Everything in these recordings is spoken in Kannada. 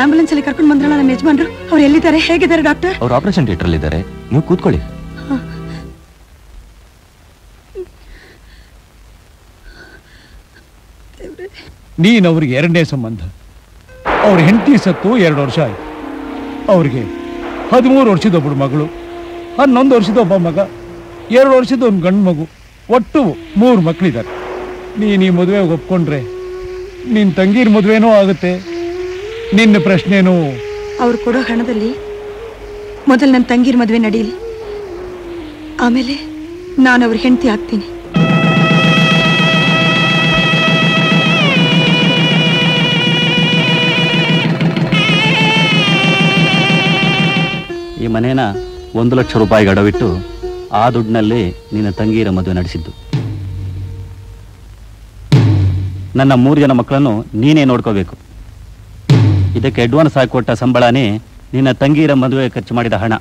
ಆಂಬುಲೆನ್ಸ್ ಅಲ್ಲಿ ಕರ್ಕೊಂಡು ಬಂದ್ರಲ್ಲ ನಮ್ಮ ಯಜಮಾನ್ರು, ಅವ್ರು ಎಲ್ಲಿದ್ದಾರೆ, ಹೇಗಿದ್ದಾರೆ ಡಾಕ್ಟರ್? ಅವ್ರು ಆಪರೇಷನ್ ಥಿಯೇಟರ್ ಅಲ್ಲಿ ಇದ್ದಾರೆ, ನೀವು ಕೂತ್ಕೊಳ್ಳಿ. ನೀನ್ ಅವ್ರಿಗೆ ಎರಡನೇ ಸಂಬಂಧ. ಅವ್ರ ಹೆಂಡತಿ ಸತ್ತು 2 ವರ್ಷ ಆಯ್ತು. ಅವ್ರಿಗೆ 13 ವರ್ಷದ ಒಬ್ಬಳು ಮಗಳು, 11 ವರ್ಷದ ಒಬ್ಬ ಮಗ, 2 ವರ್ಷದ ಒಂದು ಗಂಡು ಮಗು, ಒಟ್ಟು 3 ಮಕ್ಕಳಿದ್ದಾರೆ. ನೀನು ಈ ಮದುವೆ ಒಪ್ಕೊಂಡ್ರೆ ನಿನ್ನ ತಂಗಿರ ಮದುವೆನೂ ಆಗುತ್ತೆ. ನಿನ್ನ ಪ್ರಶ್ನೆನೂ, ಅವ್ರು ಕೊಡೋ ಹಣದಲ್ಲಿ ಮೊದಲು ನನ್ನ ತಂಗಿರ ಮದುವೆ ನಡೀಲಿ, ಆಮೇಲೆ ನಾನು ಅವ್ರ ಹೆಂಡತಿ ಆಗ್ತೀನಿ. ಈ ಮನೇನ 1 ಲಕ್ಷ ರೂಪಾಯಿ ಅಡವಿಟ್ಟು ಆ ದುಡ್ಡಿನಲ್ಲಿ ನಿನ್ನ ತಂಗಿಯರ ಮದುವೆ ನಡೆಸಿದ್ದು. ನನ್ನ 3 ಜನ ಮಕ್ಕಳನ್ನು ನೀನೇ ನೋಡ್ಕೋಬೇಕು. ಇದಕ್ಕೆ ಅಡ್ವಾನ್ಸ್ ಆಗಿ ಕೊಟ್ಟ ಸಂಬಳನೇ ನಿನ್ನ ತಂಗಿಯರ ಮದುವೆ ಖರ್ಚು ಮಾಡಿದ ಹಣ.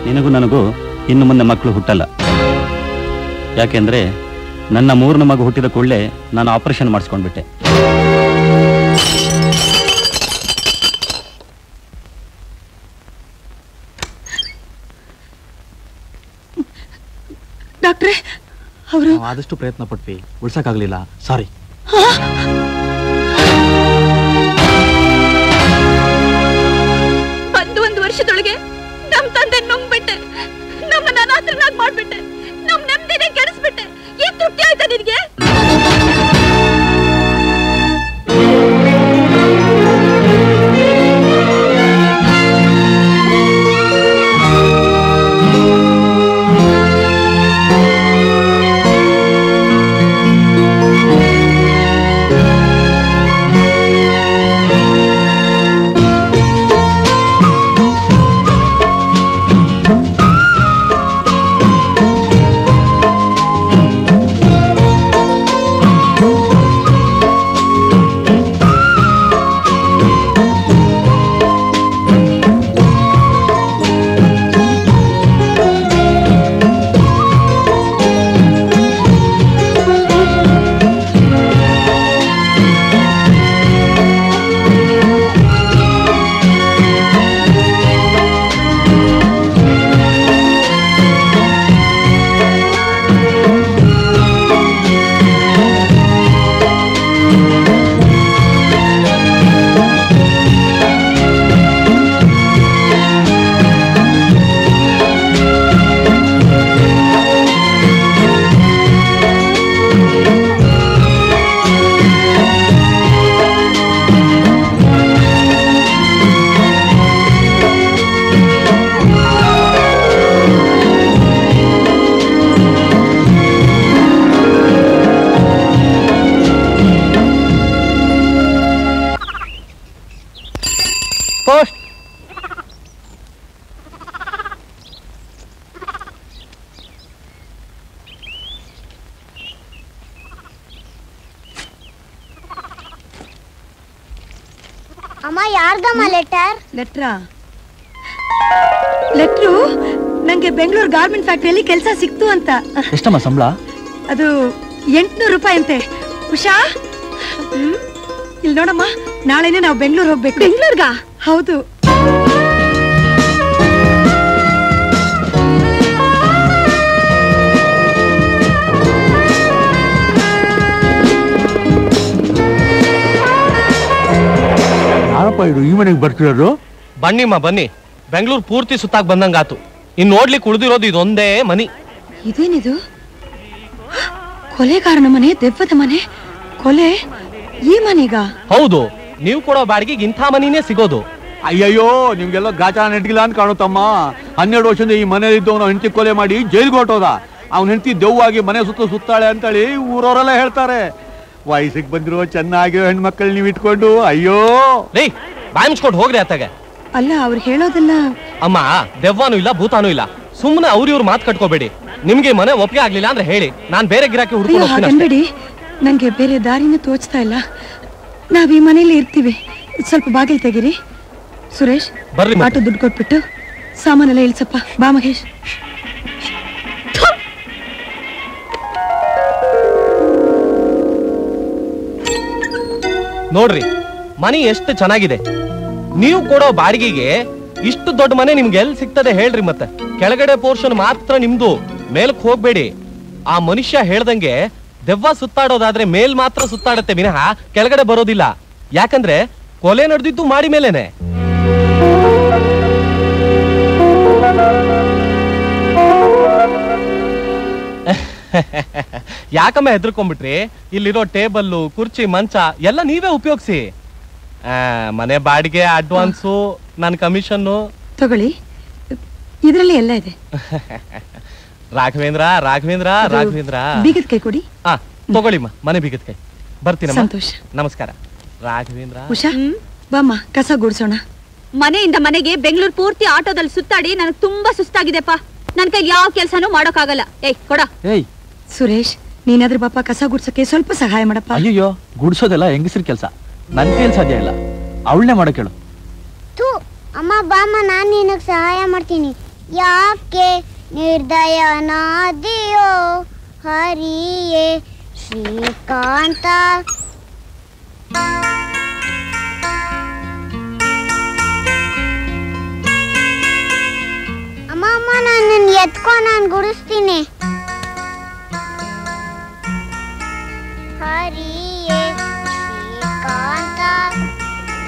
ನಿನಗೂ ನನಗೂ ಇನ್ನು ಮುಂದೆ ಮಕ್ಕಳು ಹುಟ್ಟಲ್ಲ. ಯಾಕೆಂದ್ರೆ ನನ್ನ 3ನೇ ಮಗು ಹುಟ್ಟಿದ ಕೂಡಲೇ ನಾನು ಆಪರೇಷನ್ ಮಾಡಿಸ್ಕೊಂಡ್ಬಿಟ್ಟೆ. ಡಾಕ್ಟ್ರೇ, ಅವರು ಆದಷ್ಟು ಪ್ರಯತ್ನ ಪಟ್ವಿ, ಉಳ್ಸಕ್ಕಾಗ್ಲಿಲ್ಲ, ಸಾರಿ. ಒಂದು ವರ್ಷದೊಳಗೆ ನಮ್ ತಂದೆ ನುಂಗ್ಬಿಟ್ಟೆ, ನಮ್ಮನ್ನ ಅನಾಥರನ್ನಾಗಿ ಮಾಡ್ಬಿಟ್ಟೆ, ನಮ್ ನೆಮ್ಮದಿನೇ ಕೆಡಿಸ್ಬಿಟ್ಟೆ. ಏನ್ ತೃಪ್ತಿ ಆಯ್ತಾ ನಿನ್ಗೆ? ಅಮ್ಮ, ಯಾರ್ದಮ್ಮ ಲೆಟರ್? ಲೆಟ್ರು ನಂಗೆ ಬೆಂಗಳೂರು ಗಾರ್ಮೆಂಟ್ ಫ್ಯಾಕ್ಟರಿಯಲ್ಲಿ ಕೆಲಸ ಸಿಕ್ತು ಅಂತ. ಎಷ್ಟಮ್ಮ ಸಂಬಳ? ಅದು 800 ರೂಪಾಯಿ ಅಂತೆ. ಉಷಾ, ಇಲ್ಲಿ ನೋಡಮ್ಮ, ನಾಳೆನೆ ನಾವು ಬೆಂಗಳೂರು ಹೋಗ್ಬೇಕು. ಬೆಂಗಳೂರ್ಗ? ಹೌದು. ಈ ಮನೆಗೆ ಬರ್ತಿರೋದು? ಬನ್ನಿಮ್ಮ ಬನ್ನಿ, ಬೆಂಗಳೂರು ಪೂರ್ತಿ ಸುತ್ತಾಕ್ ಬಂದಂಗಾತು. ಇನ್ ನೋಡ್ಲಿಕ್ಕೆ ಉಳಿದಿರೋದು ಇದೊಂದೇ ಮನಿ. ಇದೇನಿದು? ಕೊಲೆಗಾರನ ಮನೆ, ದೆವ್ವದ ಮನೆ, ಕೊಲೆ ಈ ಮನೆಗ? ಹೌದು, ನೀವು ಕೊಡೋ ಬಾಡಿಗೆಗೆ ಇಂಥ ಮನಿನೇ ಸಿಗೋದು. ಅಯ್ಯಯ್ಯೋ, ನಿಮ್ಗೆಲ್ಲ ಗಾಚಾರ ನೆಟ್ಟಿಲ್ಲ ಅಂತ ಕಾಣುತ್ತಮ್ಮ. 12 ವರ್ಷದಿಂದ ಈ ಮನೇಲಿ ಇದ್ದವನು ಹೆಂಡತಿ ಕೊಲೆ ಮಾಡಿ ಜೈಲ್ಗೆ ಹೊಟ್ಟೋದ. ಅವ್ನ ಹೆಂಡತಿ ದೆವ್ವಾಗಿ ಮನೆ ಸುತ್ತಾಳೆ ಅಂತೇಳಿ ಊರವರೆಲ್ಲ ಹೇಳ್ತಾರೆ. ವಯಸ್ಸಿಗೆ ಬಂದಿರೋ ಚೆನ್ನಾಗಿರೋ ಹೆಣ್ಮಕ್ಳು ನೀವು ಇಟ್ಕೊಂಡು, ಅಯ್ಯೋ ರೀ, ಬಾಯಿ ಮುಚ್ಕೊಂಡು ಹೋಗ್ರಿ ಅತ್ತಾಗೆ. ಅಲ್ಲ, ಅವ್ರು ಹೇಳೋದೆಲ್ಲ. ಅಮ್ಮ, ದೆವ್ವಾನು ಇಲ್ಲ, ಭೂತಾನು ಇಲ್ಲ. ಸುಮ್ಮನೆ ಅವ್ರಿವ್ರು ಮಾತು ಕಟ್ಕೋಬೇಡಿ. ನಿಮ್ಗೆ ಮನೆ ಒಪ್ಪಿಗೆ ಆಗ್ಲಿಲ್ಲ ಅಂದ್ರೆ ಹೇಳಿ, ನಾನ್ ಬೇರೆ ಗಿರಾಕಿ ಹುಡ್ಕೊಂಡು ಹೋಗ್ತೀನಿ. ನಂಗೆ ಬೇರೆ ದಾರಿನೇ ತೋಚ್ತಾ ಇಲ್ಲ. ನಾವ್ ಈ ಮನೇಲಿ ಇರ್ತೀವಿ. ಸ್ವಲ್ಪ ಬಾಗಿಲು ತೆಗೀರಿ. ಸುರೇಶ್, ಬರ್ರಿ, ಆಟೋ ದುಡ್ಡು ಕೊಟ್ಬಿಟ್ಟು ಸಾಮಾನೆಲ್ಲ ಇಳಿಸಪ್ಪ. ಬಾ ಮಹೇಶ್. ನೋಡ್ರಿ, ಮನಿ ಎಷ್ಟು ಚೆನ್ನಾಗಿದೆ. ನೀವು ಕೊಡೋ ಬಾಡಿಗೆಗೆ ಇಷ್ಟು ದೊಡ್ಡ ಮನೆ ನಿಮ್ಗೆ ಎಲ್ಲಿ ಸಿಗ್ತದೆ ಹೇಳ್ರಿ ಮತ್ತೆ. ಕೆಳಗಡೆ ಪೋರ್ಷನ್ ಮಾತ್ರ ನಿಮ್ದು, ಮೇಲಕ್ ಹೋಗ್ಬೇಡಿ. ಆ ಮನುಷ್ಯ ಹೇಳ್ದಂಗೆ ದೆವ್ವ ಸುತ್ತಾಡೋದಾದ್ರೆ ಮೇಲ್ ಮಾತ್ರ ಸುತ್ತಾಡತ್ತೆ ವಿನಃ ಕೆಳಗಡೆ ಬರೋದಿಲ್ಲ. ಯಾಕಂದ್ರೆ ಕೊಲೆ ನಡೆದಿದ್ದು ಮಾಡಿ ಮೇಲೇನೆ. ಯಾಕಮ್ಮ ಹೆದರ್ಕೊಂಡ್ಬಿಟ್ರಿ? ಇಲ್ಲಿರೋ ಟೇಬಲ್ಲು, ಕುರ್ಚಿ, ಮಂಚ ಎಲ್ಲ ನೀವೇ ಉಪಯೋಗಿಸಿ. ಮನೆ ಬಾಡಿಗೆ, ಅಡ್ವಾನ್ಸು, ನನ್ನ ಕಮಿಷನ್ನು ತಗೊಳ್ಳಿ. ಇದರಲ್ಲಿ ಎಲ್ಲ ಇದೆ. ರಾಘವೇಂದ್ರ ರಾಘವೇಂದ್ರ ರಾಘವೇಂದ್ರ ಬೀಗದ ಕೈ ಕೊಡಿ. ತಗೊಳ್ಳಿಮ್ಮ, ಮನೆ ಬೀಗದ ಕೈ. ಬರ್ತೀನಮ್ಮ. ಸಂತೋಷ. ನಮಸ್ಕಾರ ರಾಘವೇಂದ್ರ. ಉಷಾ ಬಾಮ್ಮ, ಕಸ ಗುಡ್ಸೋಣ. ಮನೆಯಿಂದ ಮನೆಗೆ ಬೆಂಗಳೂರು ಪೂರ್ತಿ ಆಟೋದಲ್ಲಿ ಸುತ್ತಾಡಿ ನನಗೆ ತುಂಬಾ ಸುಸ್ತಾಗಿದೆಪ್ಪ. ನನ್ ಕೈ ಯಾವ ಕೆಲ್ಸನೂ ಮಾಡೋಕ್ಕಾಗಲ್ಲ. ಏಯ್ ಕೊಡ. ಏಯ್ ಸುರೇಶ್, ನೀನಾದ್ರೂ ಪಾಪ ಕಸ ಗುಡ್ಸಕ್ಕೆ ಸ್ವಲ್ಪ ಸಹಾಯ ಮಾಡಪ್ಪ. ಅಯ್ಯೋ, ಗುಡ್ಸೋದೆಲ್ಲ ಹೆಂಗಸ್ರ ಕೆಲಸ, ನನ್ ಕೈಯಲ್ಲಿ ಸಾಧ್ಯ ಇಲ್ಲ. ಅವಳನ್ನೇ ಮಾಡೋ ಕೇಳು. ಅಮ್ಮ ಬಾಮ್ಮ, ನಾನ್ ನಿನಗ್ ಸಹಾಯ ಮಾಡ್ತೀನಿ. ಯಾಕೆ ನಿರ್ದಯನಾದಿಯೋ ಹರಿಯೇ ಶ್ರೀಕಾಂತ. ಅಮ್ಮ ಅಮ್ಮ, ನನ್ನ ಎತ್ಕೊ, ನಾನು ಗುಡಿಸ್ತೀನಿ. ಹರಿಯೇ ಶ್ರೀಕಾಂತ,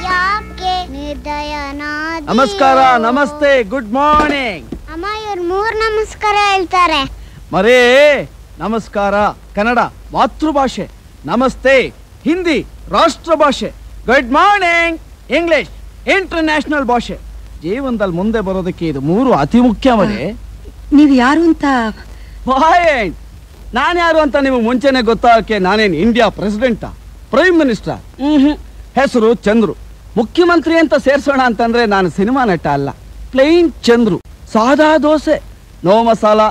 ಯಾಕೆ ನಿರ್ದಯನಾದಿಯೋ. ನಮಸ್ಕಾರ, ನಮಸ್ತೆ, ಗುಡ್ ಮಾರ್ನಿಂಗ್. ಅಮ್ಮ, ಇವ್ರು 3 ನಮಸ್ಕಾರ ಹೇಳ್ತಾರೆ. ಮರೇ ನಮಸ್ಕಾರ ಕನ್ನಡ ಮಾತೃಭಾಷೆ, ನಮಸ್ತೆ ಹಿಂದಿ ರಾಷ್ಟ್ರ ಭಾಷೆ, ಗುಡ್ ಮಾರ್ನಿಂಗ್ ಇಂಗ್ಲಿಷ್ ಇಂಟರ್ನ್ಯಾಷನಲ್ ಭಾಷೆ. ಜೀವನದಲ್ಲಿ ಮುಂದೆ ಬರೋದಕ್ಕೆ ಇದು 3 ಅತಿ ಮುಖ್ಯ. ಮರೇ, ನೀವು ಯಾರು ಅಂತ? ನಾನು ಯಾರು ಅಂತ ನಿಮಗೆ ಮುಂಚೆನೆ ಗೊತ್ತಾಗಕ್ಕೆ ನಾನೇನು ಇಂಡಿಯಾ ಪ್ರೆಸಿಡೆಂಟಾ, ಪ್ರೈಮ್ ಮಿನಿಸ್ಟರ್? ಹೆಸರು ಚಂದ್ರು. ಮುಖ್ಯಮಂತ್ರಿ ಅಂತ ಸೇರ್ಸೋಣ ಅಂತಂದ್ರೆ ನಾನು ಸಿನಿಮಾ ನಟ ಅಲ್ಲ, ಪ್ಲೇನ್ ಚಂದ್ರು. ಸಾದಾ dosa, no masala,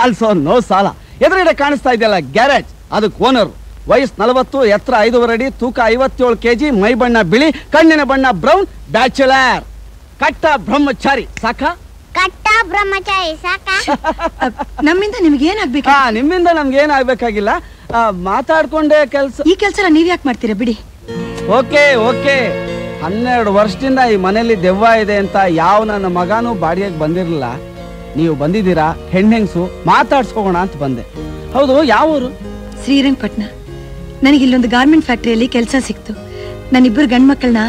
also no ಸಾಲ. ಎದುರುಗಡೆ ಕಾಣಿಸ್ತಾ ಇದೆಯಲ್ಲ ಗ್ಯಾರೇಜ್, ಅದಕ್ಕೆ ಓನರ್. ವಯಸ್ಸು 40, ಎತ್ತರ 5.5 ಅಡಿ, ತೂಕ 57 kg, ಮೈ ಬಣ್ಣ ಬಿಳಿ, ಕಣ್ಣಿನ ಬಣ್ಣ ಬ್ರೌನ್, ಬ್ಯಾಚುಲರ್. ಕಟ್ಟ ಬ್ರಹ್ಮಚಾರಿ. ಸಾಕ? ಕಟ್ಟ ಬ್ರಹ್ಮಚಾರಿ ಸಾಕ? ನಮ್ಮಿಂದ ನಿಮ್ಗೆ ಏನಾಗ್ಬೇಕು? ನಿಮ್ಮಿಂದ ನಮ್ಗೆ ಏನಾಗ್ಬೇಕಾಗಿಲ್ಲ, ಮಾತಾಡ್ಕೊಂಡೆ ಕೆಲ್ಸ. ಈ ಕೆಲ್ಸ ನೀವ್ ಯಾಕೆ ಮಾಡ್ತೀರಾ ಬಿಡಿ. Okay okay. 12 ವರ್ಷದಿಂದ ಈ ಮನೇಲಿ ದೆವ್ವ ಇದೆ ಅಂತ ಯಾವ ನನ್ನ ಮಗನೂ ಬಾಡಿಗೆಗೆ ಬಂದಿರಲಿಲ್ಲ. ನೀವು ಬಂದಿದ್ದೀರಾ, ಹೆಣ್ಣೆಂಗ್ಸು ಮಾತಾಡ್ಸ್ಕೋಣ ಅಂತ ಬಂದೆ. ಹೌದು, ಯಾವ ಊರು? ಶ್ರೀರಂಗಪಟ್ಟಣ. ನನಗೆ ಇಲ್ಲೊಂದು ಗಾರ್ಮೆಂಟ್ ಫ್ಯಾಕ್ಟರಿಯಲ್ಲಿ ಕೆಲಸ ಸಿಕ್ತು. ನನ್ನಿಬ್ಬರು ಗಂಡ್ ಮಕ್ಕಳನ್ನ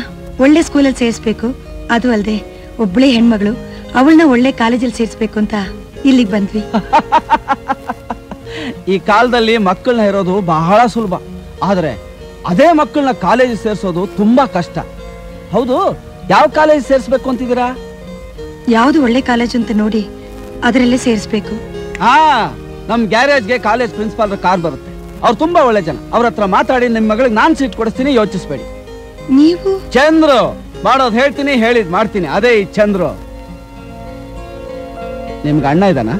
ಒಳ್ಳೆ ಸ್ಕೂಲಲ್ಲಿ ಸೇರಿಸ್ಬೇಕು, ಅದು ಅಲ್ಲದೆ ಒಬ್ಬಳೇ ಹೆಣ್ಮಗಳು, ಅವಳನ್ನ ಒಳ್ಳೆ ಕಾಲೇಜಲ್ಲಿ ಸೇರಿಸ್ಬೇಕು ಅಂತ ಇಲ್ಲಿಗೆ ಬಂದ್ವಿ. ಈ ಕಾಲದಲ್ಲಿ ಮಕ್ಕಳನ್ನ ಇರೋದು ಬಹಳ ಸುಲಭ, ಆದ್ರೆ ಅದೇ ಮಕ್ಕಳನ್ನ ಕಾಲೇಜ್ ಸೇರಿಸೋದು ತುಂಬಾ ಕಷ್ಟ. ಹೌದು, ಯಾವ ಕಾಲೇಜ್ ಸೇರಿಸ್ಬೇಕು ಅಂತಿದ್ದೀರಾ? ಯಾವ್ದು ಒಳ್ಳೆ ಕಾಲೇಜ್ ಅಂತ ನೋಡಿ ಅದರಲ್ಲೇ ಸೇರಿಸ್ಬೇಕು. ನಮ್ ಗ್ಯಾರೇಜ್ಗೆ ಕಾಲೇಜ್ ಪ್ರಿನ್ಸಿಪಾಲ್ ಕಾರ್ ಬರುತ್ತೆ. ಅವ್ರು ತುಂಬಾ ಒಳ್ಳೆ ಜನ. ಅವ್ರ ಹತ್ರ ಮಾತಾಡಿ ನಿಮ್ ಮಗಳಿಗೆ ನಾನ್ ಸೀಟ್ ಕೊಡಿಸ್ತೀನಿ, ಯೋಚಿಸ್ಬೇಡಿ. ನೀವು? ಚಂದ್ರು ಮಾಡೋದು ಹೇಳ್ತೀನಿ, ಹೇಳಿದ್ ಮಾಡ್ತೀನಿ, ಅದೇ ಈ ಚಂದ್ರು. ನಿಮ್ಗೆ ಅಣ್ಣ ಇದ್ದಾನ?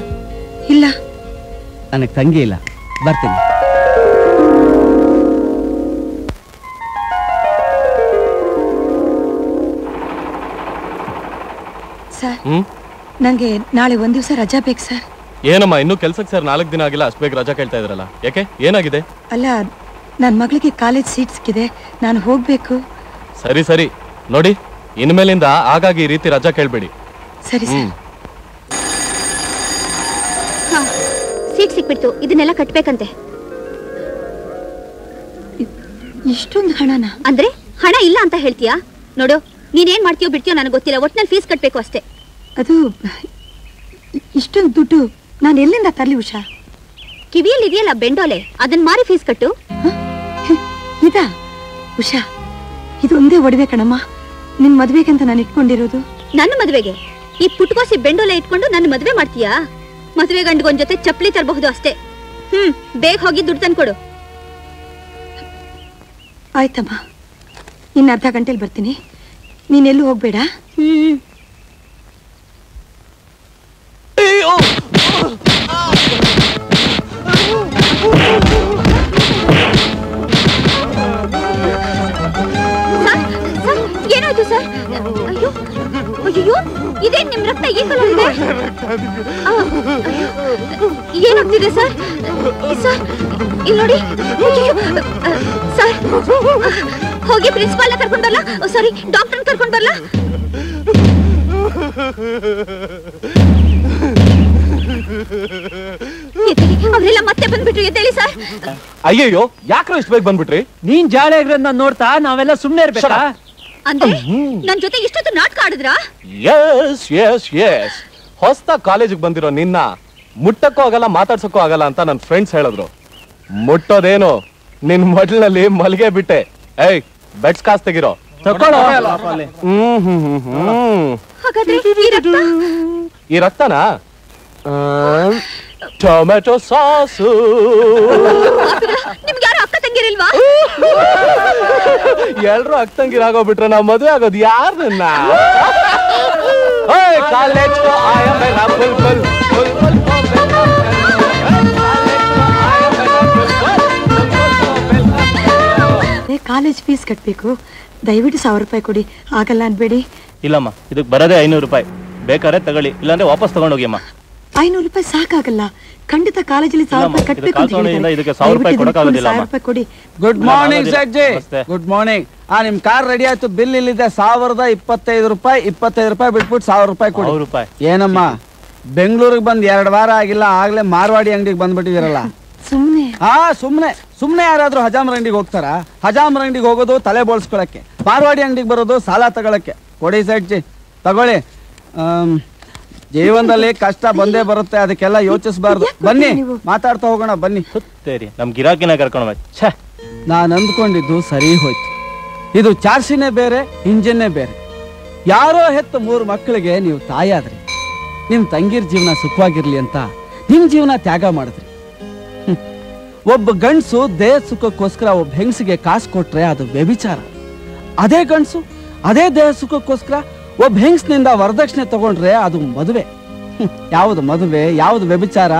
ಇಲ್ಲ. ನನಗೆ ತಂಗಿ ಇಲ್ಲ. ಬರ್ತೀನಿ. ಸರ್, ನಂಗೆ ನಾಳೆ 1 ದಿವಸ ರಜಾ ಬೇಕು ಸರ್. ಏನಮ್ಮ, ಇನ್ನೂ ಕೆಲ್ಸಕ್ಕೆ ಸರ್ 4 ದಿನ ಆಗಿಲ್ಲ, ಅಷ್ಟು ಬೇಗ ರಜಾ ಕೇಳ್ತಾ ಇದ್ರಲ್ಲ, ಯಾಕೆ, ಏನಾಗಿದೆ? ಅಲ್ಲ, ನನ್ನ ಮಗಳಿಗೆ ಕಾಲೇಜ್ ಸೀಟ್ ಸಿಕ್ಕಿದೆ, ನಾನು ಹೋಗ್ಬೇಕು. ಸರಿ ಸರಿ, ನೋಡಿ ಇನ್ಮೇಲಿಂದ ಆಗಾಗಿ ಈ ರೀತಿ ರಜಾ ಕೇಳ್ಬೇಡಿ. ಸರಿ ಸರ್. ಸೀಟ್ ಸಿಕ್ಬಿಡ್ತು, ಇದನ್ನೆಲ್ಲ ಕಟ್ಬೇಕಂತೆ. ಇಷ್ಟೊಂದು ಹಣನ? ಅಂದ್ರೆ ಹಣ ಇಲ್ಲ ಅಂತ ಹೇಳ್ತೀಯಾ? ನೋಡು, ನೀನೇನ್ ಮಾಡ್ತೀಯೋ ಬಿಡ್ತೀಯೋ ನನಗೆ ಗೊತ್ತಿಲ್ಲ, ಒಟ್ನಲ್ಲಿ ಫೀಸ್ ಕಟ್ಬೇಕು ಅಷ್ಟೇ. ಅದು ಇಷ್ಟೊಂದು ದುಡ್ಡು ನಾನು ಎಲ್ಲಿಂದ ತರ್ಲಿ ಉಷಾ? ಕಿವಿಯಲ್ಲಿ ಇದೆಯಲ್ಲ ಬೆಂಡೋಲೆ, ಅದನ್ನ ಮಾರಿ ಫೀಸ್ ಕಟ್ಟು. ಇದಾ ಉಷಾ? ಇದು ಒಂದೇ ಒಡವೆ ಕಣಮ್ಮ, ನಿನ್ ಮದ್ವೆಗಂತ ನಾನು ಇಟ್ಕೊಂಡಿರೋದು. ನನ್ನ ಮದ್ವೆಗೆ ಈ ಪುಟ್ಕೋಸಿ ಬೆಂಡೋಲೆ ಇಟ್ಕೊಂಡು ನನ್ನ ಮದ್ವೆ ಮಾಡ್ತೀಯಾ? ಮದ್ವೆ ಗಂಡಿಗೊಂದ್ ಜೊತೆ ಚಪ್ಪಲಿ ತರಬಹುದು ಅಷ್ಟೇ. ಬೇಗ ಹೋಗಿ ದುಡ್ಡು ತಂದ್ಕೊಡು. ಆಯ್ತಮ್ಮ, ಇನ್ನು ಅರ್ಧ ಗಂಟೆಲಿ ಬರ್ತೀನಿ, ನೀನೆಲ್ಲೂ ಹೋಗ್ಬೇಡ. ಏನಾಯ್ತು ಸರ್? ಅಯ್ಯೋ ಅಯ್ಯೋ ಇದೇನ್ ನಿಮ್ ರಕ್ತ ಈ ಕಲರ್ ಇದೆ? ಏನಾಗ್ತಿದೆ ಸರ್? ಸರ್ ಇಲ್ಲಿ ನೋಡಿ. ಸರ್ ಹೋಗಿ ಪ್ರಿನ್ಸಿಪಾಲ್ನ ಕರ್ಕೊಂಡ್ ಬರ್ಲಾ? ಸಾರಿ, ಡಾಕ್ಟರ್ನ ಕರ್ಕೊಂಡ್ ಬರ್ಲಾ? ಅವರೆಲ್ಲ ಮತ್ತೆ ಬಂದ್ಬಿಟ್ರು. ಎದ್ದೇಳಿ ಸರ್. ಅಯ್ಯಯ್ಯೋ, ಯಾಕ್ರ ಇಷ್ಟು ಬೇಗ ಬಂದ್ಬಿಟ್ರಿ? ನೀನ್ ಜಾಳೆ ನೋಡ್ತಾ ನಾವೆಲ್ಲ ಸುಮ್ನೆ ಇರ್ಬೇಕಾ? ಅಂದ್ರೆ ನನ್ ಜೊತೆ ಇಷ್ಟೊತ್ತು ನಾಟಕ ಆಡಿದ್ರಾ? Yes yes yes. ಹೊಸ್ತ ಕಾಲೇಜಿಗೆ ಬಂದಿರೋ ನಿನ್ನ ಮುಟ್ಟಕ್ಕೂ ಆಗಲ್ಲ, ಮಾತಾಡ್ಸಕ್ಕೂ ಆಗಲ್ಲ ಅಂತ ನನ್ನ ಫ್ರೆಂಡ್ಸ್ ಹೇಳಿದ್ರು. ಮುಟ್ಟೋದೇನು, ನಿನ್ ಮೊದಲಿನಲ್ಲಿ ಮಲ್ಗೆ ಬಿಟ್ಟೆ. ಏಯ್, ಬೆಡ್ಸ್ ಕಾಸ್ ತೆಗಿರೋ. ಹಾಗಾದ್ರೆ ಈ ರಕ್ತನ ಟೊಮೆಟೊ ಸಾಸು. ನಿಮ್ಗೆ ಯಾರು ಅಕ್ಕ ತಂಗಿರಿಲ್ವಾ? ಎಲ್ರು ಅಕ್ಕ ತಂಗಿರಾಗೋಗ್ಬಿಟ್ರೆ ನಾವ್ ಮದ್ವೆ ಆಗೋದು ಯಾರನ್ನ? ಕಾಲೇಜ್ ಫೀಸ್ ಕಟ್ಬೇಕು, ದಯವಿಟ್ಟು 1000 ರೂಪಾಯಿ ಕೊಡಿ. ಆಗಲ್ಲ ಅನ್ಬೇಡಿ. ಇಲ್ಲಮ್ಮ, ಇದಕ್ಕೆ ಬರೋದೇ 500 ರೂಪಾಯಿ. ಬೇಕಾದ್ರೆ ತಗೊಳ್ಳಿ, ಇಲ್ಲಾಂದ್ರೆ ವಾಪಸ್ ತಗೊಂಡೋಗಿ ಅಮ್ಮ. 500 ರೂಪಾಯಿ ಸಾಕಾಗಲ್ಲ. ಖಂಡಿತ ಕಾಲೇಜಲ್ಲಿ 1000 ರೂಪಾಯಿ ಕಟ್ಬೇಕು ಅಂತ ಹೇಳಿದ್ದಾರೆ. ಇದಕ್ಕೆ 1000 ರೂಪಾಯಿ ಕೊಡಕ್ಕಾಗೋದಿಲ್ಲ. 1000 ರೂಪಾಯಿ ಕೊಡಿ. ಗುಡ್ ಮಾರ್ನಿಂಗ್ ಸಜ್ಜಿ. Good morning. ನಿಮ್ ಕಾರ್ ರೆಡಿ ಆಯ್ತು, ಬಿಲ್ ಇಲ್ಲಿದೆ 1025 ರೂಪಾಯಿ. 25 ರೂಪಾಯಿ ಬಿಟ್ಬಿಟ್ಟು 1000 ರೂಪಾಯಿ ಕೊಡಿ. 100 ರೂಪಾಯಿ. ಏನಮ್ಮ, ಬೆಂಗಳೂರಿಗೆ ಬಂದ್ 2 ವಾರ ಆಗಿಲ್ಲ, ಆಗ್ಲೇ ಮಾರ್ವಾಡಿ ಅಂಗಡಿಗೆ ಬಂದ್ಬಿಟ್ಟಿದಿರಲ್ಲ. ಸುಮ್ನೆ ಸುಮ್ನೆ ಯಾರಾದ್ರೂ ಹಜಾಮರ್ ಅಂಗಡಿಗೆ ಹೋಗ್ತಾರ? ಹಜಾಮರ್ ಅಂಗಡಿಗೆ ಹೋಗೋದು ತಲೆ ಬೋಳ್ಸ್ಕೊಳಕ್ಕೆ, ಮಾರ್ವಾಡಿ ಅಂಗಡಿಗೆ ಬರೋದು ಸಾಲ ತಗೊಳಕ್ಕೆ. ಕೊಡಿ ಸಜ್ಜಿ, ತಗೊಳ್ಳಿ. ಜೀವನದಲ್ಲಿ ಕಷ್ಟ ಬಂದೇ ಬರುತ್ತೆ, ಅದಕ್ಕೆಲ್ಲ ಯೋಚಿಸಬಾರ್ದು. ಬನ್ನಿ ಮಾತಾಡ್ತಾ ಹೋಗೋಣ, ಬನ್ನಿ. ನಮ್ ಗಿರಾಕಿನ ಕರ್ಕೊಂಡು. ನಾನು ಅಂದ್ಕೊಂಡಿದ್ದು ಸರಿ ಹೋಯ್ತು. ಇದು ಚಾರ್ಸಿನೇ ಬೇರೆ, ಇಂಜಿನ್ನೇ ಬೇರೆ. ಯಾರೋ ಹೆತ್ತ 3 ಮಕ್ಕಳಿಗೆ ನೀವು ತಾಯಾದ್ರಿ. ನಿಮ್ ತಂಗಿರ್ ಜೀವನ ಸುಖವಾಗಿರ್ಲಿ ಅಂತ ನಿಮ್ ಜೀವನ ತ್ಯಾಗ ಮಾಡಿದ್ರಿ. ಒಬ್ಬ ಗಂಡ್ಸು ದೇಹ ಸುಖಕ್ಕೋಸ್ಕರ ಒಬ್ಬ ಹೆಂಗಸಿಗೆ ಕಾಸು ಕೊಟ್ರೆ ಅದು ವ್ಯಭಿಚಾರ. ಅದೇ ಗಂಡ್ಸು ಅದೇ ದೇಹ ಸುಖಕ್ಕೋಸ್ಕರ ಒಬ್ಬ ಹೆಂಗಸ್ನಿಂದ ವರದಕ್ಷಿಣೆ ತಗೊಂಡ್ರೆ ಅದು ಮದುವೆ. ಯಾವುದು ಮದುವೆ, ಯಾವುದು ವ್ಯಭಿಚಾರ?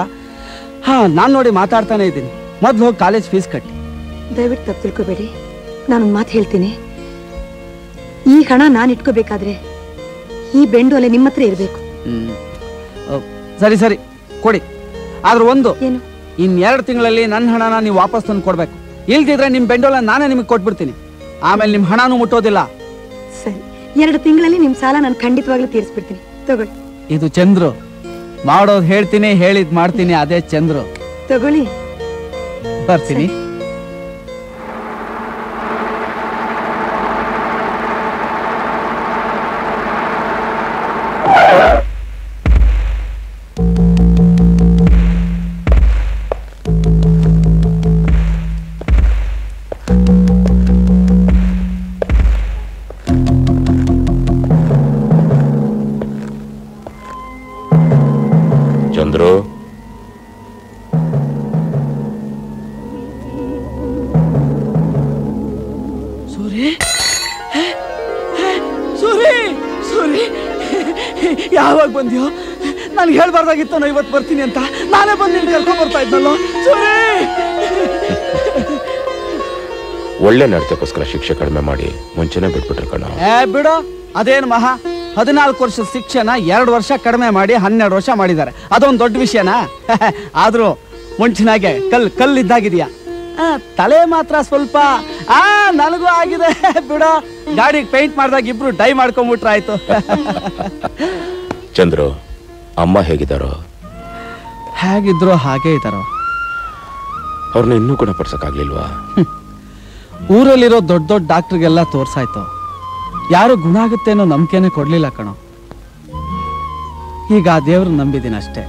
ನಾನ್ ನೋಡಿ ಮಾತಾಡ್ತಾನೆ ಇದ್ದೀನಿ. ಮೊದ್ಲು ಹೋಗಿ ಕಾಲೇಜ್ ಫೀಸ್ ಕಟ್ಟಿ. ದಯವಿಟ್ಟು ತಪ್ಪು ತಿಳ್ಕೊಬೇಡಿ. ನಾನೊಂದು ಮಾತು ಹೇಳ್ತೀನಿ. ಈ ಹಣ ನಾನು ಇಟ್ಕೋಬೇಕಾದ್ರೆ ಈ ಬೆಂಡು ಅಲೆ ನಿಮ್ಮ ಹತ್ರ ಇರಬೇಕು. ಸರಿ ಕೊಡಿ. ಆದ್ರೆ ಒಂದು, ಏನು? ಇನ್ 2 ತಿಂಗಳಲ್ಲಿ ನನ್ನ ಹಣನ ನೀವು ವಾಪಸ್ ತಂದು ಕೊಡ್ಬೇಕು. ಇಲ್ದಿದ್ರೆ ನಿಮ್ ಬೆಂಡೋಲ ನಾನೇ ನಿಮಗೆ ಕೊಟ್ಬಿಡ್ತೀನಿ. ಆಮೇಲೆ ನಿಮ್ ಹಣನೂ ಮುಟ್ಟೋದಿಲ್ಲ. ಸರಿ, 2 ತಿಂಗಳಲ್ಲಿ ನಿಮ್ ಸಾಲ ನಾನು ಖಂಡಿತವಾಗ್ಲೂ ತೀರಿಸ್ಬಿಡ್ತೀನಿ. ತಗೊಳ್ಳಿ. ಇದು ಚಂದ್ರು. ಮಾಡೋದು ಹೇಳ್ತೀನಿ, ಹೇಳಿದ್ ಮಾಡ್ತೀನಿ. ಅದೇ ಚಂದ್ರು. ತಗೊಳ್ಳಿ. ಬರ್ತೀನಿ. ಚಂದ್ರು, ಸೂರಿ, ಯಾವಾಗ ಬಂದ್ಯೋ? ನನ್ಗೆ ಹೇಳ್ಬಾರ್ದಾಗಿತ್ತು ನಾನು ಇವತ್ತು ಬರ್ತೀನಿ ಅಂತ. ನಾನೇ ಬಂದು ನಿನ್ ಕರ್ಕೊಂಡ್ ಬರ್ತಾ ಇದ್ನಲ್ಲೋ. ಸೂರಿ, ಒಳ್ಳೆ ನಡತೆಗೋಸ್ಕರ ಶಿಕ್ಷೆ ಕಡಿಮೆ ಮಾಡಿ ಮುಂಚೆನೆ ಬಿಟ್ಬಿಟ್ರೆ ಕಣ. ಬಿಡೋ, ಅದೇನು ಮಹಾ? 14 ವರ್ಷದ ಶಿಕ್ಷೆನ 2 ವರ್ಷ ಕಡಿಮೆ ಮಾಡಿ 12 ವರ್ಷ ಮಾಡಿದ್ದಾರೆ. ಅದೊಂದು ದೊಡ್ಡ ವಿಷಯನಾ? ಆದ್ರೂ ಮುಂಚಿನಾಗೆ ಕಲ್ಲಿದ್ದಾಗಿದೆಯಾ? ತಲೆ ಮಾತ್ರ ಸ್ವಲ್ಪ ನನಗೂ ಆಗಿದೆ. ಬಿಡೋ, ಗಾಡಿಗೆ ಪೇಂಟ್ ಮಾಡಿದಾಗ ಇಬ್ರು ಡೈ ಮಾಡ್ಕೊಂಡ್ಬಿಟ್ರೆ ಆಯ್ತು. ಚಂದ್ರು, ಅಮ್ಮ ಹೇಗಿದ್ದಾರೋ? ಹೇಗಿದ್ರು ಹಾಗೆ ಇದ್ದಾರೋ. ಅವ್ರನ್ನ ಇನ್ನೂ ಗುಣಪಡಿಸಕ್ಕಾಗ್ಲಿಲ್ವಾ? ಊರಲ್ಲಿರೋ ದೊಡ್ಡ ಡಾಕ್ಟರ್ಗೆಲ್ಲ ತೋರ್ಸಾಯ್ತು. ಯಾರು ಗುಣ ಆಗುತ್ತೆ ಅನ್ನೋ ನಂಬಿಕೆನೆ ಕೊಡ್ಲಿಲ್ಲ ಕಣೋ. ಈಗ ಆ ದೇವ್ರನ್ನ ನಂಬಿದ್ದೀನಿ ಅಷ್ಟೇ.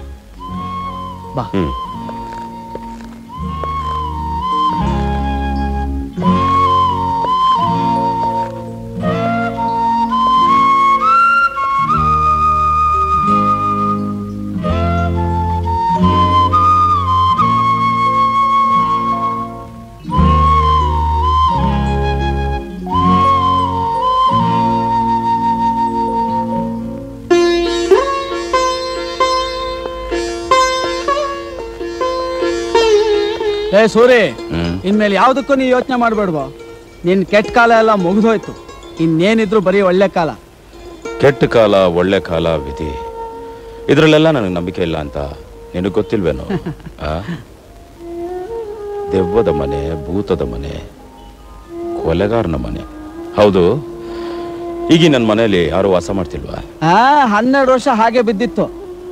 ಬಾ. ಸೂರಿ, ಇನ್ಮೇಲೆ ಯಾವ್ದಕ್ಕೂ ನೀ ಯೋಚನೆ ಮಾಡ್ಬೇಡ್ಬೋ. ನಿನ್ ಕೆಟ್ಟ ಕಾಲ ಎಲ್ಲ ಮುಗಿದೋಯ್ತು. ಇನ್ನೇನಿದ್ರು ಬರೀ ಒಳ್ಳೆ ಕಾಲ. ಕೆಟ್ಟ ಕಾಲ ಒಳ್ಳೆ ಕಾಲ ವಿಧಿ ಇದರಲ್ಲೆಲ್ಲ ನನಗೆ ನಂಬಿಕೆ ಇಲ್ಲ ಅಂತ ನಿನಗೆ ಗೊತ್ತಿಲ್ವೇನೋ? ದೆವ್ವದ ಮನೆ, ಭೂತದ ಮನೆ, ಕೊಲೆಗಾರನ ಮನೆ. ಹೌದು, ಈಗ ನನ್ನ ಮನೆಯಲ್ಲಿ ಯಾರು ವಾಸ ಮಾಡ್ತಿಲ್ವಾ? 12 ವರ್ಷ ಹಾಗೆ ಬಿದ್ದಿತ್ತು.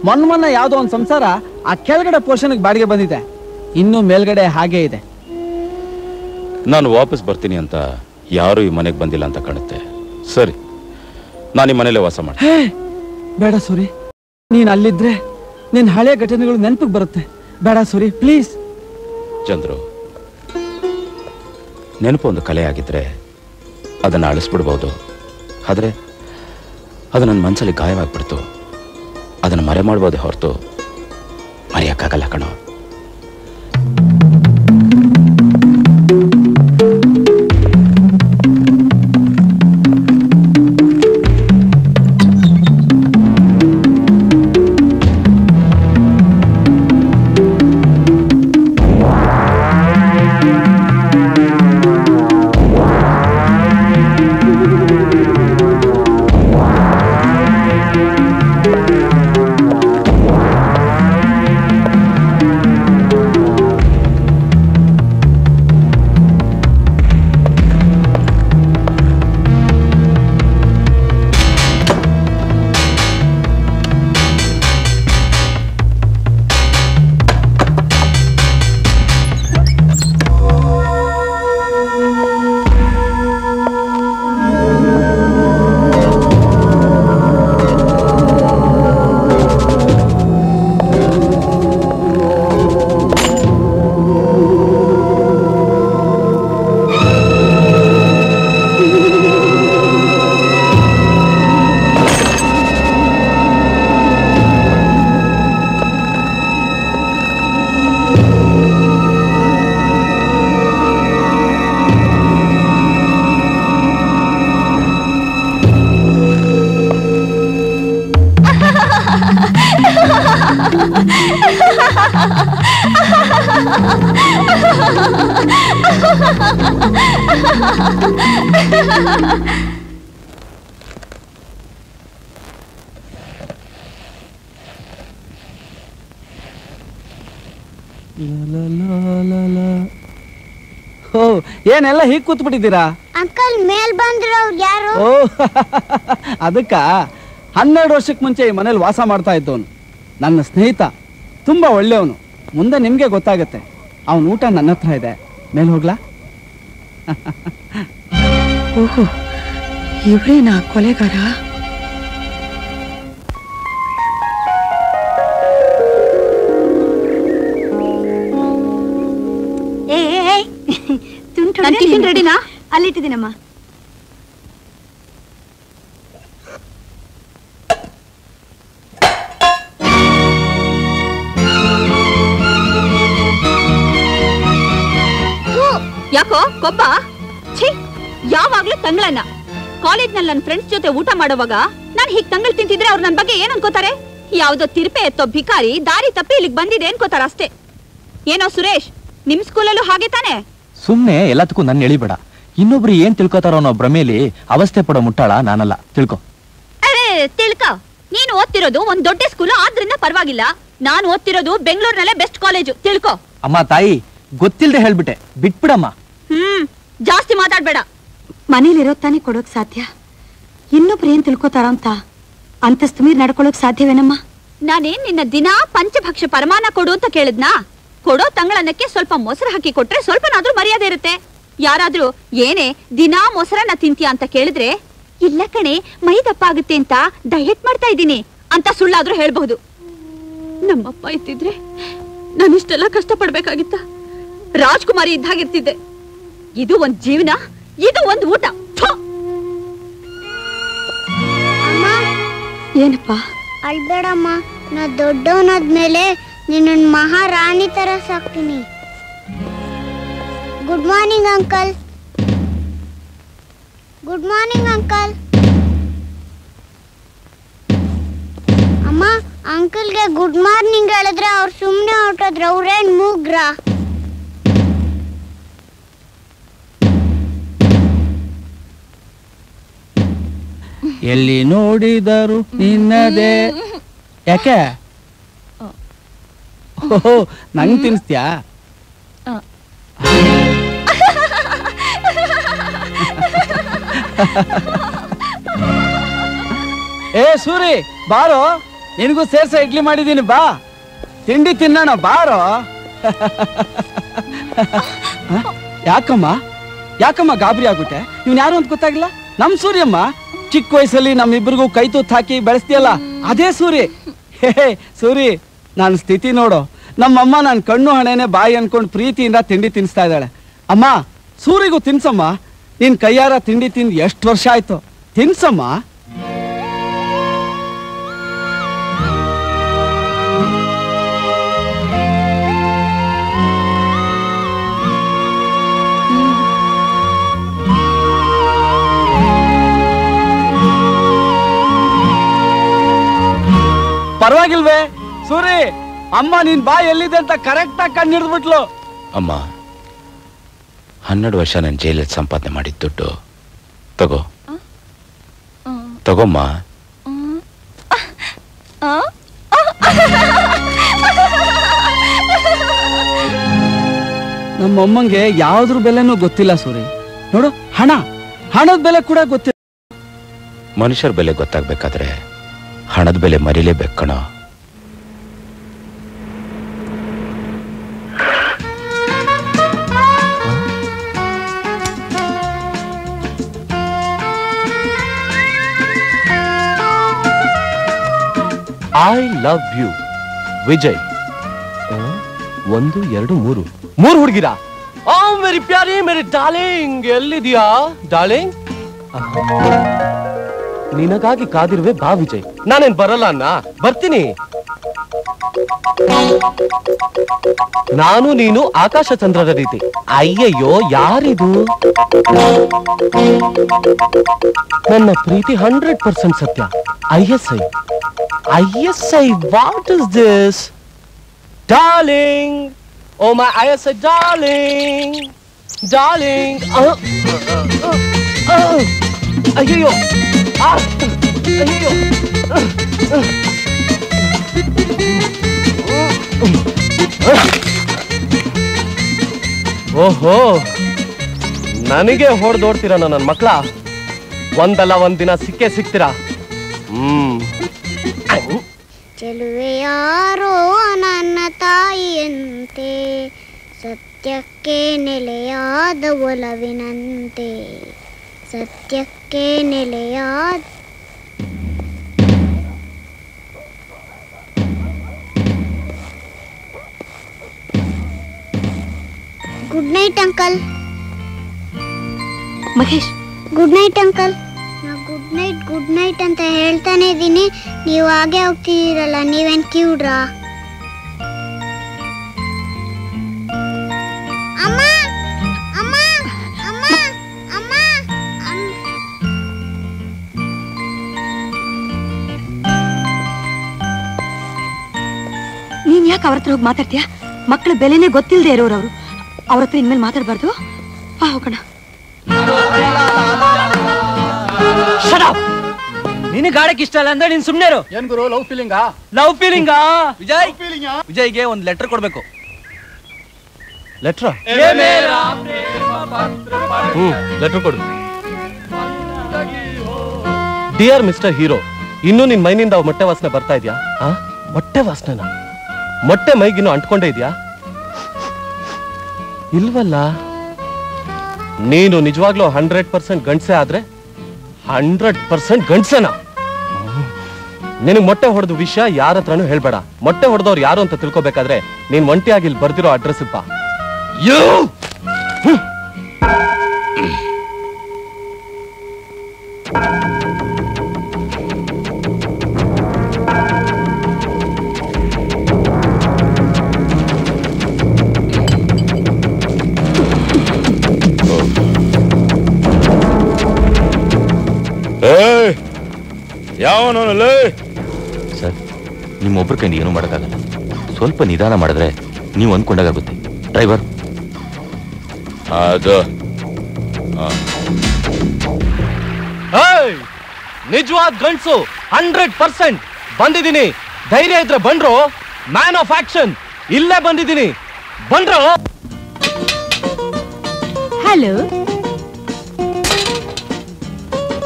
ಮೊನ್ನೆ ಯಾವ್ದೋ ಒಂದು ಸಂಸಾರ ಆ ಕೆಳಗಡೆ ಪೋರ್ಷನ್ಗೆ ಬಾಡಿಗೆ ಬಂದಿದೆ, ಇನ್ನು ಮೇಲ್ಗಡೆ ಹಾಗೆ ಇದೆ. ನಾನು ವಾಪಸ್ ಬರ್ತೀನಿ ಅಂತ ಯಾರು ಈ ಮನೆಗೆ ಬಂದಿಲ್ಲ ಅಂತ ಕಾಣುತ್ತೆ. ಸರಿ, ನಾನು ಈ ಮನೇಲೆ ವಾಸ ಮಾಡ್ತೀನಿ. ಬೇಡ ಸೂರಿ, ನೀನ್ ಅಲ್ಲಿದ್ರೆ ನಿನ್ ಹಳೆ ಘಟನೆಗಳು ನೆನಪಿಗೆ ಬರುತ್ತೆ. ಬೇಡ ಸೂರಿ, ಪ್ಲೀಸ್. ಚಂದ್ರು, ನೆನಪು ಒಂದು ಕಲೆ ಆಗಿದ್ರೆ ಅದನ್ನು ಅಳಿಸ್ಬಿಡ್ಬೋದು. ಆದರೆ ಅದು ನನ್ನ ಮನಸ್ಸಲ್ಲಿ ಗಾಯವಾಗ್ಬಿಡ್ತು. ಅದನ್ನು ಮರೆ ಮಾಡ್ಬೋದೇ ಹೊರತು ಮರೆಯೋಕ್ಕಾಗಲ್ಲ ಕಣೋ. ಏನೆಲ್ಲ ಹೀಗೆ ಕೂತ್ಬಿಟ್ಟಿದ್ದೀರಾ? ಅಂಕಲ್ ಮೇಲ್ ಬಂದಿರೋರು ಯಾರು? ಓ ಅದಕ್ಕ 12 ವರ್ಷಕ್ಕೆ ಮುಂಚೆ ಈ ಮನೇಲಿ ವಾಸ ಮಾಡ್ತಾ ಇದ್ದವನು ನನ್ನ ಸ್ನೇಹಿತ, ತುಂಬಾ ಒಳ್ಳೆಯವನು. ಮುಂದೆ ನಿಮ್ಗೆ ಗೊತ್ತಾಗತ್ತೆ. ಅವನ ಊಟ ನನ್ನ ಹತ್ರ ಇದೆ, ಮೇಲೆ ಹೋಗ್ಲಾ? ಓಹೋ, ಇವರೇನಾ ಕೊಲೆಗಾರ? ಟಿಫಿನ್ ರೆಡಿನಾ? ಅಲ್ಲಿಟ್ಟಿದ್ದೀನಮ್ಮ. ಯಾಕೋ ಕೊಬ್ಬ? ಛೀ, ಯಾವಾಗ್ಲೂ ತಂಗಳನ್ನ. ಕಾಲೇಜ್ನಲ್ಲಿ ನನ್ನ ಫ್ರೆಂಡ್ಸ್ ಜೊತೆ ಊಟ ಮಾಡೋವಾಗ ನಾನು ಹೀಗ್ ತಂಗಳು ತಿಂತಿದ್ರೆ ಅವ್ರು ನನ್ನ ಬಗ್ಗೆ ಏನ್ ಅನ್ಕೋತಾರೆ? ಯಾವ್ದೋ ತಿರ್ಪೆ ಎತ್ತೋ ಭಿಕಾರಿ ದಾರಿ ತಪ್ಪಿ ಇಲ್ಲಿಗೆ ಬಂದಿದೆ ಅನ್ಕೋತಾರ ಅಷ್ಟೇ. ಏನೋ ಸುರೇಶ್, ನಿಮ್ ಸ್ಕೂಲಲ್ಲೂ ಹಾಗೆ ತಾನೆ? ಸುಮ್ನೆ ಎಲ್ಲದಕ್ಕೂ ನನ್ನ ಎಳಿಬೇಡ. ಇನ್ನೊಬ್ರು ಏನ್ ತಿಳ್ಕೊತಾರೋ ಅನ್ನೋ ಭ್ರಮೇಲಿ ಅವಸ್ಥೆ ಪಡೋ ಮುಟ್ಟಾಳ ನಾನಲ್ಲ, ತಿಳ್ಕೊ. ಅರೆ ತಿಳ್ಕೊ, ನೀನು ಓದ್ತಿರೋದು ಒಂದ್ ದೊಡ್ಡ ಸ್ಕೂಲು, ಆದ್ರಿಂದ ಪರವಾಗಿಲ್ಲ. ನಾನು ಓದ್ತಿರೋದು ಬೆಂಗಳೂರಿನಲ್ಲೇ ಬೆಸ್ಟ್ ಕಾಲೇಜು, ತಿಳ್ಕೊ. ಅಮ್ಮ ತಾಯಿ, ಗೊತ್ತಿಲ್ದೆ ಹೇಳ್ಬಿಟ್ಟೆ, ಬಿಟ್ಬಿಡಮ್ಮ. ಜಾಸ್ತಿ ಮಾತಾಡ್ಬೇಡ. ಮನೇಲಿರೋ ತಾನೇ ಕೊಡೋಕ್ ಸಾಧ್ಯ. ಇನ್ನೊಬ್ರು ಏನ್ ತಿಳ್ಕೊತಾರ ಅಂತ ಅಂತಸ್ತು ಮೀರ್ ನಡ್ಕೊಳಕ್ ಸಾಧ್ಯವೇನಮ್ಮ? ನಾನೇನ್ ನಿನ್ನ ದಿನಾ ಪಂಚಭಕ್ಷ ಪರಮಾನ ಕೊಡು ಅಂತ ಕೇಳಿದ್ನಾ? ಕೊಡೋ ತಂಗಳನ್ನಕ್ಕೆ ಸ್ವಲ್ಪ ಮೊಸರು ಹಾಕಿ ಕೊಟ್ರೆ ಸ್ವಲ್ಪನಾದ್ರೂ ಮರ್ಯಾದೆ ಇರುತ್ತೆ. ಯಾರಾದ್ರೂ ಏನೇ ದಿನಾ ಮೊಸರನ್ನ ತಿಂತೀಯ ಅಂತ ಕೇಳಿದ್ರೆ, ಇಲ್ಲ ಕಣೆ ಮೈ ದಪ್ಪ ಆಗುತ್ತೆ ಅಂತ ಡಯಟ್ ಮಾಡ್ತಾ ಇದ್ದೀನಿ ಅಂತ ಸುಳ್ಳಾದ್ರೂ ಹೇಳ್ಬಹುದು. ನಮ್ಮಪ್ಪ ಇತ್ತಿದ್ರೆ ನಾನಿಷ್ಟೆಲ್ಲ ಕಷ್ಟ ಪಡ್ಬೇಕಾಗಿತ್ತ? ರಾಜ್ಕುಮಾರಿ ಇದ್ದಾಗಿರ್ತಿದ್ದೆ. ಇದು ಒಂದ್ ಜೀವನ, ಇದು ಒಂದ್ ಊಟ. ಏನಪ್ಪ? ಅಳ್ಬೇಡಮ್ಮ, ನಾ ದೊಡ್ಡವನಾದ್ಮೇಲೆ ನಿನ್ನ ಮಹಾರಾಣಿ ತರ ಸಾಕ್ತೀನಿ. Good morning uncle. Good morning uncle. ಅಮ್ಮ, ಅಂಕಲ್ಗೆ ಗುಡ್ ಮಾರ್ನಿಂಗ್ ಹೇಳಿದ್ರೆ ಅವ್ರು ಸುಮ್ಮನೆ ಹೊರಟೋದ್ರೆ ಅವ್ರೇನ್ ಮೂಗ್ರ? ಎಲ್ಲಿ ನೋಡಿದರು ನಿನ್ನದೇ. ಯಾಕೆ? ಓಹೋ, ನಂಗೆ ತಿನ್ಸ್ತ್ಯಾ? ಏ ಸೂರಿ, ಬಾರೋ, ನಿನಗೂ ಸೇರ್ಸ ಇಡ್ಲಿ ಮಾಡಿದೀನಿ, ಬಾ ತಿಂಡಿ ತಿನ್ನೋಣ, ಬಾರೋ. ಯಾಕಮ್ಮ ಗಾಬರಿ ಆಗ್ಬಿಟ್ಟೆ? ಇವ್ನು ಯಾರು ಅಂತ ಗೊತ್ತಾಗಿಲ್ಲ? ನಮ್ ಸೂರ್ಯಮ್ಮ. ಚಿಕ್ಕ ವಯಸ್ಸಲ್ಲಿ ನಮ್ಮಿಬ್ರಿಗೂ ಕೈ ತುತ್ತು ಹಾಕಿ ಬೆಳೆಸ್ತೀಯಲ್ಲ, ಅದೇ ಸೂರಿ. ಹೇ ಸೂರಿ, ನನ್ನ ಸ್ಥಿತಿ ನೋಡು. ನಮ್ಮಮ್ಮ ನನ್ನ ಕಣ್ಣು ಹಣೆನೆ ಬಾಯಿ ಅನ್ಕೊಂಡು ಪ್ರೀತಿಯಿಂದ ತಿಂಡಿ ತಿನ್ನಿಸ್ತಾ ಇದ್ದಾಳೆ. ಅಮ್ಮ, ಸೂರಿಗೂ ತಿನ್ಸಮ್ಮ. ನಿನ್ ಕೈಯಾರ ತಿಂಡಿ ತಿಂದು ಎಷ್ಟು ವರ್ಷ ಆಯ್ತು, ತಿನ್ಸಮ್ಮ. ಪರವಾಗಿಲ್ವೇ ಸೂರಿ? ಅಮ್ಮ ನಿನ್ ಬಾಯಿ ಎಲ್ಲಿದೆ ಅಂತ ಕರೆಕ್ಟ್ ಆಗಿ ಕಣ್ಣು ಹಿಡಿದ್ಬಿಟ್ಲು. ಅಮ್ಮ, 12 ವರ್ಷ ನಾನು ಜೈಲಲ್ಲಿ ಸಂಪಾದನೆ ಮಾಡಿದ ದುಡ್ಡು ತಗೋಮ್ಮ. ನಮ್ಮಮ್ಮಂಗೆ ಯಾವ್ದ್ರ ಬೆಲೆನೂ ಗೊತ್ತಿಲ್ಲ ಸೂರಿ. ನೋಡು, ಹಣದ ಬೆಲೆ ಕೂಡ ಗೊತ್ತಿಲ್ಲ. ಮನುಷ್ಯರ ಬೆಲೆ ಗೊತ್ತಾಗ್ಬೇಕಾದ್ರೆ ಹಣದ ಬೆಲೆ ಮರಿಲೇಬೇಕು ಕಣ. I love you Vijay. 1 2 3 ಹುಡುಗಿರಾ? ಮೇರಿ ಪ್ಯಾರಿ, ಮೇರಿ ಡಾರ್ಲಿಂಗ್, ಎಲ್ಲಿದ್ಯಾ ಡಾರ್ಲಿಂಗ್? ನಿನಗಾಗಿ ಕಾದಿರುವೆ, ಬಾ ವಿಜಯ್. ನಾನೇನ್ ಬರಲ್ಲ ಅನ್ನ, ಬರ್ತೀನಿ. ನಾನು ನೀನು ಆಕಾಶ ಚಂದ್ರರ ರೀತಿ. ಅಯ್ಯಯ್ಯೋ, ಯಾರಿದು? ನನ್ನ ಪ್ರೀತಿ 100% ಸತ್ಯ. ISI, what is this? Darling, oh my ISI darling. ಅಯ್ಯಯ್ಯೋ, ಅಯ್ಯಯ್ಯೋ. ಓಹೋ, ನನಗೆ ಹೊಡೆದೋಡ್ತೀರ ನನ್ನ ಮಕ್ಕಳ. ಒಂದಲ್ಲ ಒಂದಿನ ಸಿಗ್ತೀರಾ. ಚೆಲುವೆ ಯಾರೋ ನನ್ನ ತಾಯಿಯಂತೆ, ಸತ್ಯಕ್ಕೆ ನೆಲೆಯಾದ ಒಲವಿನಂತೆ, ಸತ್ಯಕ್ಕೆ ನೆಲೆಯಾದ. Good night uncle. Mahesh, good night uncle. ನಾ ಗುಡ್ ನೈಟ್ ಅಂತ ಹೇಳ್ತಾನೆ ಇದೀನಿ, ನೀವು ಹಾಗೆ ಹೋಗ್ತಿದ್ದೀರಲ್ಲ, ನೀವೇನ್ ಕಿವುಡ್ರಾ? ಅಮ್ಮ ಅಮ್ಮ ಅಮ್ಮ ಅಮ್ಮ. ನೀನ್ ಯಾಕೆ ಅವ್ರ ಹತ್ರ ಹೋಗಿ ಮಾತಾಡ್ತೀಯಾ? ಮಕ್ಕಳ ಬೆಲೆನೇ ಗೊತ್ತಿಲ್ಲದೆ ಇರೋರು ಅವರು. ಅವ್ರ ಹತ್ರ ಇನ್ಮೇಲೆ ಮಾತಾಡ್ಬಾರ್ದು. ಬಾ ಹೋಗೋಣ. ನಿನಗೆ ಗಾಡಕ್ಕೆ ಇಷ್ಟ ಅಲ್ಲ ಅಂದ್ರೆ ನೀನ್ ಸುಮ್ನೆ ಇರು. ಏನ್ ಗುರು, ಲವ್ ಫೀಲಿಂಗಾ? ವಿಜಯ್ಗೆ ಒಂದು ಲೆಟರ್ ಕೊಡ್ಬೇಕು. ಲೆಟ್ರಾ? ಲೆಟರ್ ಕೊಡು. ಡಿಯರ್ ಮಿಸ್ಟರ್ ಹೀರೋ, ಇನ್ನೂ ನಿನ್ ಮೈನಿಂದ ಮೊಟ್ಟೆ ವಾಸನೆ ಬರ್ತಾ ಇದೆಯಾ? ಮೊಟ್ಟೆ ವಾಸನೆನಾ? ಮೊಟ್ಟೆ ಮೈಗಿನ್ನು ಅಂಟ್ಕೊಂಡೇ ಇದೆಯಾ? ಇಲ್ವಲ್ಲ. ನೀನು ನಿಜವಾಗ್ಲೂ 100% ಗಂಡ್ಸೆ ಆದ್ರೆ 100% ಗಂಡ್ಸೆನಾ? ನಿನಗೆ ಮೊಟ್ಟೆ ಹೊಡೆದ ವಿಷಯ ಯಾರ ಹತ್ರನೂ ಹೇಳ್ಬೇಡ. ಮೊಟ್ಟೆ ಹೊಡೆದವ್ರು ಯಾರು ಅಂತ ತಿಳ್ಕೊಬೇಕಾದ್ರೆ ನೀನ್ ಒಂಟಿಯಾಗಿ ಇಲ್ಲಿ ಬರ್ದಿರೋ ಅಡ್ರೆಸ್ ಇಪ್ಪ. ಯಾವನೋನಲ್ಲೇ ಸರ್, ನಿಮ್ಮೊಬ್ಬರ ಕೈಲಿ ಏನೂ ಮಾಡೋಕ್ಕಾಗಲ್ಲ. ಸ್ವಲ್ಪ ನಿಧಾನ ಮಾಡಿದ್ರೆ ನೀವು ಅಂದ್ಕೊಂಡಾಗುತ್ತೆ. ಡ್ರೈವರ್, ಅದು ನಿಜವಾದ ಗಂಡ್ಸು 100% ಬಂದಿದ್ದೀನಿ. ಧೈರ್ಯ ಇದ್ರೆ ಬಂದ್ರು. ಮ್ಯಾನ್ ಆಫ್ ಆಕ್ಷನ್ ಇಲ್ಲೇ ಬಂದಿದ್ದೀನಿ. ಬಂದ್ರು. ಹಲೋ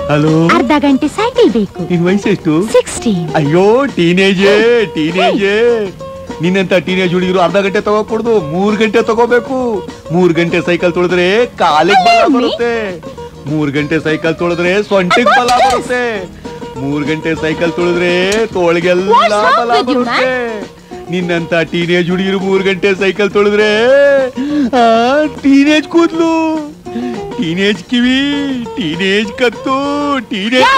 ಹಲೋ, ಅರ್ಧ ಗಂಟೆ ಸೈಕಲ್ ಬೇಕು. ನಿನ್ ವಯಸ್ಸೆಷ್ಟು? 16. ಅಯ್ಯೋ, ಟೀನೇಜ್. ನಿನ್ನಂತ ಟೀನೇಜ್ ಹುಡುಗಿರು ಅರ್ಧ ಗಂಟೆ ತಗೋಕೊಡ್ದು 3 ಗಂಟೆ ತಗೋಬೇಕು. 3 ಗಂಟೆ ಸೈಕಲ್ ತೊಳೆದ್ರೆ ಕಾಲಿಗೆ ಬಲ ಬರುತ್ತೆ. 3 ಗಂಟೆ ಸೈಕಲ್ ತೊಳೆದ್ರೆ ಸೊಂಟಿಗೆ ಬಲ ಬರುತ್ತೆ. 3 ಗಂಟೆ ಸೈಕಲ್ ತೊಳೆದ್ರೆ ತೋಳಿಗೆಲ್ಲ ಬಲ ಬರುತ್ತೆ. ನಿನ್ನಂತ ಟೀನೇಜ್ ಹುಡುಗಿರು 3 ಗಂಟೆ ಸೈಕಲ್ ತೊಳೆದ್ರೆ ಟೀನೇಜ್ ಕೂದ್ಲು, ಟೀನೇಜ್ ಕಿವಿ, ಟೀನೇಜ್ ಕತ್ತು, ಟೀನೇಜ್.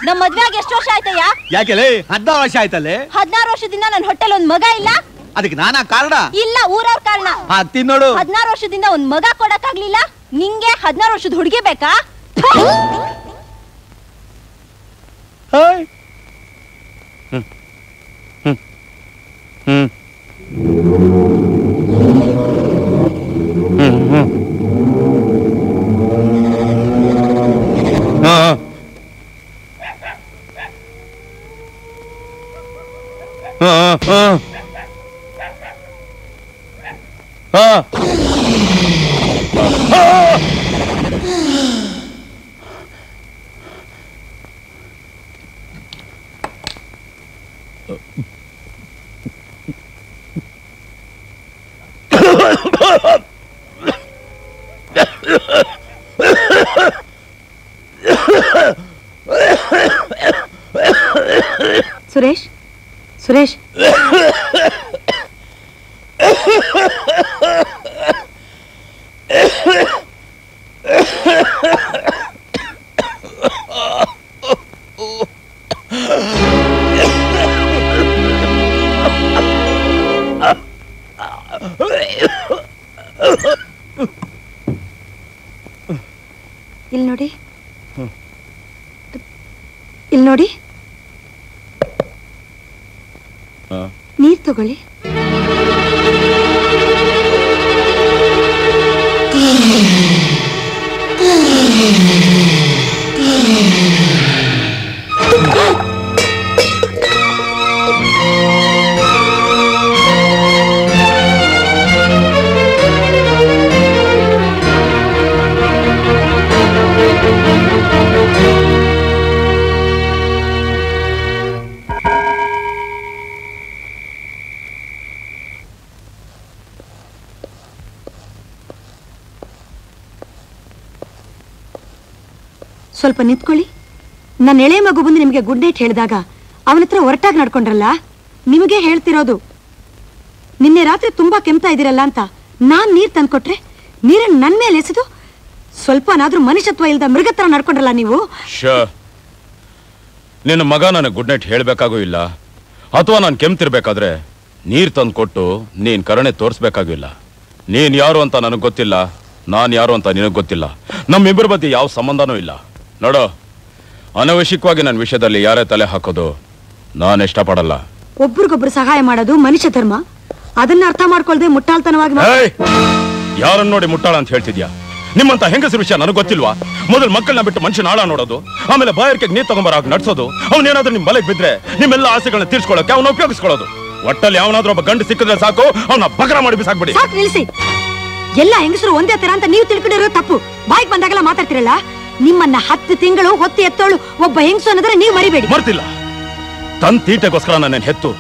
ನಮ್ಮ ಮದ್ವೆ ಆಗಿ ಎಷ್ಟು ವರ್ಷ ಆಯ್ತಯ್ಯ? ಯಾಕೆಲೆ 16 ವರ್ಷ ಆಯ್ತಲ್ಲೇ? 16 ವರ್ಷದಿಂದ ನನ್ನ ಹೊಟ್ಟೆಲ್ ಒಂದ್ ಮಗ ಇಲ್ಲ. ಅದಕ್ಕೆ ನಾನಾ ಕಾರಣ? ಇಲ್ಲ, ಊರವ್ರ ಕಾರಣ. ನೋಡು, 16 ವರ್ಷದಿಂದ ಒಂದ್ ಮಗ ಕೊಡಕ್ಕಾಗ್ಲಿಲ್ಲ. ನಿಂಗೆ 16 ವರ್ಷದ ಹುಡುಗಿ ಬೇಕಾ? ಸುರೇಶ್, ಸುರೇಶ್, ಇಲ್ಲಿ ನೋಡಿ, ಇಲ್ಲಿ ನೋಡಿ, ನೀರ್ ತಗೊಳ್ಳಿ. ಸ್ವಲ್ಪ ನಿಂತ್ಕೊಳ್ಳಿ. ನನ್ನ ಎಳೆ ಮಗು ಬಂದು ನಿಮಗೆ ಗುಡ್ ನೈಟ್ ಹೇಳಿದಾಗ ಅವನ ಹತ್ರ ಹೊರಟಾಗಿ ನಡ್ಕೊಂಡ್ರಲ್ಲ, ನಿಮಗೆ ಹೇಳ್ತಿರೋದು. ನಿನ್ನೆ ರಾತ್ರಿ ತುಂಬಾ ಕೆಮ್ತಾ ಇದ್ದೀರಲ್ಲ ಅಂತ ನಾನ್ ನೀರ್ ತಂದ್ಕೊಟ್ರೆ ನೀರನ್ನು ನನ್ ಮೇಲೆ ಎಸೆದು ಸ್ವಲ್ಪನಾದ್ರೂ ಮನುಷ್ಯತ್ವ ಇಲ್ದ ಮೃಗತ್ರ ನಡ್ಕೊಂಡ್ರಲ್ಲ ನೀವು. ನಿನ್ನ ಮಗ ನನಗೆ ಗುಡ್ ನೈಟ್ ಹೇಳ್ಬೇಕಾಗೂ ಇಲ್ಲ, ಅಥವಾ ನಾನು ಕೆಮ್ತಿರ್ಬೇಕಾದ್ರೆ ನೀರ್ ತಂದ್ಕೊಟ್ಟು ನೀನ್ ಕರುಣೆ ತೋರಿಸ್ಬೇಕಾಗಿಲ್ಲ. ನೀನ್ ಯಾರು ಅಂತ ನನಗೆ ಗೊತ್ತಿಲ್ಲ, ನಾನ್ ಯಾರು ಅಂತ ನಿನಗೆ ಗೊತ್ತಿಲ್ಲ. ನಮ್ಮಿಬ್ಬರ ಮಧ್ಯೆ ಯಾವ ಸಂಬಂಧನೂ ಇಲ್ಲ. ನೋಡೋ, ಅನವಶ್ಯಕವಾಗಿ ನನ್ನ ವಿಷಯದಲ್ಲಿ ಯಾರೇ ತಲೆ ಹಾಕೋದು ನಾನು ಇಷ್ಟಪಡಲ್ಲ. ಒಬ್ರಿಗೊಬ್ರು ಸಹಾಯ ಮಾಡೋದು ಮನುಷ್ಯ ಧರ್ಮ. ಅದನ್ನ ಅರ್ಥ ಮಾಡ್ಕೊಳ್ದೆ ಮುಟ್ಟಾಳ್ತನವಾಗಿ ಯಾರನ್ನ ನೋಡಿ ಮುಟ್ಟಾಳ ಅಂತ ಹೇಳ್ತಿದ್ಯಾ? ನಿಮ್ಮಂತ ಹೆಂಗಸರ ವಿಷಯ ನನಗೆ ಗೊತ್ತಿಲ್ವಾ? ಮೊದಲು ಮಕ್ಕಳನ್ನ ಬಿಟ್ಟು ಮನುಷ್ಯನ ಆಳ ನೋಡೋದು, ಆಮೇಲೆ ಬಾಯರ್ಕೆಗೆ ನೀರ್ ತಗೊಂಬರಾಗ ನಡ್ಸೋದು, ಅವನೇನಾದ್ರೂ ನಿಮ್ ಬಲೆಗೆ ಬಿದ್ರೆ ನಿಮ್ಮೆಲ್ಲ ಆಸೆಗಳನ್ನ ತೀರ್ಸ್ಕೊಳ್ಳೋಕೆ ಅವನ ಉಪಯೋಗಿಸ್ಕೊಳ್ಳೋದು. ಒಟ್ಟಲ್ಲಿ ಯಾವನಾದ್ರೂ ಒಬ್ಬ ಗಂಡು ಸಿಕ್ಕಿದ್ರೆ ಸಾಕು, ಅವನ ಬಕರ ಮಾಡಿ ಬಿಸಾಕ್ಬಿಡಿ. ಸಾಕು, ನಿಲ್ಸಿ. ಎಲ್ಲ ಹೆಂಗಸರು ಒಂದೇ ತರ ಅಂತ ನೀವು ತಿಳ್ಕೊಂಡಿರೋ ತಪ್ಪು. ಬಾಯಿಗೆ ಬಂದಾಗೆಲ್ಲ ಮಾತಾಡ್ತಿರಲ್ಲ. ನಿಮ್ಮನ್ನ 10 ತಿಂಗಳು ಹೊತ್ತಿ ಎತ್ತೋಳು ಒಬ್ಬ ಹೆಂಗಸು ಅನ್ನೋದ್ರೆ ನೀವು ಮರಿಬೇಡಿ. ಮರ್ತಿಲ್ಲ. ತನ್ ತೀಟೆಗೋಸ್ಕರ ನನ್ನ ಹೆತ್ತು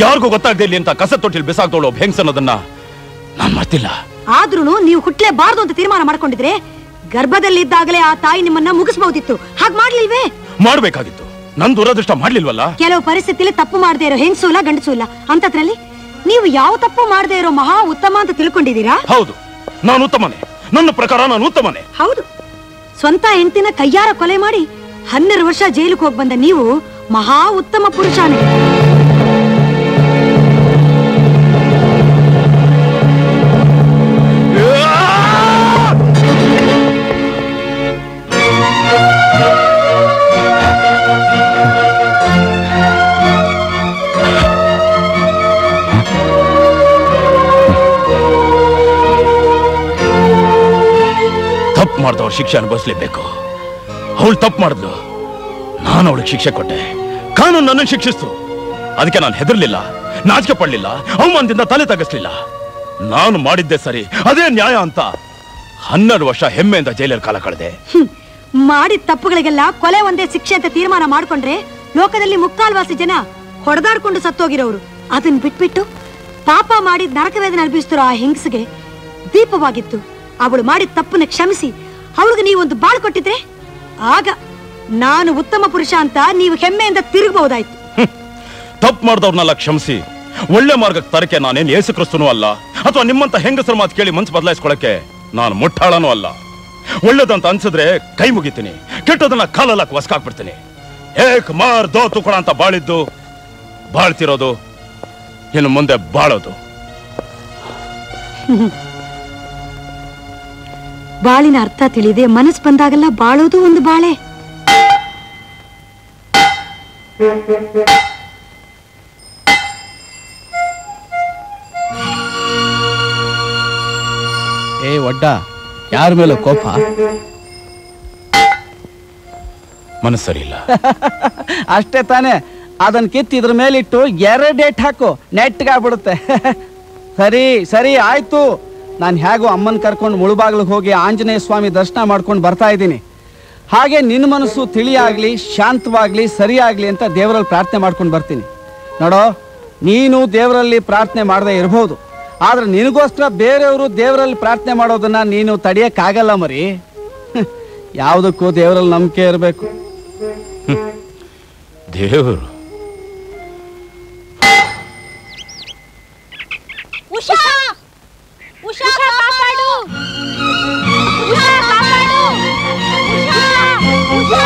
ಯಾರಿಗೂ ಗೊತ್ತಾಗದೆ ಇಲ್ಲಿ ಅಂತ ಕಸ ತೊಟ್ಟಿಲ್ ಬಿಸಾಕ್ತೋಳು ಒಬ್ಬ ಹೆಂಗಸು ಅನ್ನೋದನ್ನ ನಾನ್ ಮರ್ತಿಲ್ಲ. ಆದ್ರೂ ನೀವು ಹುಟ್ಲೇಬಾರ್ದು ಅಂತ ತೀರ್ಮಾನ ಮಾಡ್ಕೊಂಡಿದ್ರೆ ಗರ್ಭದಲ್ಲಿದ್ದಾಗಲೇ ಆ ತಾಯಿ ನಿಮ್ಮನ್ನ ಮುಗಿಸಬಹುದಿತ್ತು. ಹಾಗೆ ಮಾಡ್ಲಿಲ್ವೇ? ಮಾಡ್ಬೇಕಾಗಿತ್ತು. ನನ್ ದುರದೃಷ್ಟ ಮಾಡ್ಲಿಲ್ವಲ್ಲ. ಕೆಲವು ಪರಿಸ್ಥಿತಿಲಿ ತಪ್ಪು ಮಾಡದೇ ಇರೋ ಹೆಂಗಸು ಇಲ್ಲ, ಗಂಡಸು ಇಲ್ಲ. ಅಂತದ್ರಲ್ಲಿ ನೀವು ಯಾವ ತಪ್ಪು ಮಾಡದೇ ಇರೋ ಮಹಾ ಉತ್ತಮ ಅಂತ ತಿಳ್ಕೊಂಡಿದ್ದೀರಾ? ಹೌದು, ನಾನು ಉತ್ತಮನೇ. ನನ್ನ ಪ್ರಕಾರ ನಾನು ಉತ್ತಮನೇ. ಹೌದು, ಸ್ವಂತ ಹೆಂಡತಿನ ಕೈಯಾರ ಕೊಲೆ ಮಾಡಿ 12 ವರ್ಷ ಜೈಲಿಗೆ ಹೋಗಿ ಬಂದ ನೀವು ಮಹಾ ಉತ್ತಮ ಪುರುಷನೇ. ತಪ್ಪು ಮಾಡಿದವ್ರ ಶಿಕ್ಷೆ ಅನುಭವಿಸ್ಲೇಬೇಕು. ಅವಳು ತಪ್ಪು ಮಾಡಿದ್ಲು, ನಾನು ಅವಳಿಗೆ ಶಿಕ್ಷೆ ಕೊಟ್ಟೆ, ಕಾನೂನು ನನ್ನನ್ನು ಶಿಕ್ಷಿಸ್ತು. ಅದಕ್ಕೆ ನಾನು ಹೆದರ್ಲಿಲ್ಲ, ನಾಚಿಕೆ ಪಡ್ಲಿಲ್ಲ, ಅವಮಾನದಿಂದ ತಲೆ ತಗ್ಗಿಸ್ಲಿಲ್ಲ. ನಾನು ಮಾಡಿದ್ದೆ ಸರಿ, ಅದೇ ನ್ಯಾಯ ಅಂತ 12 ವರ್ಷ ಹೆಮ್ಮೆಯಿಂದ ಜೈಲಲ್ಲಿ ಕಾಲ ಕಳೆದೆ. ಮಾಡಿದ ತಪ್ಪುಗಳಿಗೆಲ್ಲ ಕೊಲೆ ಒಂದೇ ಶಿಕ್ಷೆ ಅಂತ ತೀರ್ಮಾನ ಮಾಡ್ಕೊಂಡ್ರೆ ಲೋಕದಲ್ಲಿ ಮುಕ್ಕಾಲ್ವಾಸಿ ಜನ ಹೊಡೆದಾಡ್ಕೊಂಡು ಸತ್ತೋಗಿರೋರು. ಅದನ್ನ ಬಿಟ್ಬಿಟ್ಟು ಪಾಪ ಮಾಡಿದ ನರಕ ವೇದನೆ ಅನುಭವಿಸ್ತಿರೋ ಆ ಹೆಂಗಸಿಗೆ ದೀಪವಾಗಿತ್ತು. ಅವಳು ಮಾಡಿದ ತಪ್ಪನ್ನ ಕ್ಷಮಿಸಿ ಅವಳಿಗೆ ನೀವೊಂದು ಬಾಳ್ ಕೊಟ್ಟಿದ್ರೆ ಆಗ ನಾನು ಉತ್ತಮ ಪುರುಷ ಅಂತ ನೀವು ಹೆಮ್ಮೆಯಿಂದ ತಿರುಗಬಹುದಾಯ್ತು. ತಪ್ಪು ಮಾಡಿದವ್ರನ್ನೆಲ್ಲ ಕ್ಷಮಿಸಿ ಒಳ್ಳೆ ಮಾರ್ಗಕ್ಕೆ ತರಕೆ ನಾನೇನು ಯೇಸು ಕ್ರಿಸ್ತನೂ ಅಲ್ಲ, ಅಥವಾ ನಿಮ್ಮಂತ ಹೆಂಗಸರ ಮಾತು ಕೇಳಿ ಮನ್ಸು ಬದಲಾಯಿಸ್ಕೊಳಕ್ಕೆ ನಾನು ಮುಟ್ಟಾಳನೂ ಅಲ್ಲ. ಒಳ್ಳೇದಂತ ಅನ್ಸಿದ್ರೆ ಕೈ ಮುಗಿತೀನಿ, ಕೆಟ್ಟದನ್ನ ಕಾಲಲ್ಲ ಹೊಸ್ಕಾಕ್ಬಿಡ್ತೀನಿ. ಏಕ್ ಮಾರ್ ದೋ ತುಕುಳ ಅಂತ ಬಾಳಿದ್ದು ಬಾಳ್ತಿರೋದು, ಇನ್ನು ಮುಂದೆ ಬಾಳೋದು. ಬಾಳಿನ ಅರ್ಥ ತಿಳಿದೆ ಮನಸ್ಸು ಬಂದಾಗೆಲ್ಲ ಬಾಳೋದು ಒಂದು ಬಾಳೆ. ಏ ಒಡ್ಡ, ಯಾರ ಮೇಲೆ ಕೋಪ? ಮನಸ್ಸು ಸರಿ ಇಲ್ಲ. ಅಷ್ಟೇ ತಾನೇ, ಅದನ್ನ ಕಿತ್ತು ಇದ್ರ ಮೇಲಿಟ್ಟು 2 ಡೇಟ್ ಹಾಕು, ನೆಟ್ಗಾಗ್ಬಿಡುತ್ತೆ. ಸರಿ ಸರಿ ಆಯ್ತು. ನಾನು ಹೇಗೋ ಅಮ್ಮನ ಕರ್ಕೊಂಡು ಮುಳುಬಾಗ್ಲಿಗೆ ಹೋಗಿ ಆಂಜನೇಯ ಸ್ವಾಮಿ ದರ್ಶನ ಮಾಡ್ಕೊಂಡು ಬರ್ತಾ ಇದ್ದೀನಿ. ಹಾಗೆ ನಿನ್ನ ಮನಸ್ಸು ತಿಳಿಯಾಗ್ಲಿ, ಶಾಂತವಾಗ್ಲಿ, ಸರಿಯಾಗ್ಲಿ ಅಂತ ದೇವರಲ್ಲಿ ಪ್ರಾರ್ಥನೆ ಮಾಡ್ಕೊಂಡು ಬರ್ತೀನಿ. ನೋಡೋ, ನೀನು ದೇವರಲ್ಲಿ ಪ್ರಾರ್ಥನೆ ಮಾಡದೇ ಇರ್ಬೋದು, ಆದ್ರೆ ನಿನಗೋಸ್ಕರ ಬೇರೆಯವರು ದೇವರಲ್ಲಿ ಪ್ರಾರ್ಥನೆ ಮಾಡೋದನ್ನ ನೀನು ತಡೆಯಕ್ಕಾಗಲ್ಲ ಮರಿ. ಯಾವುದಕ್ಕೂ ದೇವರಲ್ಲಿ ನಂಬಿಕೆ ಇರಬೇಕು. ದೇವರು ಉಷಾ, ಉಷಾ ಕಾಪಾಡು, ಉಷಾ ಕಾಪಾಡು, ಉಷಾ, ಉಷಾ.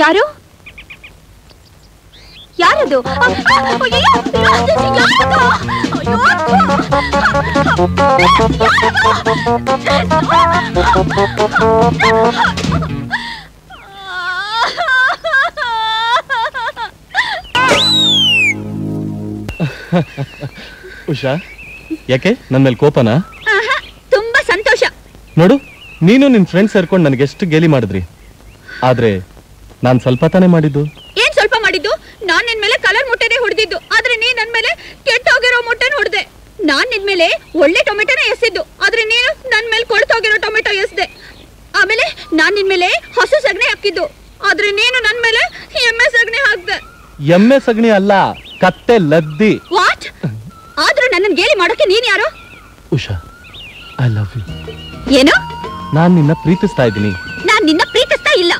ಯಾರು ಯಾರದು? ಉಷಾ, ಯಾಕೆ ನನ್ನ ಮೇಲೆ ಕೋಪನಾ? ತುಂಬಾ ಸಂತೋಷ. ನೋಡು, ನೀನು ನಿನ್ ಫ್ರೆಂಡ್ಸ್ ಸೇರ್ಕೊಂಡು ನನಗೆ ಎಷ್ಟು ಗೇಲಿ ಮಾಡಿದ್ರಿ, ಆದ್ರೆ ನಾನ್ ಸ್ವಲ್ಪ ತಾನೇ ಮಾಡಿದ್ದು. ಏನ್ ಸ್ವಲ್ಪ ಮಾಡಿದ್ದು? ನಾನ್ ನಿನ್ ಮೇಲೆ ಕಲರ್ ಮುಟ್ಟೆನೆ ಹೊಡೆದಿದ್ದು, ಆದ್ರೆ ನೀನ್ ನನ್ ಮೇಲೆ ಕೆಟ್ಟೋಗಿರೋ ಮುಟ್ಟೆನ ಹೊಡೆದೆ. ನಾನ್ ನಿನ್ ಮೇಲೆ ಒಳ್ಳೆ ಟೊಮೆಟೊನ ಎಸೆದ್ದು, ಆದ್ರೆ ನೀನು ನನ್ ಮೇಲೆ ಕೊಳ್ತೋಗಿರೋ ಟೊಮೆಟೊ ಎಸ್ದೆ. ಆಮೇಲೆ ನಾನ್ ನಿನ್ ಮೇಲೆ ಹಸು ಸಗಣಿ ಹಾಕಿದ್ದು, ಆದ್ರೆ ನೀನು ನನ್ ಮೇಲೆ ಎಮ್ಮೆ ಸಗಣಿ ಹಾಕ್ದೆ. ಎಮ್ಮೆ ಸಗಣಿ ಅಲ್ಲ, ಕತ್ತೆ ಲದ್ದಿ. ವಾಟ್? ಆದ್ರೂ ನನ್ನ ಗೇಲಿ ಮಾಡೋಕೆ ನೀನ್ ಯಾರು? Usha, I love you. ಏನು? ನಾನ್ ನಿನ್ನ ಪ್ರೀತಿಸ್ತಾ ಇದ್ದೀನಿ. ನಾನ್ ನಿನ್ನ ಪ್ರೀತಿಸ್ತಾ ಇಲ್ಲ.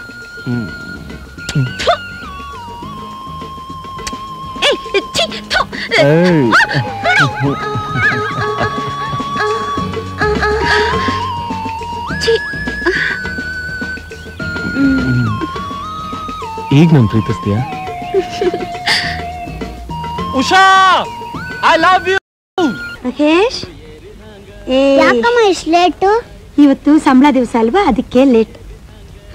ಈಗ ನಾನು ಪ್ರೀತಿಸ್ತೀಯಾ? Usha, I love you. Mahesh, ಯಾಕಮ್ಮ ಇಷ್ಟು ಲೇಟು? ಇವತ್ತು ಸಂಬಳ ದಿವಸ ಅಲ್ವಾ, ಅದಕ್ಕೆ ಲೇಟ್.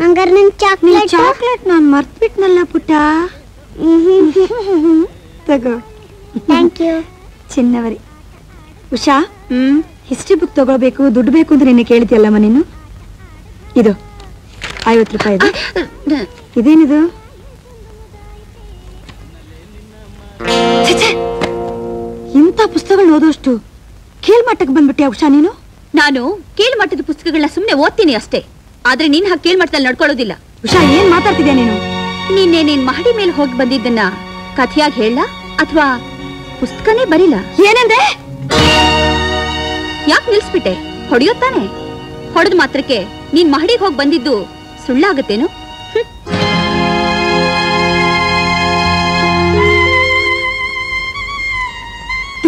ಹಂಗಾರೆ ನಿನ್ ಚಾಕ್ಲೇಟ್? ಚಾಕ್ಲೇಟ್ ನಾನು ಮರ್ತ್ಬಿಟ್ನಲ್ಲ ಪುಟ್ಟ. ತಗೋ. Thank you. ಚಿನ್ನವರಿ. ಉಷಾ, ಹಿಸ್ಟ್ರಿ ಬುಕ್ ತಗೋಬೇಕು, ದುಡ್ಡು ಬೇಕು ಅಂತ ನಿನ್ನೆ ಕೇಳಿದ್ಯಲ್ಲಮ್ಮ ನೀನು. ಇದು 50 ರೂಪಾಯಿ ಇದೆ. ಇದೇನಿದು? ಇಂಥ ಪುಸ್ತಕಗಳು ಓದೋಷ್ಟು ಕೀಳ್ಮಟ್ಟಕ್ಕೆ ಬಂದ್ಬಿಟ್ಟಿಯ ಉಷಾ ನೀನು? ನಾನು ಕೀಳ್ಮಟ್ಟದ ಪುಸ್ತಕಗಳನ್ನ ಸುಮ್ನೆ ಓದ್ತೀನಿ ಅಷ್ಟೇ, ಆದ್ರೆ ನೀನ್ ಹಾಗೆ ಕೀಳ್ಮಟ್ಟದಲ್ಲಿ ನಡ್ಕೊಳ್ಳೋದಿಲ್ಲ. ಉಷಾ, ಏನ್ ಮಾತಾಡ್ತಿದ್ಯಾ ನೀನು? ನಿನ್ನೆ ನೀನ್ ಮಹಡಿ ಮೇಲೆ ಹೋಗಿ ಬಂದಿದ್ದನ್ನ ಕಥೆಯಾಗಿ ಹೇಳ ಅಥವಾ ಪುಸ್ತಕನೇ ಬರಿಲ್ಲ? ಏನಂದ್ರೆ? ಯಾಕೆ ನಿಲ್ಸ್ಬಿಟ್ಟೆ? ಹೊಡೆಯೋತ್ತಾನೆ? ಹೊಡೆದ ಮಾತ್ರಕ್ಕೆ ನೀನ್ ಮಹಡಿಗೆ ಹೋಗಿ ಬಂದಿದ್ದು ಸುಳ್ಳಾಗತ್ತೇನು?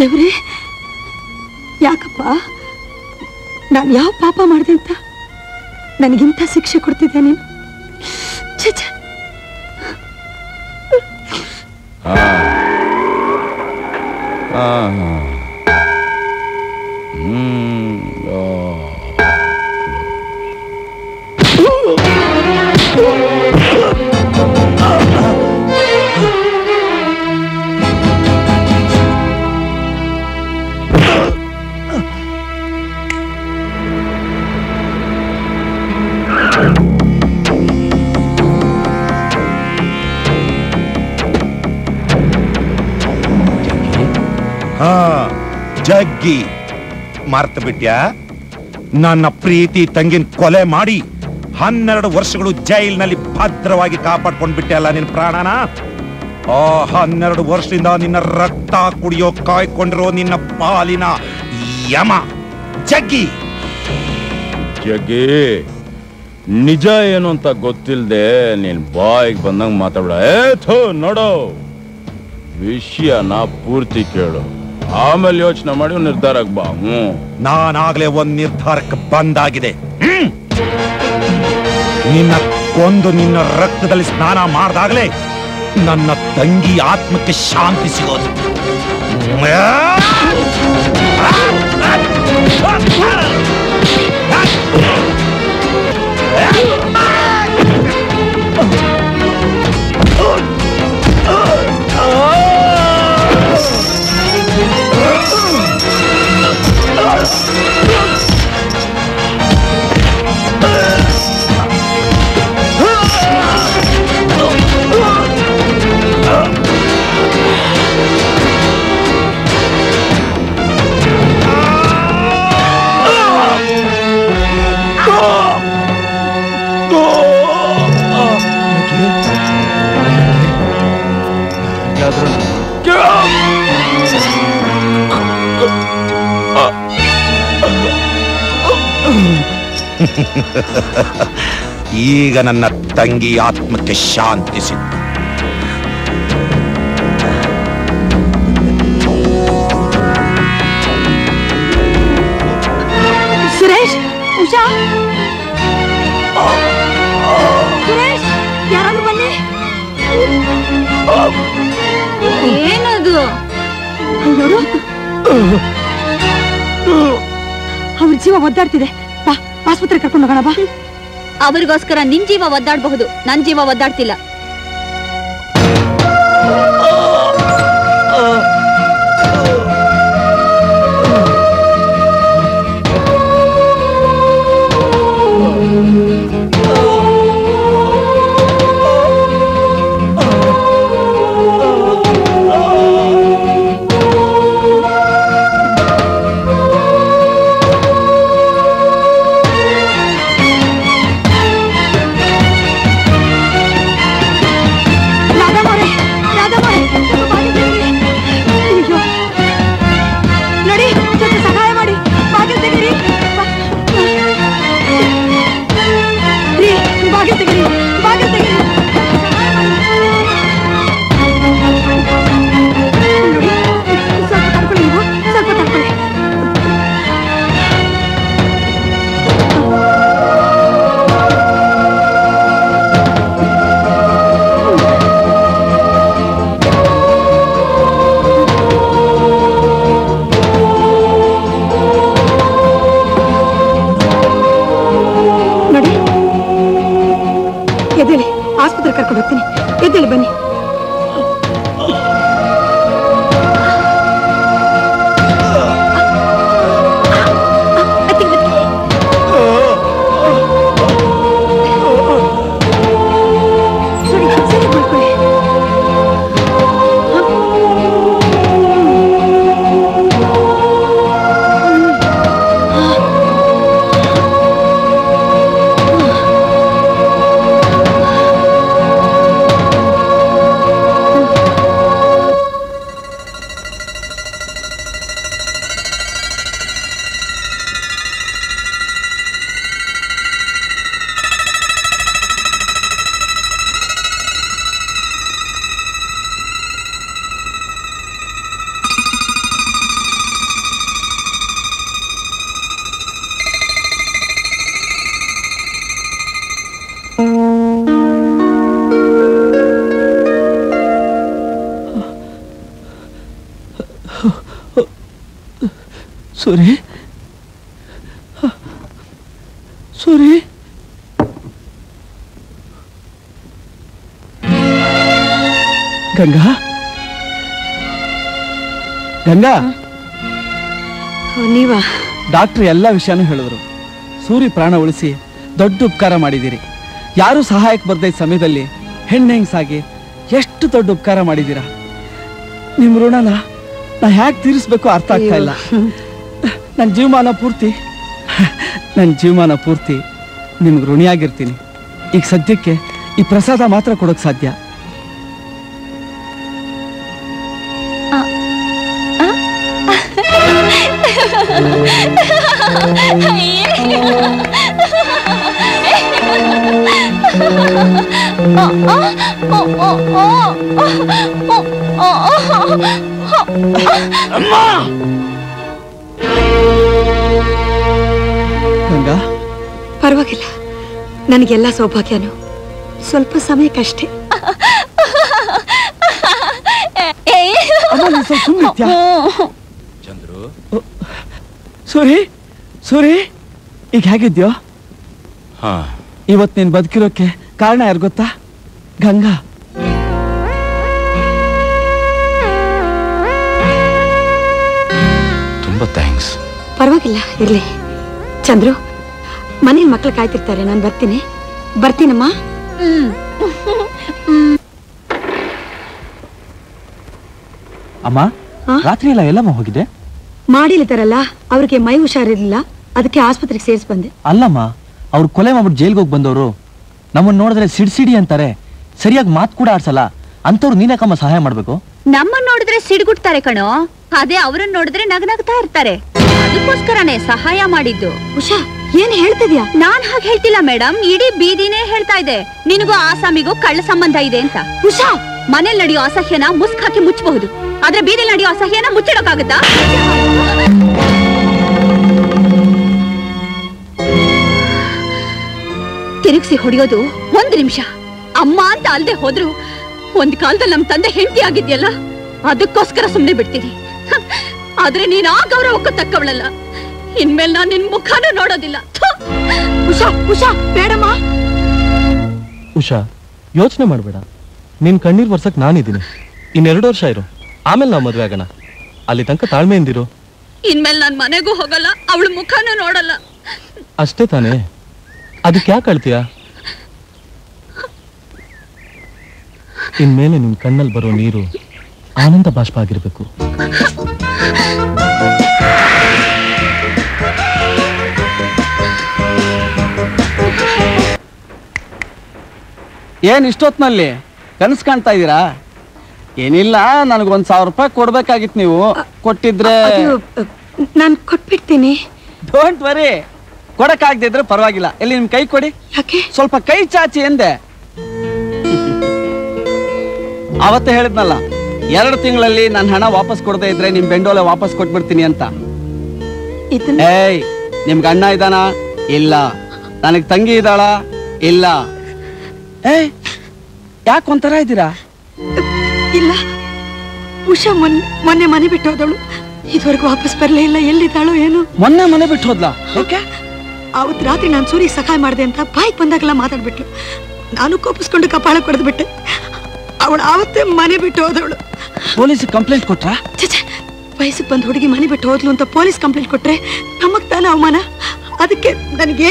ದೇವ್ರೇ, ಯಾಕಪ್ಪ ನಾನು ಯಾವ ಪಾಪ ಮಾಡಿದೆ ಅಂತ ನನಗಿಂತ ಶಿಕ್ಷೆ ಕೊಡ್ತಿದ್ದೆ ನೀನು? ಜಗ್ಗಿ ಮರ್ತು ಬಿಟ್ಯಾ? ನನ್ನ ಪ್ರೀತಿ ತಂಗಿನ ಕೊಲೆ ಮಾಡಿ 12 ವರ್ಷಗಳು ಜೈಲಿನಲ್ಲಿ ಭದ್ರವಾಗಿ ಕಾಪಾಡ್ಕೊಂಡ್ಬಿಟ್ಟೆ ಅಲ್ಲ ನಿನ್ನ ಪ್ರಾಣನ. ಆ 12 ವರ್ಷದಿಂದ ನಿನ್ನ ರಕ್ತ ಕುಡಿಯೋ ಕಾಯ್ಕೊಂಡಿರೋ ನಿನ್ನ ಪಾಲಿನ ಯಮ ಜಗ್ಗಿ. ಜಗ್ಗಿ, ನಿಜ ಏನು ಅಂತ ಗೊತ್ತಿಲ್ದೆ ನೀನ್ ಬಾಯಿಗೆ ಬಂದಂಗ ಮಾತಾಡ. ನೋಡೋ, ವಿಷಯನ ಪೂರ್ತಿ ಕೇಳು, ಆಮೇಲೆ ಯೋಚನೆ ಮಾಡಿ ನಿರ್ಧಾರಕ್ಕೆ ಬಾ. ನಾನಾಗ್ಲೇ ಒಂದ್ ನಿರ್ಧಾರಕ್ಕೆ ಬಂದಾಗಿದೆ. ನಿನ್ನ ಕೊಂದು ನಿನ್ನ ರಕ್ತದಲ್ಲಿ ಸ್ನಾನ ಮಾಡ್ದಾಗ್ಲೇ ನನ್ನ ತಂಗಿ ಆತ್ಮಕ್ಕೆ ಶಾಂತಿ ಸಿಗೋದು. ಈಗ ನನ್ನ ತಂಗಿ ಆತ್ಮಕ್ಕೆ ಶಾಂತಿ ಸಿಕ್ತು. ಸುರೇಶ್, ಉಷಾ, ಸುರೇಶ್, ಯಾರಾದ್ರೂ ಬನ್ನಿ. ಏನದು? ಅವ್ರ ಜೀವ ಒದ್ದಾಡ್ತಿದೆ. ಬಾ, ಆಸ್ಪತ್ರೆ ಕರ್ಕೊಂಡು ಹೋಗೋಣ ಬಾ. ಅವ್ರಿಗೋಸ್ಕರ ನಿನ್ ಜೀವ ಒದ್ದಾಡಬಹುದು, ನನ್ ಜೀವ ಒದ್ದಾಡ್ತಿಲ್ಲ. ಆಸ್ಪತ್ರೆ ಕರ್ಕೊಂಡು ಹೋಗ್ತೀನಿ. ಎದ್ದೇಳಿ ಬನ್ನಿ. ಸೂರಿ, ಸೂರಿ, ಗಂಗಾ, ಗಂಗಾ, ನೀವಾ? ಡಾಕ್ಟರ್ ಎಲ್ಲ ವಿಷಯನೂ ಹೇಳಿದ್ರು. ಸೂರಿ ಪ್ರಾಣ ಉಳಿಸಿ ದೊಡ್ಡ ಉಪಕಾರ ಮಾಡಿದ್ದೀರಿ. ಯಾರು ಸಹಾಯಕ್ಕೆ ಬರ್ದ ಸಮಯದಲ್ಲಿ ಹೆಣ್ಣೆಂಗ್ಸಾಗಿ ಎಷ್ಟು ದೊಡ್ಡ ಉಪಕಾರ ಮಾಡಿದ್ದೀರಾ. ನಿಮ್ಮ ಋಣನ ನಾ ಹೇಗೆ ತೀರಿಸ್ಬೇಕು ಅರ್ಥ ಆಗ್ತಾ ಇಲ್ಲ. ನನ್ನ ಜೀವಮಾನ ಪೂರ್ತಿ ನಿಮ್ಗೆ ಋಣಿಯಾಗಿರ್ತೀನಿ. ಈಗ ಸದ್ಯಕ್ಕೆ ಈ ಪ್ರಸಾದ ಮಾತ್ರ ಕೊಡೋಕ್ ಸಾಧ್ಯ. ಗಂಗಾ, ಪರವಾಗಿಲ್ಲ, ನನಗೆಲ್ಲ ಸೌಭಾಗ್ಯನು ಸ್ವಲ್ಪ ಸಮಯಕ್ಕಷ್ಟೇ. ಚಂದ್ರು, ಸೂರಿ ಈಗ ಹೇಗಿದ್ಯೋ? ಹಾ, ಇವತ್ತು ನೀನ್ ಬದುಕಿರೋಕೆ ಕಾರಣ ಯಾರು ಗೊತ್ತಾ? ಗಂಗಾ. ತುಂಬಾ ಥ್ಯಾಂಕ್ಸ್. ಪರವಾಗಿಲ್ಲ, ಇರ್ಲಿ. ಚಂದ್ರು, ಮನೇಲಿ ಮಕ್ಳು ಕಾಯ್ತಿರ್ತಾರೆ, ನಾನು ಬರ್ತೀನಮ್ಮ. ಅಮ್ಮ, ರಾತ್ರಿ ಎಲ್ಲ ಎಲ್ಲಮ್ಮ ಹೋಗಿದೆ? ಮಾಡಿಲಿತಾರಲ್ಲ, ಅವ್ರಿಗೆ ಮೈ ಹುಷಾರಿರ್ಲಿಲ್ಲ, ಅದಕ್ಕೆ ಆಸ್ಪತ್ರೆಗೆ ಸೇರಿಸಿ ಬಂದೆ. ಅಲ್ಲಮ್ಮ, ಅವ್ರು ಕೊಲೆ ಮಾಡ್ಬಿಟ್ಟು ಜೈಲ್ಗೆ ಹೋಗಿ ಬಂದವರು ನಮ್ಮನ್ನ ನೋಡಿದ್ರೆ ಸಿಡ್ಸಿಡಿ ಅಂತಾರೆ, ಸರಿಯಾಗಿ ಮಾತು ಕೂಡ ಆಡ್ಸಲ್ಲ. ಅಂತವ್ರು ನೀನಕ್ಕಮ್ಮ ಸಹಾಯ ಮಾಡ್ಬೇಕು? ನಮ್ಮನ್ನ ನೋಡಿದ್ರೆ ಸಿಡ್ಗುಡ್ತಾರೆ ಕಣೋ, ಅದೇ ಅವರನ್ನ ನೋಡಿದ್ರೆ ನಗನಗ್ತಾ ಇರ್ತಾರೆ. ಅದಕ್ಕೋಸ್ಕರನೇ ಸಹಾಯ ಮಾಡಿದ್ದು. ಉಷಾ, ಏನ್ ಹೇಳ್ತಿದ್ಯಾ? ನಾನ್ ಹಾಗೆ ಹೇಳ್ತಿಲ್ಲ ಮೇಡಮ್, ಇಡೀ ಬೀದಿನೇ ಹೇಳ್ತಾ ಇದೆ ನಿನಗೂ ಆಸಾಮಿಗೂ ಕಳ್ಳ ಸಂಬಂಧ ಇದೆ ಅಂತ. ಉಷಾ, ಮನೇಲಿ ನಡೆಯೋ ಅಸಹ್ಯನ ಮುಸ್ಕ್ ಹಾಕಿ ಮುಚ್ಚಬಹುದು, ಆದ್ರೆ ಬೀದಿಲಿ ನಡೆಯೋ ಅಸಹ್ಯನ ಮುಚ್ಚಿಡೋಕ್ಕಾಗತ್ತಾ? ತಿರುಗಿಸಿ ಹೊಡೆಯೋದು 1 ನಿಮಿಷ. ಅಮ್ಮ ಅಂತ ಅಲ್ದೆ ಹೋದ್ರು ಒಂದ್ ಕಾಲದಲ್ಲಿ ನಮ್ ತಂದೆ ಹೆಂಡತಿ ಆಗಿದ್ಯಲ್ಲ, ಅದಕ್ಕೋಸ್ಕರ ಸುಮ್ನೆ ಬಿಡ್ತೀನಿ. ಆದ್ರೆ ನೀನ್ ಆ ಗೌರವಕ್ಕೂ ತಕ್ಕವಳಲ್ಲ. ಇನ್ಮೇಲೆ ನಾನ್ ನಿನ್ ಮುಖನೂ ನೋಡೋದಿಲ್ಲ. ಉಷಾ, ಬೇಡಮ್ಮ. ಉಷಾ, ಯೋಚನೆ ಮಾಡ್ಬೇಡ. ನಿನ್ ಕಣ್ಣೀರ್ ಬರ್ಸಕ್ ನಾನಿದ್ದೀನಿ. 2 ವರ್ಷ ಇರು, ಆಮೇಲೆ ನಾವು ಮದ್ವೆ ಆಗೋಣ. ಅಲ್ಲಿ ತನಕ ತಾಳ್ಮೆಯಿಂದಿರು. ಇನ್ಮೇಲೆ ನಾನ್ ಮನೆಗೂ ಹೋಗಲ್ಲ, ಅವಳ ಮುಖನೂ ನೋಡಲ್ಲ. ಅಷ್ಟೇ ತಾನೇ? ಅದಕ್ಕೆ ಯಾಕೆ ಅಳ್ತೀಯ? ಇನ್ಮೇಲೆ ನಿನ್ ಕಣ್ಣಲ್ಲಿ ಬರೋ ನೀರು ಆನಂದ ಬಾಷ್ಪ ಆಗಿರ್ಬೇಕು. ಏನ್ ಇಷ್ಟೊತ್ನಲ್ಲಿ ಕನಸು ಕಾಣ್ತಾ ಇದ್ದೀರಾ? ಏನಿಲ್ಲ, ನನಗೊಂದ್ 1000 ರೂಪಾಯಿ ಕೊಡ್ಬೇಕಾಗಿತ್ತು. ನೀವು ಕೊಟ್ಟಿದ್ರೆ ನಾನು ಕೊಟ್ಬಿಡ್ತೀನಿ. ಡೋಂಟ್ ವರಿ, ಕೊಡಕ್ಕಾಗದಿದ್ರೆ ಪರವಾಗಿಲ್ಲ. ಎಲ್ಲಿ ನಿಮ್ ಕೈ ಕೊಡಿ. ಯಾಕೆ? ಸ್ವಲ್ಪ ಕೈ ಚಾಚಿ ಎಂದೆ. ಅವತ್ತೇ ಹೇಳಿದ್ನಲ್ಲ, 2 ತಿಂಗಳಲ್ಲಿ ನನ್ನ ಹಣ ವಾಪಸ್ ಕೊಡದೇ ಇದ್ರೆ ನಿಮ್ ಬೆಂಡೋಲೆ ವಾಪಸ್ ಕೊಟ್ಬಿಡ್ತೀನಿ ಅಂತ. ಏಯ್, ನಿಮ್ಗೆ ಅಣ್ಣ ಇದ್ದಾನ? ಇಲ್ಲ. ನನಗ್ ತಂಗಿ ಇದ್ದಾಳ? ಇಲ್ಲ. ಏಯ್, ಯಾಕೆ ಒಂಥರ ಇದ್ದೀರಾ? ಇಲ್ಲ, ಉಷಾ ಮೊನ್ನೆ ಮನೆ ಬಿಟ್ಟು ಹೋದವಳು, ಇದುವರೆಗೂ ವಾಪಸ್ ಬರಲೇ ಇಲ್ಲ. ಎಲ್ಲಿದ್ದಾಳೋ ಏನು? ಮೊನ್ನೆ ಮನೆ ಬಿಟ್ಟು ಹೋದ್ಲಾ? ಓಕೆ. ಅವತ್ತು ರಾತ್ರಿ ನಾನು ಸೂರಿಗೆ ಸಹಾಯ ಮಾಡಿದೆ ಅಂತ ಬಾಯಿಗೆ ಬಂದಾಗೆಲ್ಲ ಮಾತಾಡ್ಬಿಟ್ಲು. ನಾನು ಕೋಪಿಸ್ಕೊಂಡು ಕಪಾಳ ಕೊಡ್ದ್ಬಿಟ್ಟೆ. ಅವಳು ಆವತ್ತೇ ಮನೆ ಬಿಟ್ಟು ಹೋದವಳು. Police complaint ಕೊಟ್ರಾ? ವಯಸ್ಸಿಗೆ ಬಂದು ಹುಡುಗಿ ಮನೆ ಬಿಟ್ಟು ಹೋದ್ಲು ಅಂತ ಪೊಲೀಸ್ ಕಂಪ್ಲೇಂಟ್ ಕೊಟ್ರೆ ನಮಗ್ ತಾನೇ ಅವಮಾನ. ಅದಕ್ಕೆ ನನಗೆ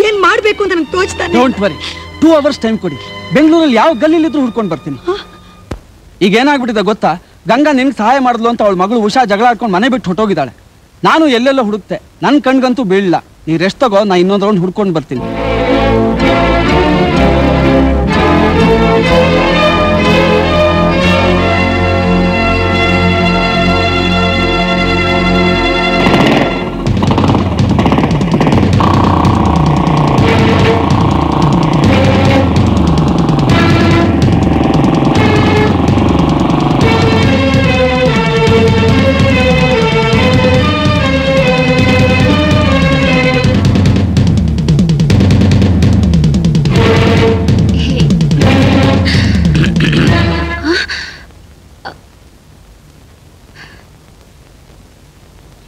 ಏನ್ ಮಾಡ್ಬೇಕು ಅಂತ ನನಗೆ ತೋಚ್ತಾನೆ. ಡೋಂಟ್ ವರಿ, 2 ಅವರ್ಸ್ ಟೈಮ್ ಕೊಡಿ. ಬೆಂಗಳೂರಲ್ಲಿ ಯಾವ ಗಲ್ಲಿಲಿದ್ರು ಹುಡ್ಕೊಂಡು ಬರ್ತೀನಿ. ಈಗ ಏನಾಗ್ಬಿಟ್ಟಿದೆ ಗೊತ್ತಾ? ಗಂಗಾ ನಿನ್ಗೆ ಸಹಾಯ ಮಾಡಿದ್ಲು ಅಂತ ಅವಳ ಮಗಳು ಉಷಾ ಜಗಳ ಆಡ್ಕೊಂಡು ಮನೆ ಬಿಟ್ಟು ಹೊಟ್ಟೋಗಿದ್ದಾಳೆ. ನಾನು ಎಲ್ಲೆಲ್ಲ ಹುಡುಕ್ತೆ, ನನ್ನ ಕಣ್ಗಂತೂ ಬೀಳಲ್ಲ. ನೀ ರೆಸ್ಟ್ ತಗೋ, ನಾ ಇನ್ನೊಂದು ರೌಂಡ್ ಹುಡ್ಕೊಂಡು ಬರ್ತೀನಿ.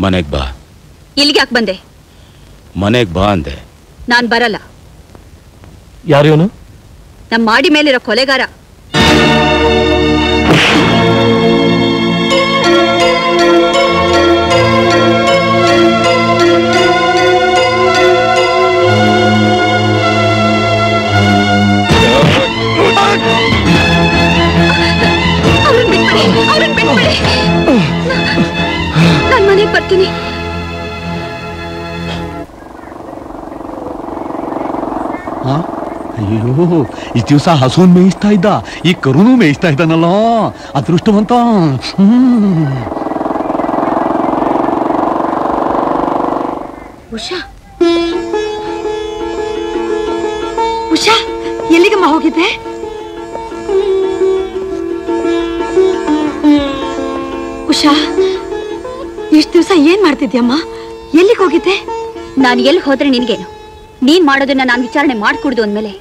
ಮನೆಗ್ ಬಾ. ಇಲ್ಲಿಗೆ ಯಾಕೆ ಬಂದೆ? ಮನೆಗ್ ಬಾ ಅಂದೆ. ನಾನ್ ಬರಲ್ಲ. ಯಾರು ಇವನು? ನಮ್ಮ ಮಾಡಿ ಮೇಲಿರೋ ಕೊಲೆಗಾರ. ಅಯ್ಯೋ ಇಷ್ಟು ದಿವಸ ಹಸುನ್ ಮೇಯಿಸ್ತಾ ಇದ್ದ, ಈ ಕರುನು ಮೇಯಿಸ್ತಾ ಇದ್ದಾನಲ್ಲ, ಅದೃಷ್ಟವಂತ. ಉಷಾ, ಉಷಾ, ಎಲ್ಲಿಗಮ್ಮ ಹೋಗಿದ್ದೆ? ಉಷಾ, ಇಷ್ಟು ದಿವಸ ಏನ್ ಮಾಡ್ತಿದ್ಯಮ್ಮ? ಎಲ್ಲಿಗೆ ಹೋಗಿದ್ದೆ? ನಾನು ಎಲ್ಲಿ ಹೋದ್ರೆ ನಿನ್ಗೇನು? ನೀನ್ ಮಾಡೋದನ್ನ ನಾನು ವಿಚಾರಣೆ ಮಾಡ್ಕೊಡ್ದು ಅಂದ್ಮೇಲೆ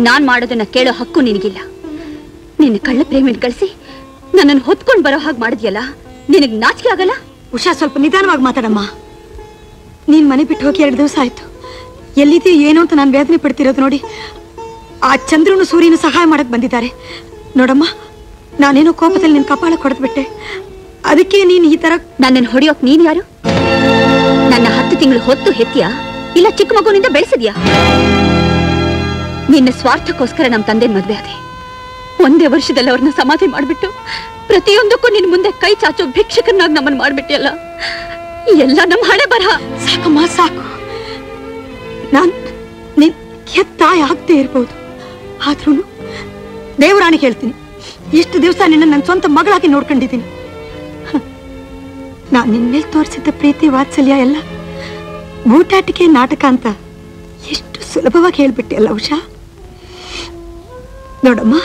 ನಾನ್ ಮಾಡೋದನ್ನ ಕೇಳೋ ಹಕ್ಕು ನಿನಗಿಲ್ಲ. ನಿನ್ನ ಕಳ್ಳ ಪ್ರೇಮಿನ ಕಳಿಸಿ ನನ್ನನ್ನು ಹೊತ್ಕೊಂಡ್ ಬರೋ ಹಾಗೆ ಮಾಡಿದ್ಯಲ್ಲ, ನಿನಗ್ ನಾಚಿಕೆ ಆಗಲ್ಲ? ಉಷಾ, ಸ್ವಲ್ಪ ನಿಧಾನವಾಗಿ ಮಾತಾಡಮ್ಮ. ನೀನ್ ಮನೆ ಬಿಟ್ಟು ಹೋಗಿ 2 ದಿವಸ ಆಯ್ತು. ಎಲ್ಲಿದೆಯೋ ಏನೋ ಅಂತ ನಾನು ವೇದನೆ ಪಡ್ತಿರೋದು ನೋಡಿ ಆ ಚಂದ್ರನು ಸೂರ್ಯನು ಸಹಾಯ ಮಾಡಕ್ ಬಂದಿದ್ದಾರೆ. ನೋಡಮ್ಮ, ನಾನೇನೋ ಕೋಪದಲ್ಲಿ ನಿನ್ ಕಪಾಳ ಹೊಡೆದ್ಬಿಟ್ಟೆ, ಅದಕ್ಕೆ ನೀನ್ ಈ ತರ. ನನ್ನನ್ನು ಹೊಡೆಯೋಕ್ ನೀನ್ ಯಾರು? ನನ್ನ 10 ತಿಂಗಳು ಹೊತ್ತು ಹೆತ್ತಿಯಾ ಇಲ್ಲ ಚಿಕ್ಕ ಮಗುವಿನಿಂದ ಬೆಳೆಸಿದ್ಯಾ? ನಿನ್ನ ಸ್ವಾರ್ಥಕ್ಕೋಸ್ಕರ ನಮ್ಮ ತಂದೆ ಮದ್ವೆ ಆದೆ. 1 ವರ್ಷದಲ್ಲಿ ಅವ್ರನ್ನ ಸಮಾಧಿ ಮಾಡ್ಬಿಟ್ಟು ಪ್ರತಿಯೊಂದಕ್ಕೂ ನಿನ್ ಮುಂದೆ ಕೈ ಚಾಚೋ ಭಿಕ್ಷಕನಾಗಿ ನಮ್ಮನ್ನು ಮಾಡ್ಬಿಟ್ಟಿಯಲ್ಲ. ಎಲ್ಲ ನಮ್ಮ ಹಣೆ ಬರಹ. ಸಾಕಮ್ಮ, ಸಾಕು. ನಾನ್ ನಿನ್ ಹೆತ್ತಾಯ ಆಗದೆ ಇರ್ಬೋದು, ಆದ್ರೂ ದೇವರಾಣಿಗೆ ಹೇಳ್ತೀನಿ, ಇಷ್ಟು ದಿವಸ ನಿನ್ನ ನನ್ನ ಸ್ವಂತ ಮಗಳಾಗಿ ನೋಡ್ಕೊಂಡಿದ್ದೀನಿ. ನಾನ್ ನಿನ್ ಮೇಲೆ ತೋರಿಸಿದ್ದ ಪ್ರೀತಿ ವಾತ್ಸಲ್ಯ ಎಲ್ಲ ಬೂಟಾಟಿಕೆ ನಾಟಕ ಅಂತ ಎಷ್ಟು ಸುಲಭವಾಗಿ ಹೇಳ್ಬಿಟ್ಟೆ ಅಲ್ಲ ಉಷಾ. ನೋಡಮ್ಮ,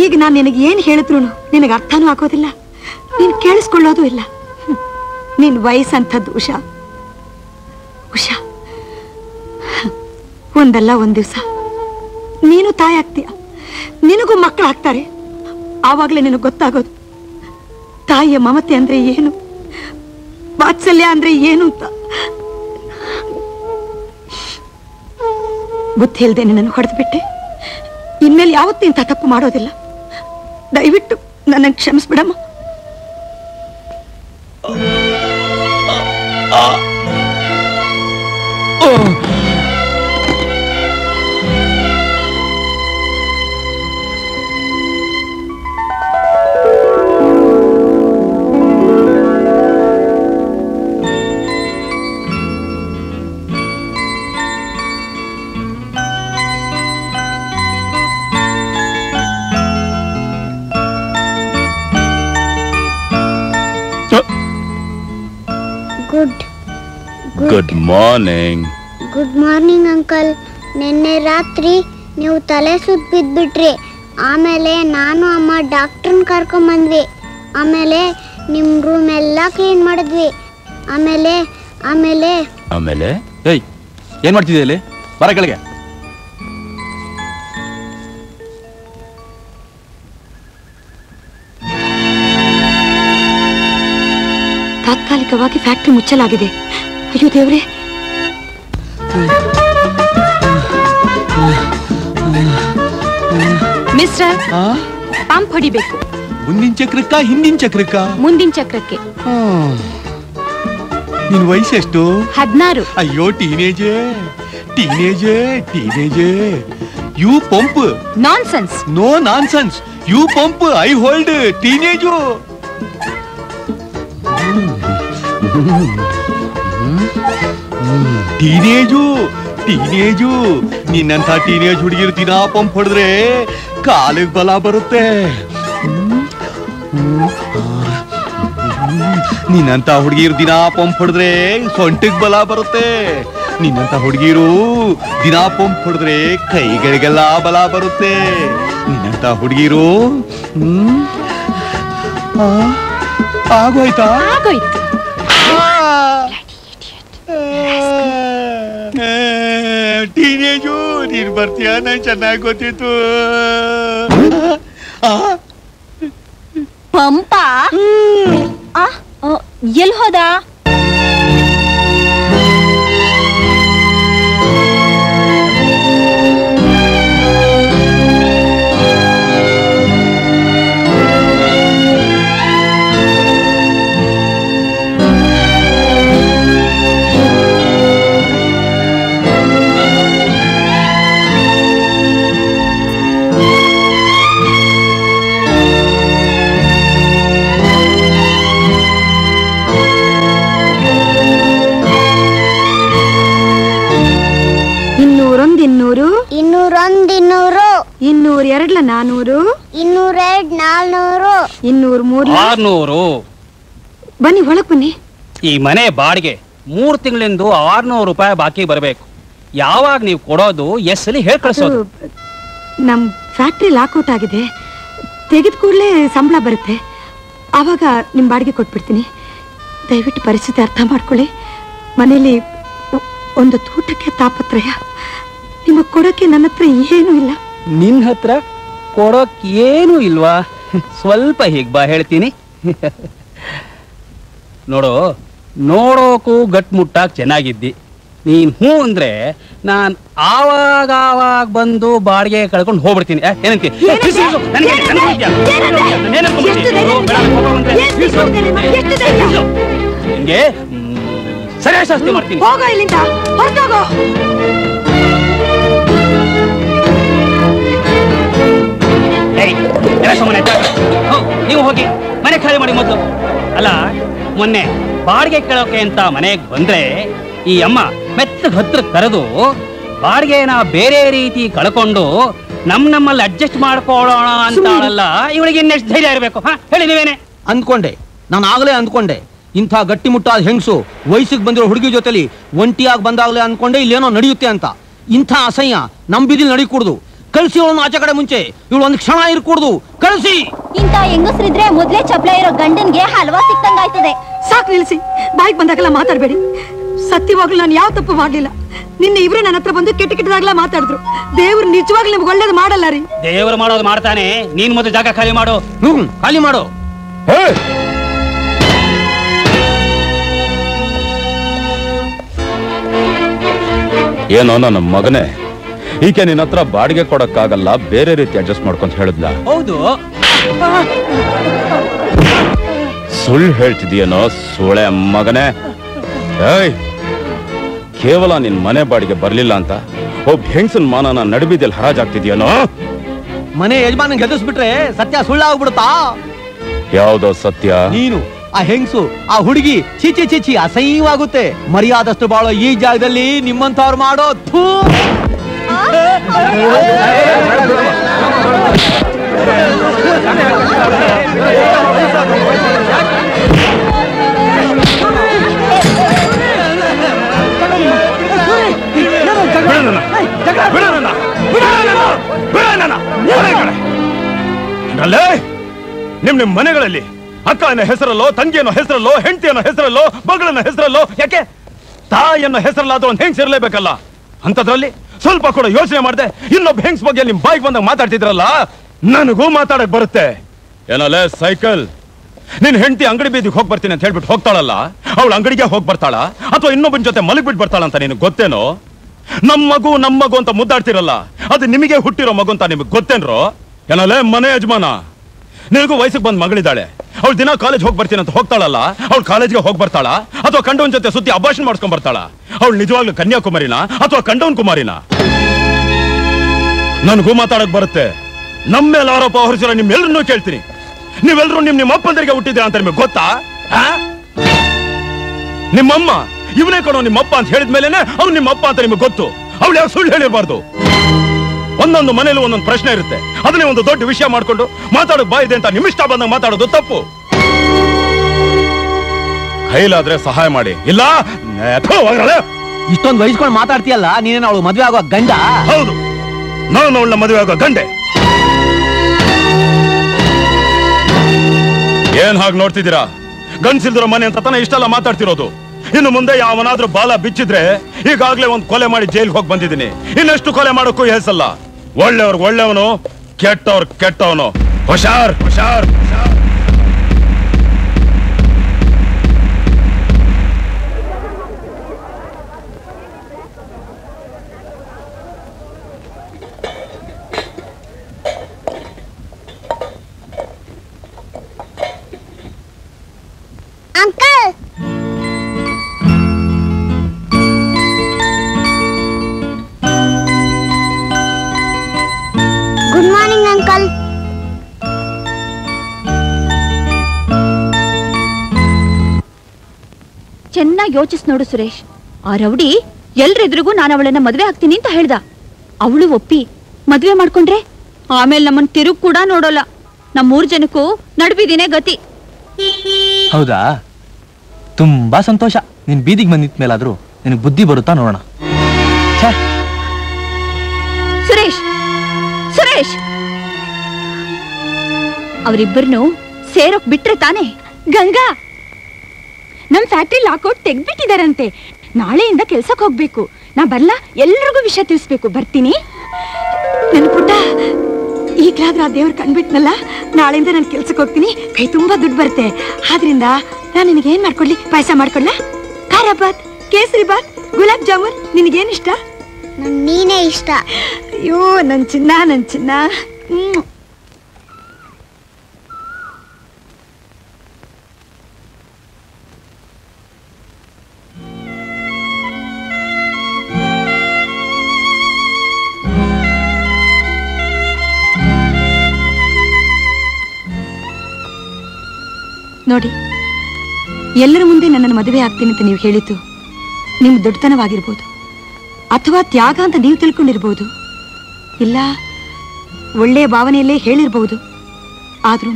ಈಗ ನಾನು ನಿನಗೆ ಏನ್ ಹೇಳಿದ್ರು ನಿನಗೆ ಅರ್ಥನೂ ಆಗೋದಿಲ್ಲ, ನೀನ್ ಕೇಳಿಸ್ಕೊಳ್ಳೋದು ಇಲ್ಲ. ನಿನ್ ವಯಸ್ಸಂಥದ್ದು ಉಷಾ. ಉಷಾ, ಒಂದಲ್ಲ ಒಂದ್ ದಿವಸ ನೀನು ತಾಯಿ ಆಗ್ತೀಯ, ನಿನಗೂ ಮಕ್ಕಳು ಆಗ್ತಾರೆ. ಆವಾಗ್ಲೇ ನಿನಗೆ ಗೊತ್ತಾಗೋದು ತಾಯಿಯ ಮಮತೆ ಅಂದ್ರೆ ಏನು, ವಾತ್ಸಲ್ಯ ಅಂದ್ರೆ ಏನು ಅಂತ. ಬುದ್ಧಿ ಇಲ್ದೆ ನಿನ್ನನ್ನು ಹೊಡೆದು ಬಿಟ್ಟೆ. ಇನ್ಮೇಲೆ ಯಾವತ್ತೂ ಇಂಥ ತಪ್ಪು ಮಾಡೋದಿಲ್ಲ. ದಯವಿಟ್ಟು ನನ್ನನ್ನು ಕ್ಷಮಿಸ್ಬಿಡಮ್ಮ. Good morning. Good morning uncle. ನಿನ್ನೆ ರಾತ್ರಿ ನೀವು ತಲೆ ಸುತ್ತ ಬಿದ್ಬಿಟ್ರಿ. ಆಮೇಲೆ ನಾನು ಅಮ್ಮ ಡಾಕ್ಟ್ರನ್ನ ಕರ್ಕೊಂಬಂದ್ವಿ. ಆಮೇಲೆ ನಿಮ್ಮ ರೂಮ್ ಎಲ್ಲ ಕ್ಲೀನ್ ಮಾಡಿದ್ವಿ. ಆಮೇಲೆ ಆಮೇಲೆ ಆಮೇಲೆ ಏಯ್, ಏನ್ ಮಾಡ್ತಿದ್ದೆ ಇಲ್ಲಿ? ಬರ ಕೆಳಗೆ. ತಾತ್ಕಾಲಿಕವಾಗಿ ಫ್ಯಾಕ್ಟರಿ ಮುಚ್ಚಲಾಗಿದೆ. ಅಯ್ಯೋ ದೇವ್ರೆ. ಮಿಸ್ಟರ್, ಪಂಪ್ ಹೊಡಿಬೇಕು. ಮುಂದಿನ ಚಕ್ರಕ್ಕ ಹಿಂದಿನ ಚಕ್ರಕ್ಕ? ಮುಂದಿನ ಚಕ್ರಕ್ಕೆ. ನಿನ್ ವಯಸ್ಸೆಷ್ಟು? 16. ಅಯ್ಯೋ, ಟೀನೇಜೇ ಟೀನೇಜೇ ಟೀನೇಜೇ. You pump. Nonsense. No nonsense. You pump, I hold teenage. Teenage teenage. ನಿನ್ನಂತ ಟೀನೇಜ್ ಹುಡುಗಿರು ದಿನಾ ಪಂಪ್ ಹೊಡೆದ್ರೆ ಕಾಲಿಗೆ ಬಲ ಬರುತ್ತೆ. ನಿನ್ನಂತ ಹುಡುಗಿರು ದಿನಾ ಪಂಪ್ ಹೊಡೆದ್ರೆ ಸೊಂಟಿಗೆ ಬಲ ಬರುತ್ತೆ. ನಿನ್ನಂತ ಹುಡುಗಿರು ದಿನಾ ಪಂಪ್ ಹೊಡೆದ್ರೆ ಕೈಗಳಿಗೆಲ್ಲ ಬಲ ಬರುತ್ತೆ. ನಿನ್ನಂತ ಹುಡುಗಿರು ಆಗೋಯ್ತಾ? ಆಗೋಯ್ತು. ಟೀನೇಜು, ನೀನ್ ಬರ್ತೀಯ ನಂಗೆ ಚೆನ್ನಾಗಿ ಗೊತ್ತಿತ್ತು. ಪಂಪ ಎಲ್ಲಿ ಹೋದ? 202 400, 202 400, 203 600. ಬನ್ನಿ ಒಳಗ್ ಬನ್ನಿ. ಈ ಮನೆ ಬಾಡಿಗೆ 3 ತಿಂಗಳಿಂದ 600 ರೂಪಾಯಿ ಬಾಕಿ ಬರಬೇಕು. ಯಾವಾಗ ನೀವು ಕೊಡೋದು ಎಸ್ಸಲ್ಲಿ ಹೇಳಿ ಕಳಿಸೋದು? ನಮ್ ಫ್ಯಾಕ್ಟ್ರಿ ಲಾಕ್ಔಟ್ ಆಗಿದೆ, ತೆಗೆದ ಕೂಡಲೇ ಸಂಬಳ ಬರುತ್ತೆ, ಆವಾಗ ನಿಮ್ ಬಾಡಿಗೆ ಕೊಟ್ಬಿಡ್ತೀನಿ. ದಯವಿಟ್ಟು ಪರಿಸ್ಥಿತಿ ಅರ್ಥ ಮಾಡ್ಕೊಳ್ಳಿ. ಮನೇಲಿ ಒಂದು ತೂಟಕ್ಕೆ ತಾಪತ್ರಯ, ನಿಮಗೆ ಕೊಡೋಕ್ಕೆ ನನ್ನ ಹತ್ರ ಏನೂ ಇಲ್ಲ. ನಿನ್ನ ಹತ್ರ ಕೊಡೋಕ್ ಏನೂ ಇಲ್ವಾ? ಸ್ವಲ್ಪ ಹೀಗ್ ಬಾ ಹೇಳ್ತೀನಿ. ನೋಡೋಕು ಗಟ್ಮುಟ್ಟಾಗಿ ಚೆನ್ನಾಗಿದ್ದಿ. ನೀನ್ ಹೂ ಅಂದ್ರೆ ನಾನ್ ಆವಾಗ ಬಂದು ಬಾಡಿಗೆ ಕಳ್ಕೊಂಡು ಹೋಗ್ಬಿಡ್ತೀನಿ. ಏನಂತ ನಿಂಗೆ ಸರಿಯಾಗಿ ಶಾಸ್ತಿ ಮಾಡ್ತೀನಿ. ಹೋಗೋ ಇಲ್ಲಿಂದ, ಹೊರಟೋಗೋ. ನೀವು ಹೋಗಿ ಮನೆ ಖಾಲಿ ಮಾಡಿ ಮೊದಲು. ಅಲ್ಲ, ಮೊನ್ನೆ ಬಾಡಿಗೆ ಕೇಳೋಕೆ ಅಂತ ಮನೆಗೆ ಬಂದ್ರೆ ಈ ಅಮ್ಮ ಮೆತ್ತಗೆ ಹತ್ರ ಕರೆದು ಬಾಡಿಗೆನ ಬೇರೆ ರೀತಿ ಕಳ್ಕೊಂಡು ನಮ್ಮಲ್ಲಿ ಅಡ್ಜಸ್ಟ್ ಮಾಡ್ಕೊಳ್ಳೋಣ ಅಂತಾಳಲ್ಲ, ಇವಳಿಗೆ ಇನ್ನೆಷ್ಟು ಧೈರ್ಯ ಇರಬೇಕು? ಹೇಳಿ ನೀವೇನೆ. ಅಂದ್ಕೊಂಡೆ, ನಾನು ಆಗಲೇ ಅಂದ್ಕೊಂಡೆ ಇಂಥ ಗಟ್ಟಿಮುಟ್ಟಾದ ಹೆಂಗಸು ವಯಸ್ಸಿಗೆ ಬಂದಿರೋ ಹುಡುಗಿ ಜೊತೆಲಿ ಒಂಟಿಯಾಗಿ ಬಂದಾಗಲೇ ಅಂದ್ಕೊಂಡೆ ಇಲ್ಲೇನೋ ನಡೆಯುತ್ತೆ ಅಂತ. ಇಂಥ ಅಸಹ್ಯ ನಮ್ ಬೀದಿಲಿ ನಡೀಕೂಡ್ದು. ಕಳಿಸಿ ಅವಳನ್ನು ಆಚೆ ಕಡೆ ಮುಂಚೆ. ಇವಳು ಒಂದು ಕ್ಷಣ ಇರ್ಕೂಡ್ದು. ಕಳಿಸಿ. ಇಂಥ ಹೆಂಗಸ್ರಿದ್ರೆ ಮೊದ್ಲೇ ಚಪ್ಲ ಇರೋ ಗಂಡನ್ಗೆ ಹಲ್ವಾ ಸಿಕ್ಕಂಗಾಯ್ತದೆ. ಸಾಕು ನಿಲ್ಸಿ, ಬಾಯಿಗೆ ಬಂದಾಗೆಲ್ಲ ಮಾತಾಡ್ಬೇಡಿ. ಸತ್ಯವಾಗ್ಲೂ ನಾನು ಯಾವ ತಪ್ಪು ಮಾಡ್ಲಿಲ್ಲ. ನಿನ್ನೆ ಇಬ್ರು ನನ್ನ ಹತ್ರ ಬಂದು ಕೆಟ್ಟದಾಗ್ಲಾ ಮಾತಾಡಿದ್ರು. ದೇವ್ರು ನಿಜವಾಗ್ಲೂ ನಿಮ್ಗೆ ಒಳ್ಳೇದು ಮಾಡಲ್ಲ ರೀ. ದೇವ್ರು ಮಾಡೋದು ಮಾಡ್ತಾನೆ. ನೀನ್ ಮೊದಲು ಜಾಗ ಖಾಲಿ ಮಾಡು. ಖಾಲಿ ಮಾಡು. ಏನೋ ನನ್ನ ಮಗನೇ, ಈಕೆ ನಿನ್ನ ಹತ್ರ ಬಾಡಿಗೆ ಕೊಡಕ್ಕಾಗಲ್ಲ, ಬೇರೆ ರೀತಿ ಅಡ್ಜಸ್ಟ್ ಮಾಡ್ಕೊಂತ ಹೇಳಿದ್ಲ. ಹೌದು. ಸುಳ್ಳು ಹೇಳ್ತಿದೀಯನೋ ಸೋಳೆ ಮಗನೇ? ಏಯ್, ಕೇವಲ ನಿನ್ ಮನೆ ಬಾಡಿಗೆ ಬರ್ಲಿಲ್ಲ ಅಂತ ಒಬ್ಬ ಹೆಂಗಸನ್ ಮಾನನ ನಡುಬಿದಲ್ಲಿ ಹರಾಜಾಗ್ತಿದ್ಯನೋ? ಮನೆ ಯಜಮಾನ ಗೆಲ್ಲಿಸ್ಬಿಟ್ರೆ ಸತ್ಯ ಸುಳ್ಳಾಗ್ಬಿಡುತ್ತಾ? ಯಾವ್ದೋ ಸತ್ಯ? ನೀನು, ಆ ಹೆಂಗಸು, ಆ ಹುಡುಗಿ, ಚೀಚಿ ಚೀಚಿ ಅಸಹ್ಯವಾಗುತ್ತೆ. ಮರ್ಯಾದಷ್ಟು ಬಾಳೋ ಈ ಜಾಗದಲ್ಲಿ ನಿಮ್ಮಂತವ್ರು ಮಾಡೋ ಥೂ. ನಿಮ್ ಮನೆಗಳಲ್ಲಿ ಅಕ್ಕನ ಹೆಸರಲ್ಲೋ, ತಂಗಿಯನ್ನ ಹೆಸರಲ್ಲೋ, ಹೆಂಡತಿಯನ್ನ ಹೆಸರಲ್ಲೋ, ಮಗಳನ್ನ ಹೆಸರಲ್ಲೋ, ಯಾಕೆ ತಾಯಿಯನ್ನ ಹೆಸರಲ್ಲಾದ್ರೂ ಒಂದು ಹೆಂಗ್ಸ್ ಇರ್ಲೇಬೇಕಲ್ಲ? ಅಂತದ್ರಲ್ಲಿ ಸ್ವಲ್ಪ ಕೂಡ ಯೋಚನೆ ಮಾಡದೆ ಇನ್ನೊಬ್ಬ ಹೆಂಗ್ಸ್ ಬಗ್ಗೆ ನಿಮ್ ಬಾಯಿಗೆ ಬಂದಾಗ ಮಾತಾಡ್ತಿದ್ರಲ್ಲ, ನನಗೂ ಮಾತಾಡಕ್ ಬರುತ್ತೆ. ಏನಲ್ಲೇ ಸೈಕಲ್, ನಿನ್ ಹೆಂಡತಿ ಅಂಗಡಿ ಬೀದಿಗೆ ಹೋಗಿ ಬರ್ತೀನಿ ಅಂತ ಹೇಳ್ಬಿಟ್ಟು ಹೋಗ್ತಾಳಲ್ಲ, ಅವಳು ಅಂಗಡಿಗೆ ಹೋಗಿ ಬರ್ತಾಳ ಅಥವಾ ಇನ್ನೊಬ್ಬನ ಜೊತೆ ಮಲಗ್ಬಿಟ್ಟು ಬರ್ತಾಳ ಅಂತ ನಿನಗೆ ಗೊತ್ತೇನೋ? ನಮ್ಮ ಮಗು ಅಂತ ಮುದ್ದಾಡ್ತಿರಲ್ಲ, ಅದು ನಿಮಗೆ ಹುಟ್ಟಿರೋ ಮಗು ಅಂತ ನಿಮಗೆ ಗೊತ್ತೇನ್ರೋ? ಏನಲ್ಲೇ ಮನೆ ಯಜಮಾನ, ನಿನಗೂ ವಯಸ್ಸಿಗೆ ಬಂದ್ ಮಗಳಿದ್ದಾಳೆ, ಅವಳು ದಿನ ಕಾಲೇಜ್ ಹೋಗಿ ಬರ್ತೀನಿ ಅಂತ ಹೋಗ್ತಾಳಲ್ಲ, ಅವಳು ಕಾಲೇಜ್ಗೆ ಹೋಗಿ ಬರ್ತಾಳ ಅಥವಾ ಕಂಡವನ್ ಜೊತೆ ಸುತ್ತಿ ಅಭಾಷಣ ಮಾಡ್ಸ್ಕೊಂಡ್ ಬರ್ತಾಳ? ಅವಳು ನಿಜವಾಗ್ಲೂ ಕನ್ಯಾಕುಮಾರಿನ ಅಥವಾ ಕಂಡವನ್ ಕುಮಾರಿನ? ನನಗೂ ಮಾತಾಡಕ್ ಬರುತ್ತೆ. ನಮ್ಮ ಮೇಲೆ ಆರೋಪ ಹೊರಿಸಿರೋ ನಿಮ್ಮೆಲ್ಲರನ್ನೂ ಕೇಳ್ತೀನಿ. ನೀವೆಲ್ಲರೂ ನಿಮ್ಮ ಅಪ್ಪಂದರಿಗೆ ಹುಟ್ಟಿದ್ದೀರಾ ಅಂತ ನಿಮಗೆ ಗೊತ್ತಾ? ನಿಮ್ಮಮ್ಮ ಇವನೇ ಕೊಡೋ ನಿಮ್ಮಪ್ಪ ಅಂತ ಹೇಳಿದ್ಮೇಲೆನೆ ಅವ್ನು ನಿಮ್ಮಪ್ಪ ಅಂತ ನಿಮಗೆ ಗೊತ್ತು. ಅವಳು ಯಾವ ಸುಳ್ಳು ಹೇಳಿರಬಾರ್ದು. ಒಂದೊಂದು ಮನೇಲಿ ಒಂದೊಂದು ಪ್ರಶ್ನೆ ಇರುತ್ತೆ, ಅದನ್ನೇ ಒಂದು ದೊಡ್ಡ ವಿಷಯ ಮಾಡ್ಕೊಂಡು ಮಾತಾಡೋದು ಬಾಯಿದೆ ಅಂತ ನಿಮ್ಮಿಷ್ಟ ಬಂದಾಗ ಮಾತಾಡೋದು ತಪ್ಪು. ಕೈಲಾದ್ರೆ ಸಹಾಯ ಮಾಡಿ, ಇಲ್ಲ ಇಷ್ಟೊಂದು ವಹಿಸ್ಕೊಂಡು ಮಾತಾಡ್ತೀಯಲ್ಲ, ನೀನೇನು ಅವಳು ಮದುವೆ ಆಗೋ ಗಂಡ? ಹೌದು, ನಾನು ಅವಳನ್ನ ಮದುವೆ ಆಗೋ ಗಂಡೆ. ಏನ್ ಹಾಗೆ ನೋಡ್ತಿದ್ದೀರಾ? ಗಂಡ್ಸಿಲ್ದಿರೋ ಮನೆ ಅಂತ ತಾನೇ ಇಷ್ಟೆಲ್ಲ ಮಾತಾಡ್ತಿರೋದು. ಇನ್ನು ಮುಂದೆ ಯಾವನಾದ್ರೂ ಬಾಲ ಬಿಚ್ಚಿದ್ರೆ, ಈಗಾಗ್ಲೇ ಒಂದು ಕೊಲೆ ಮಾಡಿ ಜೈಲ್ಗೆ ಹೋಗಿ ಬಂದಿದ್ದೀನಿ, ಇನ್ನೆಷ್ಟು ಕೊಲೆ ಮಾಡೋಕ್ಕೂ ಹೆಸಲ್ಲ. ಒಳ್ಳೆಯವ್ರಿಗೆ ಒಳ್ಳೆಯವನು, ಕೆಟ್ಟವ್ರ ಕೆಟ್ಟವನು. ಹುಷಾರ್ ಹುಷಾರ್. Uncle, good morning uncle. ಚೆನ್ನಾಗಿ ಯೋಚಿಸ್ ನೋಡು ಸುರೇಶ್. ಆ ರೌಡಿ ಎಲ್ರೆದ್ರಿಗೂ ನಾನು ಅವಳನ್ನ ಮದ್ವೆ ಆಗ್ತೀನಿ ಅಂತ ಹೇಳ್ದ. ಅವಳು ಒಪ್ಪಿ ಮದ್ವೆ ಮಾಡ್ಕೊಂಡ್ರೆ ಆಮೇಲೆ ನಮ್ಮನ್ ತಿರುಗ್ ಕೂಡ ನೋಡೋಲ್ಲ. ನಮ್ 3 ಜನಕ್ಕೂ ನಡುಬಿದಿನೇ ಗತಿ. ಹೌದಾ? ತುಂಬಾ ಸಂತೋಷ. ನೀನ್ ಬೀದಿಗೆ ಬಂದಿತ್ ಮೇಲಾದ್ರೂ ನಿನಗೆ ಬುದ್ಧಿ ಬರುತ್ತಾ ನೋಡೋಣ. ಸುರೇಶ್, ಸುರೇಶ್, ಅವರಿಬ್ಬರನ್ನು ಸೇರೋಕ್ ಬಿಟ್ರೆ ತಾನೆ? ಗಂಗಾ, ನಮ್ ಫ್ಯಾಕ್ಟ್ರಿ ಲಾಕೌಟ್ ತೆಗ್ದ್ಬಿಟ್ಟಿದಾರಂತೆ. ನಾಳೆಯಿಂದ ಕೆಲ್ಸಕ್ಕೆ ಹೋಗ್ಬೇಕು. ನಾ ಬರ್ಲಾ? ಎಲ್ರಿಗೂ ವಿಷಯ ತಿಳಿಸ್ಬೇಕು. ಬರ್ತೀನಿ. ನನ್ ಪುಟ್ಟ, ಈಗ್ಲಾದ್ರೂ ಆ ದೇವ್ರ ಕಂಡ್ಬಿಟ್ನಲ್ಲ. ನಾಳೆಯಿಂದ ನಾನು ಕೆಲ್ಸಕ್ಕೆ ಹೋಗ್ತೀನಿ. ಕೈ ತುಂಬಾ ದುಡ್ಡು ಬರುತ್ತೆ. ಆದ್ರಿಂದ ನಾನು ನಿನಗೆ ಏನ್ ಮಾಡ್ಕೊಡ್ಲಿ? ಪಾಯಸ ಮಾಡ್ಕೊಡ್ಲಾ? ಖಾರ ಬಾತ್, ಕೇಸರಿ ಬಾತ್, ಗುಲಾಬ್ ಜಾಮೂನ್, ನಿನಗೇನ್ ಇಷ್ಟ? ನೀನೇ ಇಷ್ಟ. ಅಯ್ಯೋ ನನ್ ಚಿನ್ನ, ನನ್ ಚಿನ್ನ. ನೋಡಿ, ಎಲ್ಲರ ಮುಂದೆ ನನ್ನನ್ನು ಮದುವೆ ಆಗ್ತೀನಿ ಅಂತ ನೀವು ಹೇಳಿದ್ದು ನಿಮ್ ದೊಡ್ಡತನವಾಗಿರ್ಬೋದು, ಅಥವಾ ತ್ಯಾಗ ಅಂತ ನೀವು ತಿಳ್ಕೊಂಡಿರ್ಬೋದು, ಇಲ್ಲ ಒಳ್ಳೆಯ ಭಾವನೆಯಲ್ಲೇ ಹೇಳಿರ್ಬೋದು. ಆದ್ರೂ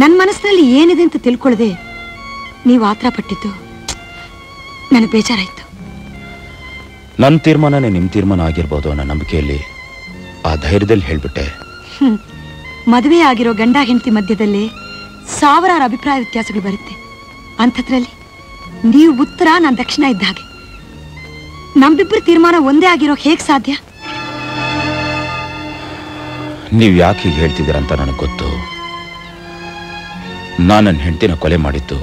ನನ್ನ ಮನಸ್ಸಿನಲ್ಲಿ ಏನಿದೆ ಅಂತ ತಿಳ್ಕೊಳ್ಳದೆ ನೀವು ಆತರ ಪಟ್ಟಿದ್ದು ನನಗೆ ಬೇಜಾರಾಯ್ತು. ನನ್ನ ತೀರ್ಮಾನನೇ ನಿಮ್ಮ ತೀರ್ಮಾನ ಆಗಿರ್ಬೋದು ಅನ್ನೋ ನಂಬಿಕೆಯಲ್ಲಿ, ಆ ಧೈರ್ಯದಲ್ಲಿ ಹೇಳ್ಬಿಟ್ಟೆ. ಮದುವೆ ಆಗಿರೋ ಗಂಡ ಹೆಂಡತಿ ಮಧ್ಯದಲ್ಲಿ ಸಾವಿರಾರು ಅಭಿಪ್ರಾಯ ವ್ಯತ್ಯಾಸಗಳು ಬರುತ್ತೆ. ಅಂಥದ್ರಲ್ಲಿ ನೀವು ಉತ್ತರ, ನಾನು ದಕ್ಷಿಣ ಇದ್ದ ಹಾಗೆ. ನಮ್ಮಿಬ್ಬರ ತೀರ್ಮಾನ ಒಂದೇ ಆಗಿರೋ ಹೇಗೆ ಸಾಧ್ಯ? ನೀವು ಯಾಕೆ ಹೀಗೆ ಹೇಳ್ತಿದ್ದೀರಂತ ನನಗೆ ಗೊತ್ತು. ನಾನು ನನ್ನ ಹೆಂಡತಿನ ಕೊಲೆ ಮಾಡಿದ್ದು,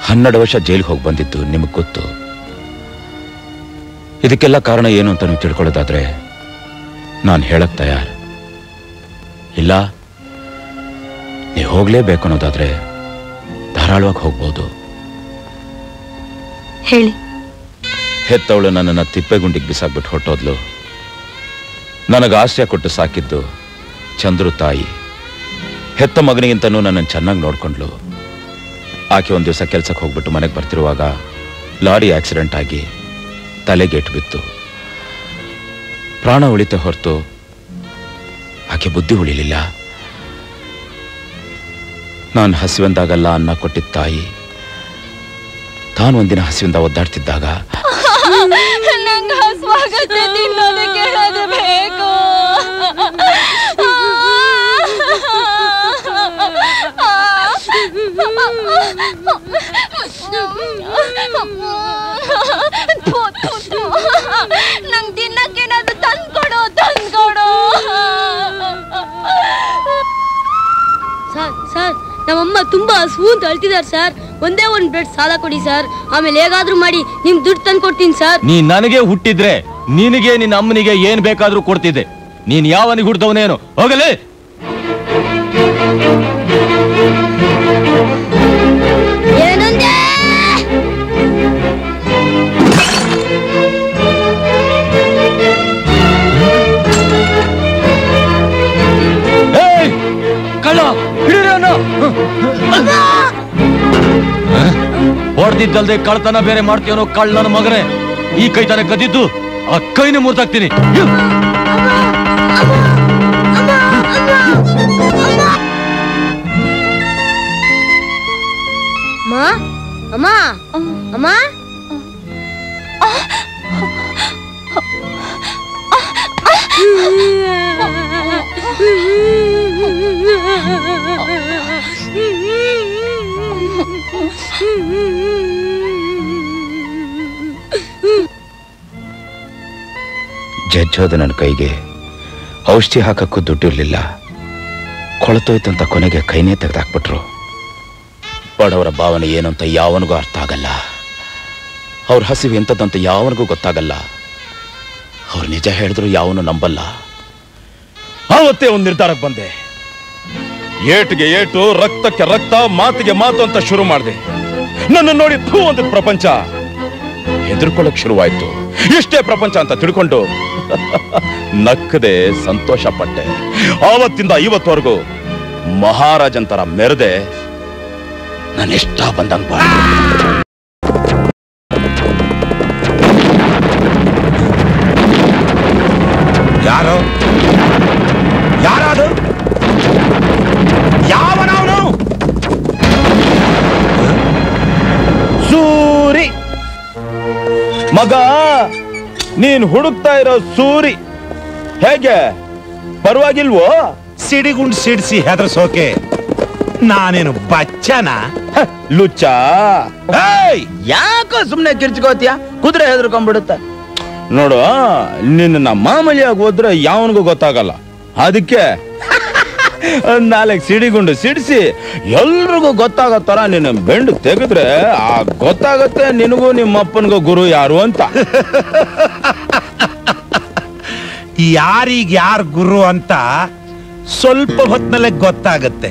12 ವರ್ಷ ಜೈಲಿಗೆ ಹೋಗಿ ಬಂದಿದ್ದು ನಿಮಗೆ ಗೊತ್ತು. ಇದಕ್ಕೆಲ್ಲ ಕಾರಣ ಏನು ಅಂತ ನೀವು ತಿಳ್ಕೊಳ್ಳೋದಾದ್ರೆ ನಾನು ಹೇಳಕ್ ತಯಾರ್. ಇಲ್ಲ ನೀವು ಹೋಗ್ಲೇಬೇಕು ಅನ್ನೋದಾದ್ರೆ ಧಾರಾಳವಾಗಿ ಹೋಗ್ಬೋದು. ಹೇಳಿ. ಹೆತ್ತವಳು ನನ್ನನ್ನು ತಿಪ್ಪೆಗುಂಡಿಗೆ ಬಿಸಾಕ್ಬಿಟ್ಟು ಹೊಟ್ಟೋದ್ಲು. ನನಗೆ ಆಶ್ರಯ ಕೊಟ್ಟು ಸಾಕಿದ್ದು ಚಂದ್ರು ತಾಯಿ. ಹೆತ್ತ ಮಗನಿಗಿಂತನೂ ನನ್ನನ್ನು ಚೆನ್ನಾಗಿ ನೋಡ್ಕೊಂಡ್ಲು. ಆಕೆ ಒಂದು ದಿವಸ ಕೆಲ್ಸಕ್ಕೆ ಹೋಗ್ಬಿಟ್ಟು ಮನೆಗೆ ಬರ್ತಿರುವಾಗ ಲಾರಿ ಆಕ್ಸಿಡೆಂಟ್ ಆಗಿ ತಲೆಗೇಟು ಬಿತ್ತು. ಪ್ರಾಣ ಉಳಿತ ಹೊರತು ಆಕೆ ಬುದ್ಧಿ ಉಳಿಲಿಲ್ಲ. ನಾನು ಹಸಿವೆಂದಾಗಲ್ಲ ಅನ್ನ ಕೊಟ್ಟಿದ್ದ ತಾಯಿ ತಾನು ಒಂದಿನ ಹಸಿವಿಂದ ಒದ್ದಾಡ್ತಿದ್ದಾಗ ನಂಗೆ ಹಸುವಾಗತ್ತೆ, ತಿನ್ನೋದಕ್ಕೆ ಅದು ಬೇಕು. ನಂಗೆ ತಿನ್ನಕ್ಕೇನಾದ್ರು ತಂದ್ಕೊಡು, ತಂದ್ಕೊಡು. ಸರ್ ನಮ್ಮಮ್ಮ ತುಂಬಾ ಹಸು ಅಂತ ಅಳ್ತಿದಾರೆ ಸರ್. ಒಂದೇ ಒಂದು ಬ್ರೆಡ್ ಸಾಲ ಕೊಡಿ ಸರ್, ಆಮೇಲೆ ಹೇಗಾದ್ರೂ ಮಾಡಿ ನಿಮ್ ದುಡ್ಡು ತಂದು ಕೊಡ್ತೀನಿ ಸರ್. ನೀ ನನಗೆ ಹುಟ್ಟಿದ್ರೆ ನಿನಗೆ ನಿನ್ನ ಅಮ್ಮನಿಗೆ ಏನ್ ಬೇಕಾದ್ರೂ ಕೊಡ್ತಿದ್ದೆ. ನೀನ್ ಯಾವನಿಗೆ ಹುಟ್ಟಿದವನೇನು? ಹೋಗಲೇ. ಏನಂದೆ? ಕಳ್ಳ ಹಿಡಿಯೋನು. ಹೊಡೆದಿದ್ದಲ್ದೆ ಕಳ್ತನ ಬೇರೆ ಮಾಡ್ತೀವನೋ ಕಳ್ಳನ ಮಗನೇ. ಈ ಕೈ ತಾನೆ ಕದ್ದಿದ್ದು, ಆ ಕೈನ ಮುರ್ದಾಕ್ತೀನಿ. ಅಮ್ಮ, ಅಮ್ಮ, ಜಜ್ಜೋದು ನನ್ನ ಕೈಗೆ ಔಷಧಿ ಹಾಕಕ್ಕೂ ದುಡ್ಡಿರ್ಲಿಲ್ಲ. ಕೊಳತೋಯ್ತಂತ ಕೊನೆಗೆ ಕೈನೇ ತೆಗೆದಾಕ್ಬಿಟ್ರು. ಬಡವರ ಭಾವನೆ ಏನು ಅಂತ ಯಾವನಿಗೂ ಅರ್ಥ ಆಗಲ್ಲ. ಅವ್ರ ಹಸಿವು ಎಂಥದ್ದಂತ ಯಾವನಿಗೂ ಗೊತ್ತಾಗಲ್ಲ. ಅವ್ರು ನಿಜ ಹೇಳಿದ್ರು ಯಾವನು ನಂಬಲ್ಲ. ಆವತ್ತೇ ಒಂದು ನಿರ್ಧಾರಕ್ಕೆ ಬಂದೆ. ಏಟಿಗೆ ಏಟು, ರಕ್ತಕ್ಕೆ ರಕ್ತ, ಮಾತಿಗೆ ಮಾತು ಅಂತ ಶುರು ಮಾಡಿದೆ. ನನ್ನ ನೋಡಿ ಥೂ ಒಂದು ಪ್ರಪಂಚ ಹೆದರ್ಕೊಳ್ಳಕ್ ಶುರುವಾಯ್ತು. ಇಷ್ಟೇ ಪ್ರಪಂಚ ಅಂತ ತಿಳ್ಕೊಂಡು ನಕ್ಕದೆ ಸಂತೋಷ ಪಟ್ಟೆ. ಆವತ್ತಿಂದ ಇವತ್ತವರೆಗೂ ಮಹಾರಾಜಂತರ ಮೆರೆದೆ ನಾನು ಇಷ್ಟ ಬಂದಂಗ ಬಾಳ. ಯಾರು ಮಗ, ನೀನ್ ಹುಡುಕ್ತಾ ಇರೋ ಸೂರಿ ಹೇಗೆ, ಪರವಾಗಿಲ್ವೋ? ಸಿಡಿಗುಂಡ್ ಸಿಡಿಸಿ ಹೆದರ್ಸೋಕೆ ನಾನೇನು ಬಚ್ಚನ? ಲುಚ್ಚ, ಯಾಕೋ ಸುಮ್ನೆ ಕಿರ್ಚ್ಕೋತಿಯ? ಕುದುರೆ ಹೆದರ್ಕೊಂಡ್ಬಿಡುತ್ತ. ನೋಡು, ನಿನ್ನ ಮಾಮೂಲಿಯಾಗಿ ಹೋದ್ರೆ ಯಾವನಿಗೂ ಗೊತ್ತಾಗಲ್ಲ. ಅದಕ್ಕೆ ನಾಲ್ಕು ಸಿಡಿಗುಂಡು ಸಿಡಿಸಿ ಎಲ್ರಿಗೂ ಗೊತ್ತಾಗೋ ತರ ನಿನ್ನ ಬೆಂಡು ತೆಗೆದ್ರೆ ಆ ಗೊತ್ತಾಗತ್ತೆ ನಿನಗೂ ನಿಮ್ಮ ಅಪ್ಪನಿಗೂ ಗುರು ಯಾರು ಅಂತ. ಯಾರಿಗ್ ಯಾರ್ ಗುರು ಅಂತ ಸ್ವಲ್ಪ ಹೊತ್ತಿನಲ್ಲೇ ಗೊತ್ತಾಗತ್ತೆ.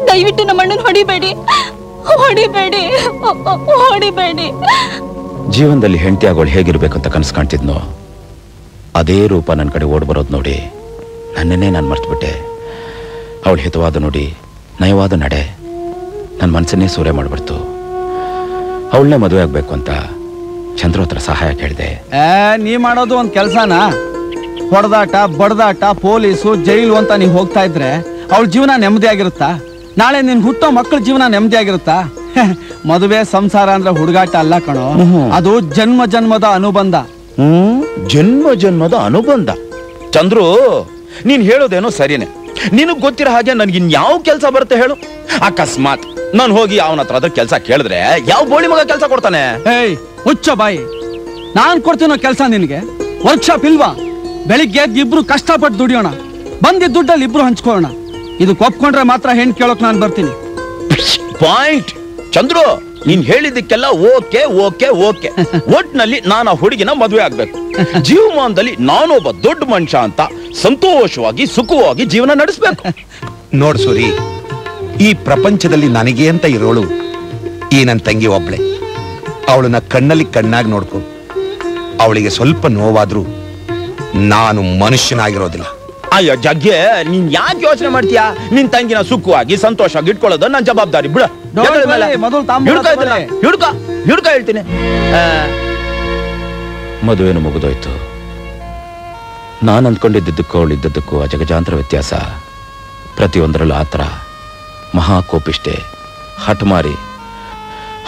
ದಯವಿಟ್ಟು ನಮ್ಮ ಅಣ್ಣನ ಹೊಡಿಬೇಡಿ, ಹೊಡಿಬೇಡಿ, ಹೊಡಿಬೇಡಿ. ಜೀವನದಲ್ಲಿ ಹೆಂಡತಿ ಆಗೋಳು ಹೇಗಿರ್ಬೇಕಂತ ಕನಸು ಕಾಣ್ತಿದ್ನೋ ಅದೇ ರೂಪ ನನ್ನ ಕಡೆ ಓಡ್ ಬರೋದು ನೋಡಿ ನನ್ನನ್ನೇ ನಾನು ಮರ್ತ್ಬಿಟ್ಟೆ. ಅವಳು ಹಿತವಾದ ನೋಡಿ, ನಯವಾದ ನಡೆ ನನ್ನ ಮನಸ್ಸನ್ನೇ ಸೂರೆ ಮಾಡ್ಬಿಡ್ತು. ಅವಳನ್ನೇ ಮದುವೆ ಆಗ್ಬೇಕು ಅಂತ ಚಂದ್ರ ಹತ್ರ ಸಹಾಯ ಕೇಳಿದೆ. ನೀ ಮಾಡೋದು ಒಂದ್ ಕೆಲ್ಸನಾ? ಹೊಡೆದಾಟ, ಬಡ್ದಾಟ, ಪೊಲೀಸು, ಜೈಲು ಅಂತ ನೀವ್ ಹೋಗ್ತಾ ಇದ್ರೆ ಅವಳ ಜೀವನ ನೆಮ್ಮದಿ ಆಗಿರುತ್ತಾ? ನಾಳೆ ನಿನ್ ಹುಟ್ಟೋ ಮಕ್ಕಳ ಜೀವನ ನೆಮ್ಮದಿ ಆಗಿರುತ್ತಾ? ಮದುವೆ ಸಂಸಾರ ಅಂದ್ರೆ ಹುಡುಗಾಟ ಅಲ್ಲ ಕಣೋ, ಅದು ಜನ್ಮ ಜನ್ಮದ ಅನುಬಂಧ. ಜನ್ಮ ಜನ್ಮದ ಅನುಬಂಧ. ಚಂದ್ರು, ನೀನ್ ಹೇಳೋದೇನೋ ಸರಿನೇ. ನಿನಗ್ ಗೊತ್ತಿರೋ ಹಾಗೆ ನನ್ಗಿನ್ ಯಾವ ಕೆಲ್ಸ ಬರುತ್ತೆ ಹೇಳು? ಅಕಸ್ಮಾತ್ ನಾನು ಹೋಗಿ ಅವನ ಹತ್ರ ಅದ್ರ ಕೆಲ್ಸ ಕೇಳಿದ್ರೆ ಯಾವ ಬೋಳಿ ಮಗ ಕೆಲ್ಸ ಕೊಡ್ತಾನೆ? ಏಯ್ ಹುಚ್ಚ ಬಾಯಿ, ನಾನ್ ಕೊಡ್ತೀನೋ ಕೆಲ್ಸ ನಿನ್ಗೆ? ವರ್ಕ್ಶಾಪ್ ಇಲ್ವಾ? ಬೆಳಿಗ್ಗೆ ಇಬ್ರು ಕಷ್ಟಪಟ್ಟು ದುಡಿಯೋಣ, ಬಂದಿದ್ದ ದುಡ್ಡಲ್ಲಿ ಇಬ್ರು ಹಂಚ್ಕೊಳ್ಳೋಣ. ಇದು ಒಪ್ಕೊಂಡ್ರೆ ಮಾತ್ರ ಹೆಣ್ ಕೇಳೋಕ್ ನಾನ್ ಬರ್ತೀನಿ. ಪಾಯಿಂಟ್. ಚಂದ್ರು, ನೀನ್ ಹೇಳಿದ್ದಕ್ಕೆಲ್ಲ ಓಕೆ ಓಕೆ ಓಕೆ. ಒಟ್ನಲ್ಲಿ ನಾನು ಆ ಹುಡುಗಿನ ಮದುವೆ ಆಗ್ಬೇಕು. ಜೀವಮಾನದಲ್ಲಿ ನಾನೊಬ್ಬ ದೊಡ್ಡ ಮನುಷ್ಯ ಅಂತ ಸಂತೋಷವಾಗಿ ಸುಖವಾಗಿ ಜೀವನ ನಡೆಸ್ಬೇಕು. ನೋಡ್ ಸೂರಿ, ಈ ಪ್ರಪಂಚದಲ್ಲಿ ನನಗೆ ಅಂತ ಇರೋಳು ಈ ನನ್ನ ತಂಗಿ ಒಬ್ಳೆ. ಅವಳನ್ನ ಕಣ್ಣಲ್ಲಿ ಕಣ್ಣಾಗಿ ನೋಡ್ಕೊ. ಅವಳಿಗೆ ಸ್ವಲ್ಪ ನೋವಾದ್ರೂ ನಾನು ಮನುಷ್ಯನಾಗಿರೋದಿಲ್ಲ. ಅಯ್ಯೋ ಜಗ್ಗೆ, ನೀನ್ ಯಾಕೆ ಯೋಚನೆ ಮಾಡ್ತೀಯಾ? ನಿನ್ ತಂಗಿನ ಸುಖವಾಗಿ ಸಂತೋಷವಾಗಿ ಇಟ್ಕೊಳ್ಳೋದು ನನ್ನ ಜವಾಬ್ದಾರಿ. ಬಿಡ, ಹಿಡ್ಕ ಹೇಳ್ತೀನಿ. ಮದುವೆನು ಮುಗಿದೋಯ್ತು. ನಾನು ಅಂದ್ಕೊಂಡಿದ್ದಕ್ಕೂ ಅವಳಿದ್ದಕ್ಕೂ ಅಜಗಜಾಂತರ ವ್ಯತ್ಯಾಸ. ಪ್ರತಿಯೊಂದರಲ್ಲೂ ಆತರ, ಮಹಾಕೋಪಿಷ್ಟೆ, ಹಠಮಾರಿ,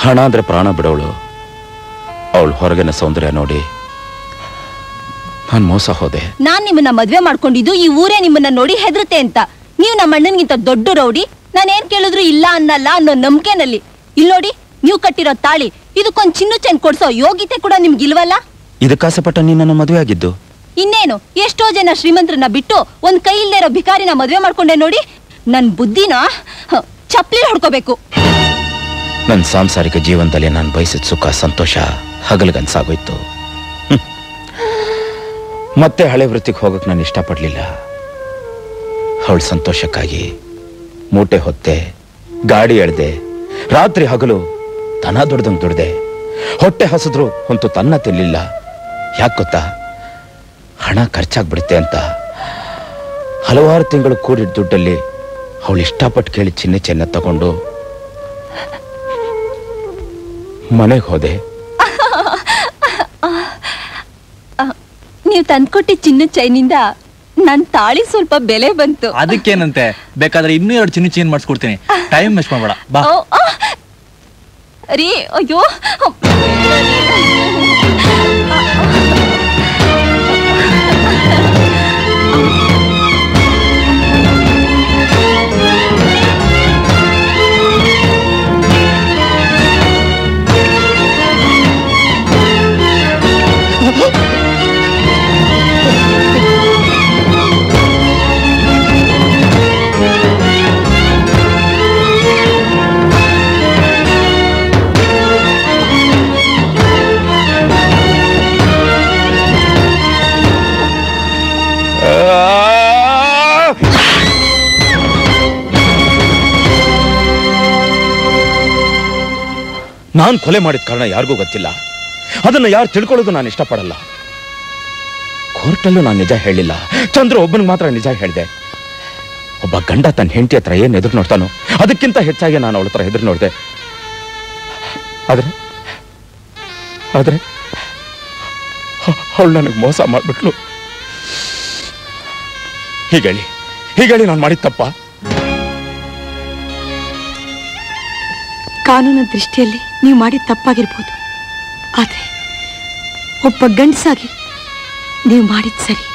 ಹಣ ಅಂದ್ರೆ ಪ್ರಾಣ ಬಿಡೋಳು. ಅವಳು ಹೊರಗಿನ ಸೌಂದರ್ಯ ನೋಡಿ ನಾನು ಮೋಸ ಹೋದೆ. ನಾನ್ ನಿಮ್ಮನ್ನ ಮದ್ವೆ ಮಾಡ್ಕೊಂಡಿದ್ದು ಈ ಊರೇ ನಿಮ್ಮನ್ನ ನೋಡಿ ಹೆದರುತ್ತೆ ಅಂತ. ನೀವು ನಮ್ಮ ಅಣ್ಣನ್ಗಿಂತ ದೊಡ್ಡ ರೌಡಿ, ನಾನೇನ್ ಕೇಳಿದ್ರು ಇಲ್ಲ ಅನ್ನಲ್ಲ ಅನ್ನೋ ನಂಬಿಕೆನಲ್ಲಿ. ಇಲ್ಲಿ ನೋಡಿ, ನೀವು ಕಟ್ಟಿರೋ ತಾಳಿ, ಇದಕ್ಕೊಂದ್ ಚಿನ್ನು ಚೆನ್ ಕೊಡ್ಸೋ ಯೋಗ್ಯತೆ ಕೂಡ ನಿಮ್ಗಿಲ್ವಲ್ಲ. ಇದಕ್ಕಾಸೆಪಟ್ಟ ನೀನು ಮದುವೆ ಆಗಿದ್ದು? ಇನ್ನೇನು, ಎಷ್ಟೋ ಜನ ಶ್ರೀಮಂತರನ್ನ ಬಿಟ್ಟು ಒಂದ್ ಕೈ ಇಲ್ದೇ ಇರೋ ಭಿಕಾರಿನ ಮದ್ವೆ ಮಾಡ್ಕೊಂಡೆ ನೋಡಿ. ನನ್ ಬುದ್ಧಿನ ಚಪ್ಲಿ ಹೊಡ್ಕೋಬೇಕು. ನನ್ನ ಸಾಂಸಾರಿಕ ಜೀವನದಲ್ಲಿ ನಾನು ಬಯಸಿದ ಸುಖ ಸಂತೋಷ ಹಗಲ್ಗನ್ಸಾಗೋಯ್ತು. ಮತ್ತೆ ಹಳೆ ವೃತ್ತಿಗೆ ಹೋಗಕ್ಕೆ ನಾನು ಇಷ್ಟಪಡಲಿಲ್ಲ. ಅವಳ ಸಂತೋಷಕ್ಕಾಗಿ ಮೂಟೆ ಹೊತ್ತೆ, ಗಾಡಿ ಎಳ್ದೆ, ರಾತ್ರಿ ಹಗಲು ದನ ದುಡ್ದಂಗೆ ದುಡ್ದೆ. ಹೊಟ್ಟೆ ಹಸಿದ್ರು ಹೊಂತು ತನ್ನ ತಿನ್ಲಿಲ್ಲ. ಯಾಕೆ ಗೊತ್ತಾ? ಹಣ ಖರ್ಚಾಗ್ಬಿಡುತ್ತೆ ಅಂತ. ಹಲವಾರು ತಿಂಗಳು ಕೂಡಿದ ದುಡ್ಡಲ್ಲಿ ಅವಳು ಇಷ್ಟಪಟ್ಟು ಕೇಳಿ ಚಿನ್ನ ತಗೊಂಡು ಮನೆಗೆ ಹೋದೆ. ನೀವು ತಂದ್ಕೊಟ್ಟಿ ಚಿನ್ನ ಚೈನಿಂದ ನನ್ ತಾಳಿ ಸ್ವಲ್ಪ ಬೆಲೆ ಬಂತು. ಅದಕ್ಕೇನಂತೆ, ಬೇಕಾದ್ರೆ ಇನ್ನೂ 2 ಚಿನ್ನ ಚೈನ್ ಮಾಡಿಸ್ಕೊಡ್ತೀನಿ. ಟೈಮ್ ವೇಸ್ಟ್ ಮಾಡಬೇಡ, ಬಾ. ರೀ, ಅಯ್ಯೋ ನಾನು ಕೊಲೆ ಮಾಡಿದ ಕಾರಣ ಯಾರಿಗೂ ಗೊತ್ತಿಲ್ಲ. ಅದನ್ನ ಯಾರು ತಿಳ್ಕೊಳ್ಳೋದು ನಾನು ಇಷ್ಟಪಡಲ್ಲ. ಕೋರ್ಟಲ್ಲೂ ನಾನು ನಿಜ ಹೇಳಿಲ್ಲ. ಚಂದ್ರ ಒಬ್ಬನಿಗೆ ಮಾತ್ರ ನಿಜ ಹೇಳಿದೆ. ಒಬ್ಬ ಗಂಡ ತನ್ನ ಹೆಂಡತಿ ಹತ್ರ ಏನ್ ಎದುರು ನೋಡ್ತಾನೋ ಅದಕ್ಕಿಂತ ಹೆಚ್ಚಾಗಿ ನಾನು ಅವಳ ಹತ್ರ ಎದುರು ನೋಡಿದೆ. ಆದ್ರೆ ಅವಳು ನನಗೆ ಮೋಸ ಮಾಡ್ಬಿಟ್ಲು. ಹೀಗೇಳಿ ನಾನು ಮಾಡಿದ ತಪ್ಪ? ಕಾನೂನಿನ ದೃಷ್ಟಿಯಲ್ಲಿ ನೀವು ಮಾಡಿದ ತಪ್ಪಾಗಿರ್ಬೋದು, ಆದ್ರೆ ಒಬ್ಬ ಗಂಡಸಾಗಿ ನೀವು ಮಾಡಿದ ಸರಿ.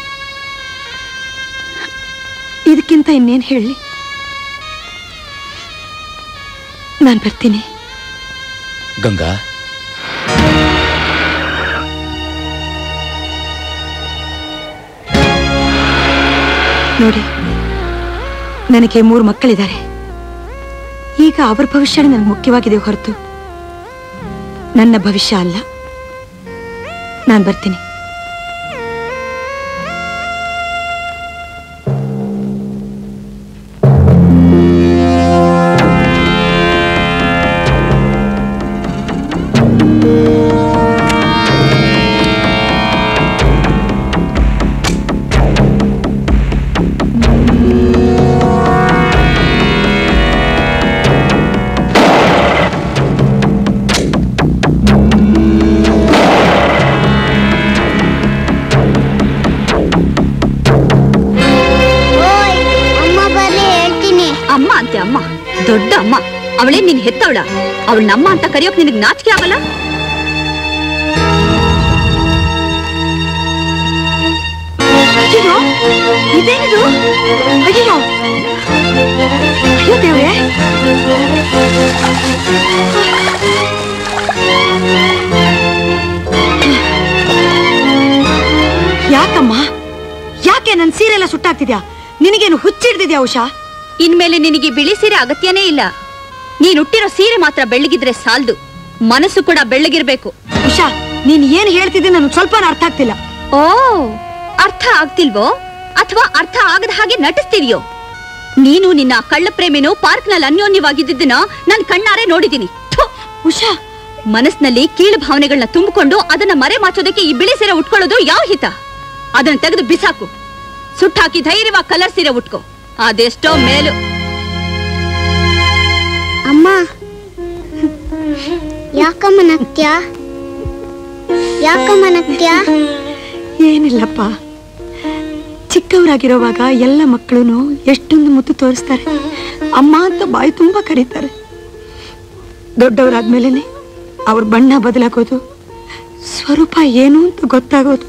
ಇದಕ್ಕಿಂತ ಇನ್ನೇನು ಹೇಳಿ? ನಾನು ಬರ್ತೀನಿ. ಗಂಗಾ, ನೋಡಿ, ನನಗೆ 3 ಮಕ್ಕಳಿದ್ದಾರೆ. ಈಗ ಅವರ ಭವಿಷ್ಯನೇ ನನಗೆ ಮುಖ್ಯವಾಗಿದೆ ಹೊರತು ನನ್ನ ಭವಿಷ್ಯ ಅಲ್ಲ. ನಾನು ಬರ್ತೀನಿ. ದೊಡ್ಡ ಅಮ್ಮ ಅವಳೇ ನಿನ್ ಹೆತ್ತವಳ. ಅವಳು ನಮ್ಮ ಅಂತ ಕರೆಯೋಕ್ ನಿನಗ್ ನಾಚಿಕೆ ಆಗಲ್ಲ? ಇದೇನಿದು? ಅಯ್ಯೋ ಅಯ್ಯೋ ದೇವ್ರೆ! ಯಾಕಮ್ಮ, ಯಾಕೆ ನನ್ ಸೀರೆ ಎಲ್ಲ ಸುಟ್ಟಾಗ್ತಿದ್ಯಾ? ನಿನಗೇನು ಹುಚ್ಚಿಡ್ದಿದ್ಯಾ ಉಷಾ? ಇನ್ಮೇಲೆ ನಿನಗೆ ಬಿಳಿ ಸೀರೆ ಅಗತ್ಯನೇ ಇಲ್ಲ. ನೀನ್ ಹುಟ್ಟಿರೋ ಸೀರೆ ಮಾತ್ರ ಬೆಳ್ಳಗಿದ್ರೆ ಸಾಲ್ದು, ಮನಸ್ಸು ಕೂಡ ಬೆಳ್ಳಗಿರ್ಬೇಕು. ಉಷಾ, ನೀನ್ ಏನ್ ಹೇಳ್ತಿದ್ದೆ ನನಗೆ ಸ್ವಲ್ಪ ಅರ್ಥ ಆಗ್ತಿಲ್ಲ. ಓ, ಅರ್ಥ ಆಗ್ತಿಲ್ವೋ ಅಥವಾ ಅರ್ಥ ಆಗದ ಹಾಗೆ ನಟಿಸ್ತಿದ್ಯೋ? ನೀನು ನಿನ್ನ ಕಳ್ಳ ಪ್ರೇಮಿನೂ ಪಾರ್ಕ್ ನಲ್ಲಿ ಅನ್ಯೋನ್ಯವಾಗಿದ್ದನ್ನ ನಾನು ಕಣ್ಣಾರೆ ನೋಡಿದ್ದೀನಿ. ಉಷಾ, ಮನಸ್ಸಿನಲ್ಲಿ ಕೀಳು ಭಾವನೆಗಳನ್ನ ತುಂಬಿಕೊಂಡು ಅದನ್ನ ಮರೆ ಮಾಚೋದಕ್ಕೆ ಈ ಬಿಳಿ ಸೀರೆ ಉಟ್ಕೊಳ್ಳೋದು ಯಾವ ಹಿತ? ಅದನ್ನ ತೆಗೆದು ಬಿಸಾಕು. ಸುಟ್ಟಾಕಿ ಧೈರ್ಯವಾಗಿ ಕಲರ್ ಸೀರೆ ಉಟ್ಕೋ, ಅದೆಷ್ಟೋ ಮೇಲು. ಅಮ್ಮ, ಯಾಕಮ್ಮ ನಗ್ತ್ಯಾ? ಏನಿಲ್ಲಪ್ಪ, ಚಿಕ್ಕವರಾಗಿರೋವಾಗ ಎಲ್ಲ ಮಕ್ಕಳು ಎಷ್ಟೊಂದು ಮುತ್ತು ತೋರಿಸ್ತಾರೆ, ಅಮ್ಮ ಅಂತ ಬಾಯಿ ತುಂಬಾ ಕರೀತಾರೆ. ದೊಡ್ಡವರಾದ್ಮೇಲೆ ಅವ್ರ ಬಣ್ಣ ಬದಲಾಗೋದು, ಸ್ವರೂಪ ಏನು ಅಂತ ಗೊತ್ತಾಗೋದು.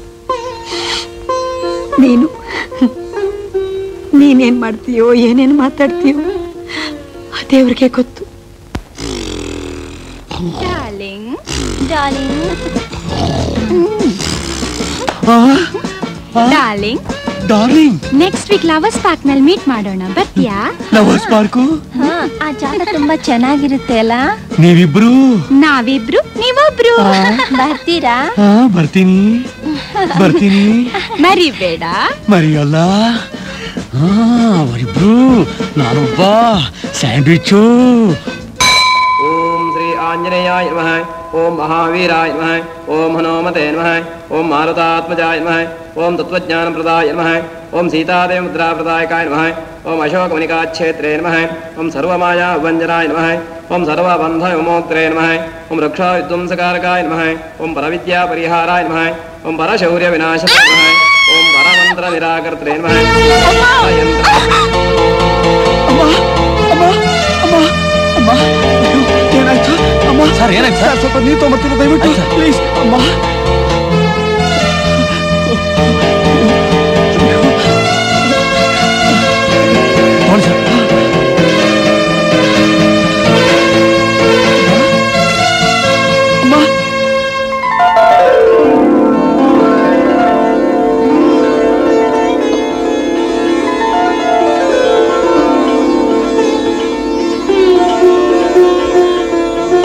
ನೀನೇನ್ ಮಾಡ್ತೀಯೋ, ಏನೇನು ಮಾತಾಡ್ತೀಯೋ ಅದೇವ್ರಿಗೆ ಗೊತ್ತು. Darling darling, next week lovers park ನಲ್ಲಿ ಮೀಟ್ ಮಾಡೋಣ, ಬರ್ತೀಯಾ? ಲವರ್ಸ್ ಪಾರ್ಕು ಆ ಜಾಗ ತುಂಬಾ ಚೆನ್ನಾಗಿರುತ್ತೆ ಅಲ್ಲ. ನೀವಿಬ್ರು ನಾವಿಬ್ರು ನೀವೊಬ್ರು ಬರ್ತೀರಾ? ಬರ್ತೀನಿ ಬರ್ತೀನಿ. ಮರಿಬೇಡ. ಮರಿಯಲ್ಲ. ಅವರಿಬ್ರು ನಾನೊಬ್ಬ ಸ್ಯಾಂಡ್ವಿಚು. ಓಂ ಶ್ರೀ ಆಂಜನೇಯಾಯ ನಮಃ. ಓಂ ಮಹಾವೀರಾಯ ನಮಃ. ಓಂ ಹನುಮತೆ ನಮಃ. ಓಂ ಮಾರುತಾತ್ಮಜಾಯ ನಮಃ. ಓಂ ತತ್ವಜ್ಞಾನಪ್ರದಾಯ ನಮಃ. ಓಂ ಸೀತಾದೇವ ಮುದ್ರಾಪ್ರದಾಯಕಾಯ ನಮಃ. ಓಂ ಅಶೋಕಮಣಿಕಾಕ್ಷೇತ್ರೇ ನಮಃ. ಓಂ ಸರ್ವಮಾಯಾ ವಂಜನಾಯ ನಮಃ. ಓಂ ಸರ್ವಬಂಧ ವಿಮೋಕ್ತ್ರೇ ನಮಃ. ಓಂ ರಕ್ಷಾ ವಿಧ್ವಂಸಕಾರಕಾಯ ನಮಃ. ಓಂ ಪರವಿದ್ಯಾ ಪರಿಹಾರಾಯ ನಮಃ. ಓಂ ಪರಶೌರ್ಯ ವಿನಾಶನಾಯ ನಮಃ. ಓಂ ಪರಮಂತ್ರ ನಿರಾಕರ್ತೃ ನಮಃ. ಏನಾಯ್ತು ಅಮ್ಮ? ಸರ್ ಏನಾಯ್ತು ಸರ್? ಸ್ವಲ್ಪ ನೀರು ತೊಗೊಂಬರ್ತೀರ ದಯವಿಟ್ಟು ಪ್ಲೀಸ್ ಅಮ್ಮ.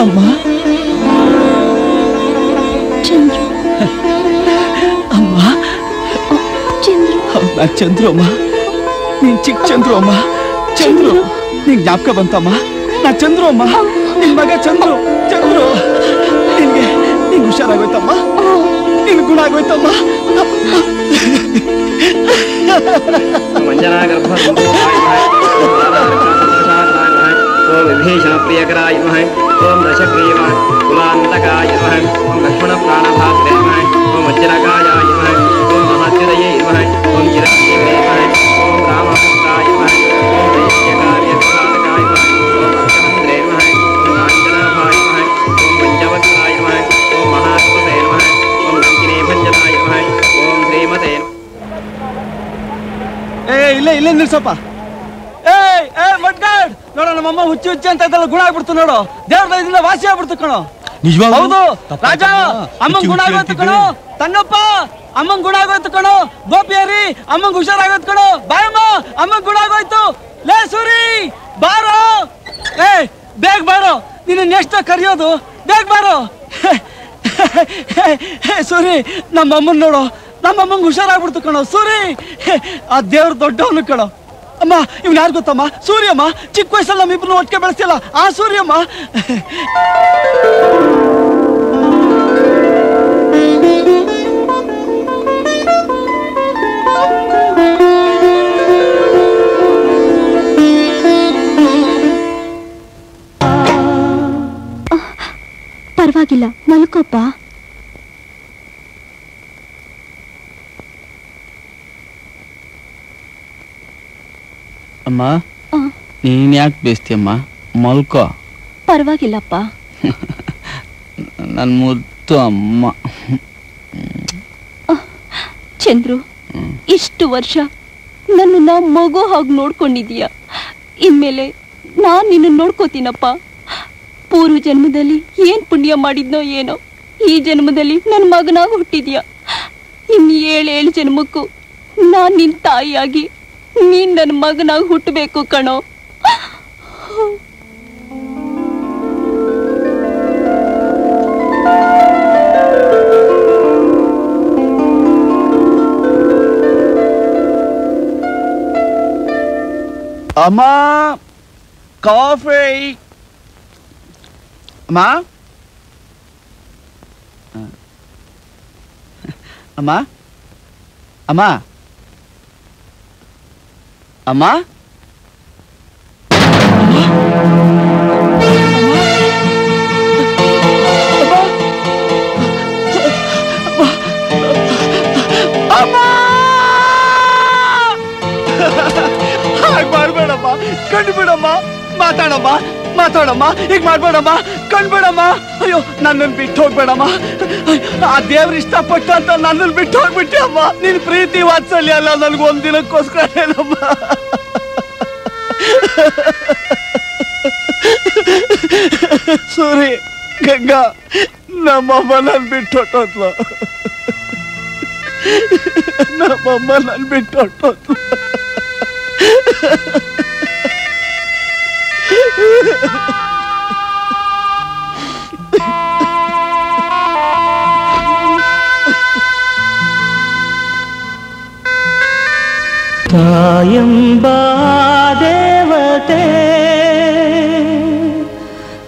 ಅಮ್ಮ ಚಂದ್ರು. ಅಮ್ಮ ಚಂದ್ರು. ನಾ ಚಂದ್ರು ಅಮ್ಮ. ನೀನ್ ಚಿಕ್ಕ ಚಂದ್ರು ಅಮ್ಮ. ಚಂದ್ರು ನಿಂಗೆ ಜ್ಞಾಪಕ ಬಂತಮ್ಮ. ನಾ ಚಂದ್ರು ಅಮ್ಮ, ನಿನ್ ಮಗ ಚಂದ್ರು. ಚಂದ್ರು ನಿಂಗೆ ಹುಷಾರಾಗೋಯ್ತಮ್ಮ. ನಿನ್ ಗುಣ ಆಗೋಯ್ತಮ್ಮ. ಮಂಜನಾಗರ್ಭ ಓಂ ವಿಭೀಷಣ ಪ್ರಿಯಕರಾಯ ನಮಃ. ಓಂ ದಶಗ್ರೀವ ಕುಲಾಂತಕಾಯ ನಮಃ. ಓಂ ಲಕ್ಷ್ಮಣ ಪ್ರಾಣಭಾತ್ರೆ ನಮಃ. ಓಂ ವಜ್ರಕಾಯಾಯ ನಮಃ. ಓಂ ಮಹಾತ್ಯದಯೇ ನಮಃ. ಓಂ ಚಿರಂಜೀವೇ ನಮಃ. ಓಂ ರಾಮಭಕ್ತಾಯ ನಮಃ. ಓಂ ದೈತ್ಯಕಾರ್ಯ ವಿಘಾತಕಾಯ ನಮಃ. ಓಂ ಮುಖ್ಯಮಂತ್ರೇ ನಮಃ. ಓಂ ಕಾಂಚನಾಭಾಯ ನಮಃ. ಓಂ ಪಂಚವಕ್ರಾಯ ನಮಃ. ಓಂ ಮಹಾತ್ಮತೆ ನಮಃ. ಓಂ ಲಂಕಿನೇ ಭಂಜನಾಯ ನಮಃ. ಓಂ ಶ್ರೀಮತೆ ಇಲ್ಲೇ ನಿಲ್ಸಪ್ಪ. ಮಟ್ಗಾಡ್ ನೋಡ, ನಮ್ಮಮ್ಮ ಹುಚ್ಚಿ ಅಂತ ಇದ್ದಲ್ಲ, ಗುಣ ಆಗ್ಬಿಡ್ತು ನೋಡು. ದೇವ್ರ ದಯದಿಂದ ವಾಸಿ ಆಗ್ಬಿಡ್ತು ಕಣೋ. ಹೌದು ರಾಜ, ಅಮ್ಮಂಗ್ ಗುಣ ಆಗೋಯ್ತು ಕಣೋ. ತಂಗಪ್ಪ ಅಮ್ಮಂಗ್ ಗುಣ ಆಗೋಯ್ತು ಕಣೋ. ಗೋಪಿಯರಿ ಅಮ್ಮಂಗ್ ಹುಷಾರಾಗೋಯ್ತು ಕಣೋ. ಬಾಯಮ್ಮ ಅಮ್ಮಂಗ್ ಗುಣ ಆಗೋಯ್ತು. ಲೇ ಸೂರಿ ಬಾರೋ. ಬೇಗ ಬಾರೋ, ನಿನ್ನ ಎಷ್ಟ ಕರಿಯೋದು. ಬೇಗ ಬಾರೋ. ಸೂರಿ ನಮ್ಮಮ್ಮನ್ ನೋಡು, ನಮ್ಮಮ್ಮಂಗ್ ಹುಷಾರಾಗ್ಬಿಡ್ತು ಕಣೋ. ಸೂರಿ ಆ ದೇವ್ರ ದೊಡ್ಡವನು ಕಣೋ. ಅಮ್ಮ ಇವ್ನು ಯಾರು ಗೊತ್ತಮ್ಮ? ಸೂರ್ಯಮ್ಮ. ಚಿಕ್ಕ ವಯಸ್ಸಲ್ಲಿ ನಮ್ಮಿಬ್ರು ಒಟ್ಟಿಗೆ ಬೆಳೆಸ್ತಿಲ್ಲ ಆ ಸೂರ್ಯಮ್ಮ. ಪರವಾಗಿಲ್ಲ, ಮಲ್ಕೋಪ್ಪ. ಅಮ್ಮ ನೀನ್ ಯಾಕೆ ಬೇಸ್ತಿಯಮ್ಮ? ಮಲ್ಕೋ. ಪರವಾಗಿಲ್ಲಪ್ಪ. ನನ್ ಮುದ್ದು ಅಮ್ಮ. ಚಂದ್ರು, ಇಷ್ಟು ವರ್ಷ ನನ್ನನ್ನ ಮಗು ಹಾಗೆ ನೋಡ್ಕೊಂಡಿದೀಯ. ಇನ್ಮೇಲೆ ನಾನ್ ನಿನ್ನ ನೋಡ್ಕೋತೀನಪ್ಪ. ಪೂರ್ವ ಜನ್ಮದಲ್ಲಿ ಏನ್ ಪುಣ್ಯ ಮಾಡಿದ್ನೋ ಏನೋ, ಈ ಜನ್ಮದಲ್ಲಿ ನನ್ನ ಮಗನಾಗ ಹುಟ್ಟಿದ್ಯಾ. ಇನ್ 7 ಜನ್ಮಕ್ಕೂ ನಾನ್ ನಿನ್ ತಾಯಿಯಾಗಿ ನೀನ್ ನನ್ನ ಮಗನಾಗ ಹುಟ್ಟಬೇಕು ಕಣೋ. ಅಮ್ಮ ಕಾಫಿ. ಅಮ್ಮ ಅಮ್ಮ ಅಮ್ಮ ಅಮ್ಮ ಮಾಡ್ಬೇಡಮ್ಮ, ಕಂಡುಬಿಡಮ್ಮ. ಮಾತಾಡಮ್ಮ ಮಾತಾಡಮ್ಮ, ಈಗ ಮಾಡ್ಬೇಡಮ್ಮ, ಕಂಡ್ಬೇಡಮ್ಮ. ಅಯ್ಯೋ ನನ್ನನ್ನು ಬಿಟ್ಟು ಹೋಗ್ಬೇಡಮ್ಮ. ಆ ದೇವ್ರ ಇಷ್ಟಪಟ್ಟ ಅಂತ ನನ್ನನ್ನು ಬಿಟ್ಟು ಹೋಗ್ಬಿಟ್ಟೆ ಅಮ್ಮ. ನಿನ್ ಪ್ರೀತಿ ವಾತ್ಸಲ್ಯ ಅಲ್ಲ ನನ್ಗೆ ಒಂದಿನಕ್ಕೋಸ್ಕರ ಹೇಳಮ್ಮ. ಸೂರಿ ಗಂಗಾ ನಮ್ಮಮ್ಮ ನನ್ ಬಿಟ್ಟು ಹೊಟ್ಟೋದ್ಲು. ನಮ್ಮಮ್ಮ ನನ್ ಬಿಟ್ಟು ಹೊರಟೋದು. ತಾಯಂಬ ದೇವತೆ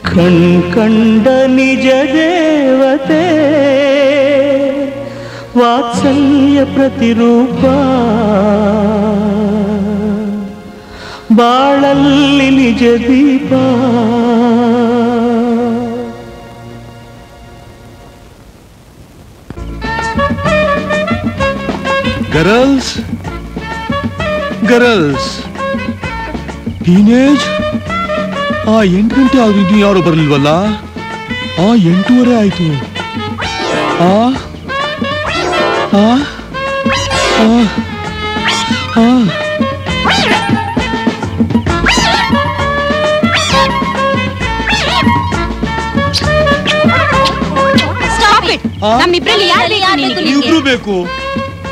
ಕಣ್ಕಂಡ ನಿಜ ದೇವತೆ ವಾತ್ಸಲ್ಯ ಪ್ರತಿರೂಪ ಬಾಳಲ್ಲಿ ನಿಜ ದೀಪ. Girls girls teenage. ಆ 8 ಗಂಟೆ ಆದ್ರೂ ಯಾರು ಬರಲಿಲ್ವಲ್ಲ? 8:30 ಆಯ್ತು. ನಮ್ಮಿಬ್ರಲ್ಲಿ ಇಬ್ರು ಬೇಕು.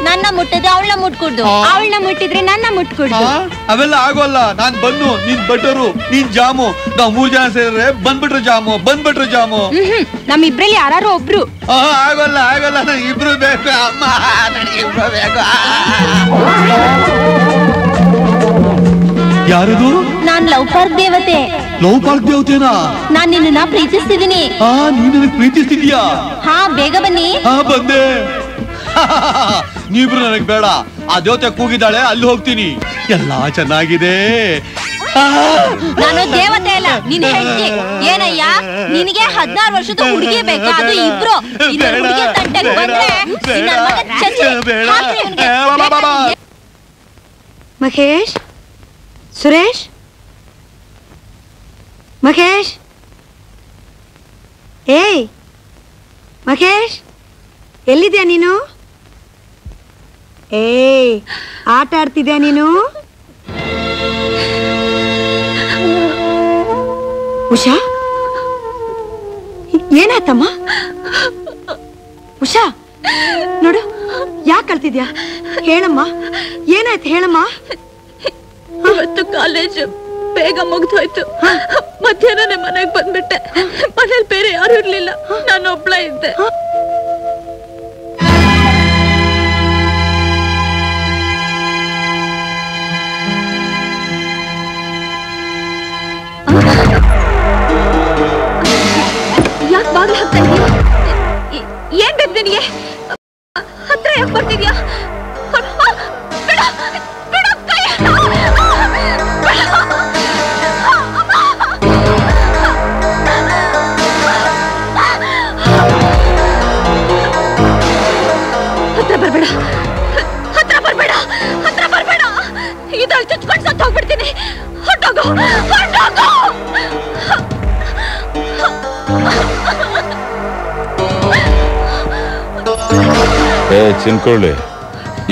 ನನ್ನ ಮುಟ್ಟದೆ ಅವಳನ್ನ ಮುಟ್ಕೊಡ್ದು, ಅವಳನ್ನ ಮುಟ್ಟಿದ್ರೆ ನನ್ನ ಮುಟ್ಕೊಡ್ದು. ಅವೆಲ್ಲ ಆಗೋಲ್ಲ. ನಾನ್ ಬನ್ನು, ನೀನ್ ಬಟರು, ನೀನ್ ಜಾಮು. ನಾವ್ 3 ಜನ ಸೇರಿದ್ರೆ ಬಂದ್ಬಿಟ್ರೆ ಜಾಮು. ನಮ್ಮಿಬ್ರಲ್ಲಿ ಯಾರು ಒಬ್ರು. ಆಗೋಲ್ಲ ನನಗೆ ಇಬ್ರು ಬೇಕು ಅಮ್ಮ, ನನಗೆ ಇಬ್ರು ಬೇಕು. ಯಾರದು? ನಾನ್ ಲವ್ ಪಾರ್ಕ್ ದೇವತೆ. ಲವ್ ಪಾರ್ಕ್ ದೇವತೆನಾ? ನಾನ್ ನಿನ್ನ ಪ್ರೀತಿಸ್ತಿದ್ದೀನಿ. ನೀನ್ ನನಗೆ ಪ್ರೀತಿಸ್ತಿದ್ಯಾ? ಹಾ, ಬೇಗ ಬನ್ನಿ. ಬಂದೆ. ನೀಬ್ರು ನನಗ್ ಬೇಡ. ಆ ದೇವತೆ ಕೂಗಿದ್ದಾಳೆ, ಅಲ್ಲಿ ಹೋಗ್ತೀನಿ. ಎಲ್ಲಾ ಚೆನ್ನಾಗಿದೆ. ನಾನು ದೇವತೆ ಅಲ್ಲ, ನಿನ್ ಹೆಂಡತಿ. ಏನಯ್ಯ, ನಿನಗೆ 16 ವರ್ಷದ ಹುಡುಗಿ ಬೇಕಾ? ಅದು ಇಬ್ರು ಹುಡುಗಿ ತಂಟೆಗೆ ಬಂದ್ರೆ ಮಹೇಶ್, ಸುರೇಶ್, ಮಹೇಶ್, ಏಯ್ ಮಹೇಶ್, ಎಲ್ಲಿದ್ಯಾ ನೀನು? ಏಯ್, ಆಟ ಆಡ್ತಿದ್ಯಾ ನೀನು? ಉಷಾ, ಏನಾಯ್ತಮ್ಮ? ಉಷಾ, ನೋಡು, ಯಾಕೆ ಅಳ್ತಿದ್ಯಾ? ಹೇಳಮ್ಮ, ಏನಾಯ್ತು ಹೇಳಮ್ಮ. ಇವತ್ತು ಕಾಲೇಜು ಬೇಗ ಮುಗ್ದೋಯ್ತು. ಮಧ್ಯಾಹ್ನನೇ ಮನೆಗೆ ಬಂದ್ಬಿಟ್ಟೆ. ಮನೇಲಿ ಬೇರೆ ಯಾರು ಇರ್ಲಿಲ್ಲ, ನಾನು ಒಬ್ಳ ಇದ್ದೆ. ಯಾಕೆ ಬಾಗಿಲು ಹಾಕ್ತಾ ಇದೀಯ? ಏನ್ ಬೇಕು ನಿನಗೆ? ಹತ್ರ ಯಾಕೆ ಬರ್ತಿದ್ಯಾ? ಹತ್ರ ಬರ್ಬೇಡ. ಇದಳು ಚುಚ್ಕೊಂಡು ಸತ್ತು ಹೋಗ್ಬಿಡ್ತೀನಿ. ಹೊಟ್ಟೋಗು. ಚಿನ್ಕೊಳ್ಳಿ,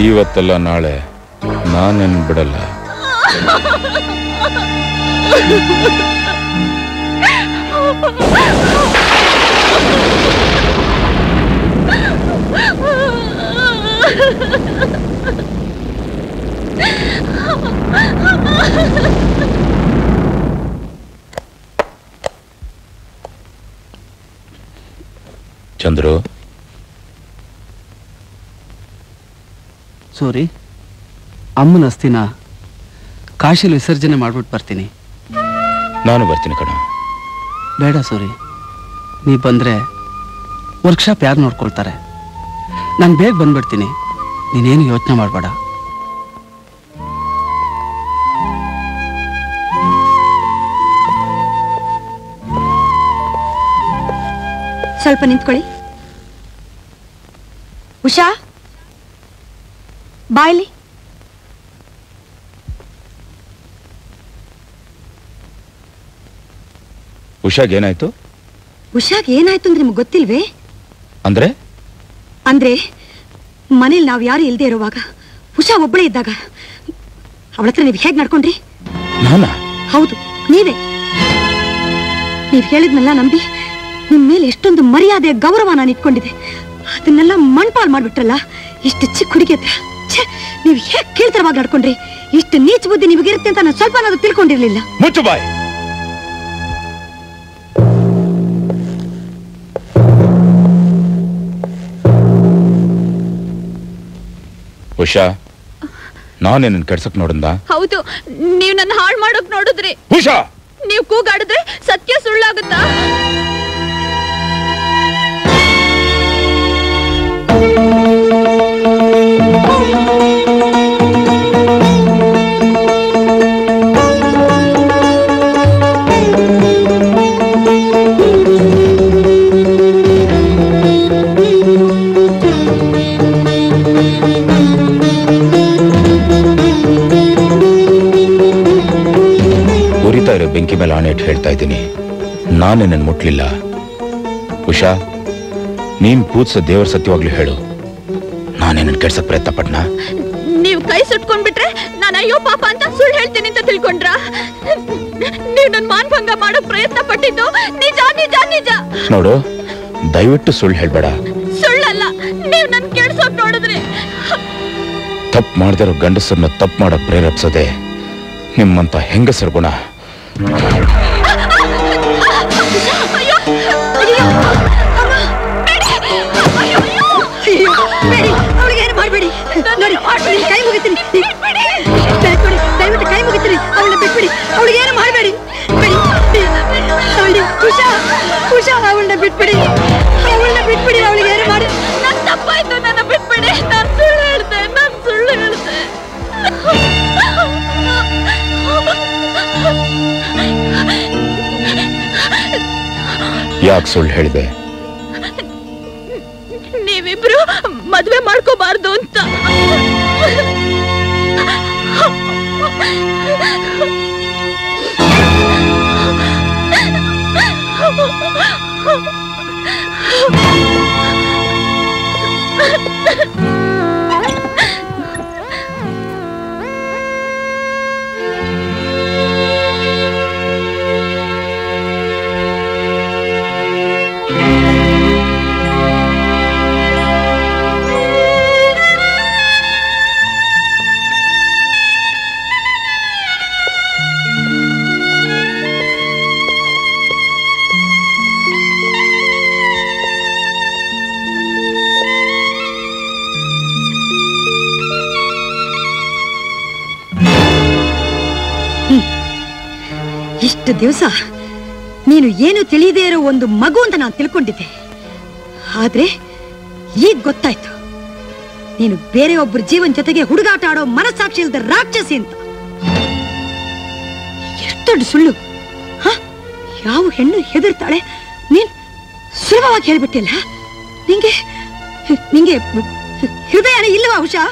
ಇವತ್ತಲ್ಲ ನಾಳೆ ನಾನೇನ್ ಬಿಡಲ್ಲ. ಚಂದ್ರು, ಸೂರಿ, ಅಮ್ಮನ ಅಸ್ಥಿನ ಕಾಶಿಲಿ ವಿಸರ್ಜನೆ ಮಾಡ್ಬಿಟ್ಟು ಬರ್ತೀನಿ. ನಾನು ಬರ್ತೀನಿ ಕಣ. ಬೇಡ ಸೂರಿ, ನೀ ಬಂದ್ರೆ ವರ್ಕ್ಶಾಪ್ ಯಾರು ನೋಡ್ಕೊಳ್ತಾರೆ? ನಾನು ಬೇಗ ಬಂದ್ಬಿಡ್ತೀನಿ, ನೀನೇನು ಯೋಚನೆ ಮಾಡಬೇಡ. ಸ್ವಲ್ಪ ನಿಂತ್ಕೊಳ್ಳಿ. ಉಷಾ, ಬಾಯ್ಲಿ. ಉಷಾಗೇನಾಯ್ತು? ಉಷಾಗ್ ಏನಾಯ್ತು ಅಂದ್ರೆ ನಿಮ್ಗೆ ಗೊತ್ತಿಲ್ವೇ? ಅಂದ್ರೆ ಮನೇಲಿ ನಾವ್ ಯಾರು ಇಲ್ದೇ ಇರುವಾಗ ಉಷಾ ಒಬ್ಬಳೇ ಇದ್ದಾಗ ಅವಳ ಹತ್ರ ನೀವ್ ಹೇಗ್ ನಡ್ಕೊಂಡ್ರಿ? ಹೌದು, ನೀವೇ. ನೀವ್ ಹೇಳಿದ್ನೆಲ್ಲ ನಂಬಿ ನಿಮ್ ಮೇಲೆ ಎಷ್ಟೊಂದು ಮರ್ಯಾದೆ ಗೌರವ ನಾನು ಇಟ್ಕೊಂಡಿದ್ದೆ. ಅದನ್ನೆಲ್ಲ ಮಣ್ಪಾಲ್ ಮಾಡ್ಬಿಟ್ರಲ್ಲ ಇಷ್ಟು ಚಿಕ್ಕ ಹುಡುಗಿ ಹತ್ರ. ನೀವು ಹೇಗೆ ಕೇಳ್ತರವಾಗಿ ನಡ್ಕೊಂಡ್ರಿ? ಇಷ್ಟು ನೀಚ ಬುದ್ಧಿ ನಿಮಗಿರುತ್ತೆ ಅಂತ ನಾನು ಸ್ವಲ್ಪನಾದ್ರೂ ತಿಳ್ಕೊಂಡಿರ್ಲಿಲ್ಲ. ಮುಚ್ಚು ಬಾಯ್. ಉಷಾ, ನಾನೇನನ್ ಕೆಡ್ಸಕ್ ನೋಡಿದ? ಹೌದು, ನೀವ್ ನನ್ನ ಹಾಳು ಮಾಡೋಕ್ ನೋಡಿದ್ರಿ. ಉಷಾ, ನೀವ್ ಕೂಗಾಡಿದ್ರೆ ಸತ್ಯ ಸುಳ್ಳಾಗುತ್ತಾ? ಬೆಂಕಿ ಮೇಲೆ ಆಣೆ ಇಟ್ಟು ಹೇಳ್ತಾ ಇದ್ದೀನಿ, ನಾನೇ ನನ್ ಮುಟ್ಲಿಲ್ಲ. ಉಷಾ, ನೀನ್ ಪೂಜ್ಸ ದೇವರ ಸತ್ಯವಾಗ್ಲೂ ಹೇಳು, ನಾನೇನನ್ ಕೆಡ್ಸಕ್ ಪ್ರಯತ್ನ ಪಟ್ನಾ? ನೀವ್ ಕೈ ಸುಟ್ಕೊಂಡ್ಬಿಟ್ರೆ ನಾನು ಅಯ್ಯೋ ಪಾಪ ಅಂತ ಸುಳ್ಳು ಹೇಳ್ತೀನಿ ಅಂತ ತಿಳ್ಕೊಂಡ್ರ? ನೀವ್ ನನ್ ಮಾನ್ಭಂಗ ಮಾಡೋ ಪ್ರಯತ್ನ ಪಟ್ಟಿದ್ದು ನಿಜ ನಿಜ ನಿಜ. ನೋಡು, ದಯವಿಟ್ಟು ಸುಳ್ಳು ಹೇಳ್ಬೇಡ. ಸುಳ್ಳಲ್ಲ, ನೀವ್ ನನ್ ಕೆಡ್ಸೋಕ್ ನೋಡಿದ್ರಿ. ತಪ್ಪು ಮಾಡದಿರೋ ಗಂಡಸರನ್ನ ತಪ್ಪು ಮಾಡಕ್ ಪ್ರೇರೇಪಿಸೋದೆ ನಿಮ್ಮಂತ ಹೆಂಗಸರ ಗುಣ. ಅವಳಿಗೇನು ಮಾಡಬೇಡಿ, ನೋಡಿ ಕೈ ಮುಗಿತೀನಿ, ದಯವಿಟ್ಟು ಕೈ ಮುಗಿತೀನಿ, ಅವಳನ್ನ ಬಿಟ್ಬಿಡಿ, ಅವಳಿಗೇನು ಮಾಡಬೇಡಿ. ಉಷಾ, ಉಷಾ, ಅವಳನ್ನ ಬಿಟ್ಬಿಡಿ, ಅವಳನ್ನ ಬಿಟ್ಬಿಡಿ, ಅವಳಿಗೇನು ಮಾಡಿ. ನನ್ ತಪ್ಪಾಯ್ತು, ನನ್ನ ಬಿಟ್ಬಿಡಿ. ನಾನು ಸುಳ್ಳು ಹೇಳ್ದೆ, ನಾನು ಸುಳ್ಳು ಹೇಳ್ದೆ. ಯಾಕೆ ಸುಳ್ಳು ಹೇಳಿದೆ? ನೀವಿಬ್ರು ಮದ್ವೆ ಮಾಡ್ಕೋಬಾರ್ದು ಅಂತ. ಇಷ್ಟು ದಿವಸ ನೀನು ಏನು ತಿಳಿಯದೇ ಇರೋ ಒಂದು ಮಗು ಅಂತ ನಾನು ತಿಳ್ಕೊಂಡಿದ್ದೆ. ಆದ್ರೆ ಈಗ ಗೊತ್ತಾಯ್ತು, ನೀನು ಬೇರೆ ಒಬ್ಬರ ಜೀವನ ಜೊತೆಗೆ ಹುಡುಗಾಟ ಆಡೋ ಮನಸ್ಸಾಕ್ಷಿ ಇಲ್ಲದ ರಾಕ್ಷಸಿ ಅಂತ. ಎಷ್ಟು ದೊಡ್ಡ ಸುಳ್ಳು! ಯಾವ ಹೆಣ್ಣು ಹೆದರ್ತಾಳೆ, ನೀನ್ ಸುಲಭವಾಗಿ ಹೇಳ್ಬಿಟ್ಟಿಲ್ಲ. ನಿಂಗೆ ನಿಂಗೆ ಹೃದಯನೇ ಇಲ್ಲವಾ ಉಷಾ?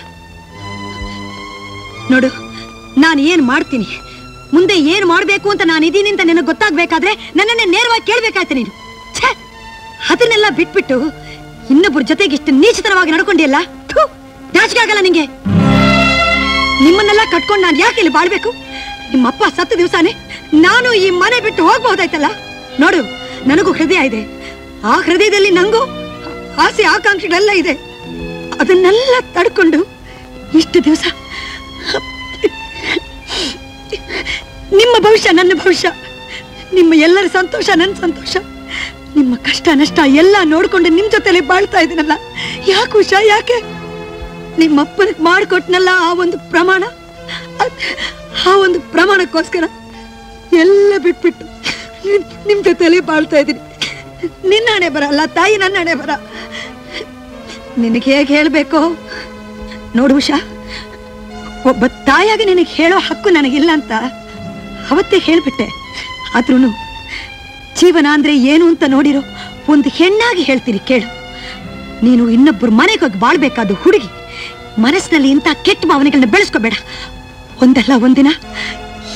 ನೋಡು, ನಾನು ಏನ್ ಮಾಡ್ತೀನಿ, ಮುಂದೆ ಏನ್ ಮಾಡ್ಬೇಕು ಅಂತ ನಾನು ಇದೀನಿ ಅಂತ ನಿನಗೆ ಗೊತ್ತಾಗ್ಬೇಕಾದ್ರೆ ನನ್ನನ್ನೇ ನೇರವಾಗಿ ಕೇಳ್ಬೇಕಾಯ್ತು ನೀನು. ಅದನ್ನೆಲ್ಲ ಬಿಟ್ಬಿಟ್ಟು ಇನ್ನೊಬ್ಬರ ಜೊತೆಗೆ ಇಷ್ಟು ನೀಚತನವಾಗಿ ನಡ್ಕೊಂಡಿಯಲ್ಲ, ನಾಚಿಕೆ ಆಗಲ್ಲ ನಿಂಗೆ? ನಿಮ್ಮನ್ನೆಲ್ಲ ಕಟ್ಕೊಂಡು ನಾನು ಯಾಕೆ ಇಲ್ಲಿ ಬಾಳ್ಬೇಕು? ನಿಮ್ಮಪ್ಪ ಸತ್ತ ದಿವಸನೇ ನಾನು ಈ ಮನೆ ಬಿಟ್ಟು ಹೋಗ್ಬಹುದಾಯ್ತಲ್ಲ. ನೋಡು, ನನಗೂ ಹೃದಯ ಇದೆ, ಆ ಹೃದಯದಲ್ಲಿ ನಂಗೂ ಆಸೆ ಆಕಾಂಕ್ಷೆಗಳೆಲ್ಲ ಇದೆ. ಅದನ್ನೆಲ್ಲ ತಡ್ಕೊಂಡು ಇಷ್ಟು ದಿವಸ ನಿಮ್ಮ ಭವಿಷ್ಯ ನನ್ನ ಭವಿಷ್ಯ, ನಿಮ್ಮ ಎಲ್ಲರ ಸಂತೋಷ ನನ್ನ ಸಂತೋಷ, ನಿಮ್ಮ ಕಷ್ಟ ನಷ್ಟ ಎಲ್ಲ ನೋಡ್ಕೊಂಡು ನಿಮ್ ಜೊತೆಲೆ ಬಾಳ್ತಾ ಇದ್ದೀನಲ್ಲ. ಯಾಕೆ ಉಷಾ, ಯಾಕೆ? ನಿಮ್ಮಪ್ಪನಿಗೆ ಮಾಡಿಕೊಟ್ನಲ್ಲ ಆ ಒಂದು ಪ್ರಮಾಣ, ಆ ಒಂದು ಪ್ರಮಾಣಕ್ಕೋಸ್ಕರ ಎಲ್ಲ ಬಿಟ್ಬಿಟ್ಟು ನಿಮ್ ಜೊತೆಲೆ ಬಾಳ್ತಾ ಇದ್ದೀನಿ. ನಿನ್ನ ಹಣೆ ಬರಲ್ಲ ತಾಯಿ, ನನ್ನ ಹಣೆ ಬರ. ನಿನಗೆ ಹೇಗೆ ಹೇಳ್ಬೇಕು ನೋಡು ಉಷಾ, ಒಬ್ಬ ತಾಯಿಯಾಗಿ ನಿನಗೆ ಹೇಳೋ ಹಕ್ಕು ನನಗಿಲ್ಲ ಅಂತ ಅವತ್ತೇ ಹೇಳ್ಬಿಟ್ಟೆ. ಆದ್ರೂ ಜೀವನ ಅಂದ್ರೆ ಏನು ಅಂತ ನೋಡಿರೋ ಒಂದು ಹೆಣ್ಣಾಗಿ ಹೇಳ್ತೀನಿ ಕೇಳು. ನೀನು ಇನ್ನೊಬ್ಬರು ಮನೆಗೆ ಹೋಗಿ ಬಾಳ್ಬೇಕಾದ ಹುಡುಗಿ, ಮನಸ್ಸಿನಲ್ಲಿ ಇಂಥ ಕೆಟ್ಟ ಭಾವನೆಗಳನ್ನ ಬೆಳೆಸ್ಕೋಬೇಡ. ಒಂದಲ್ಲ ಒಂದಿನ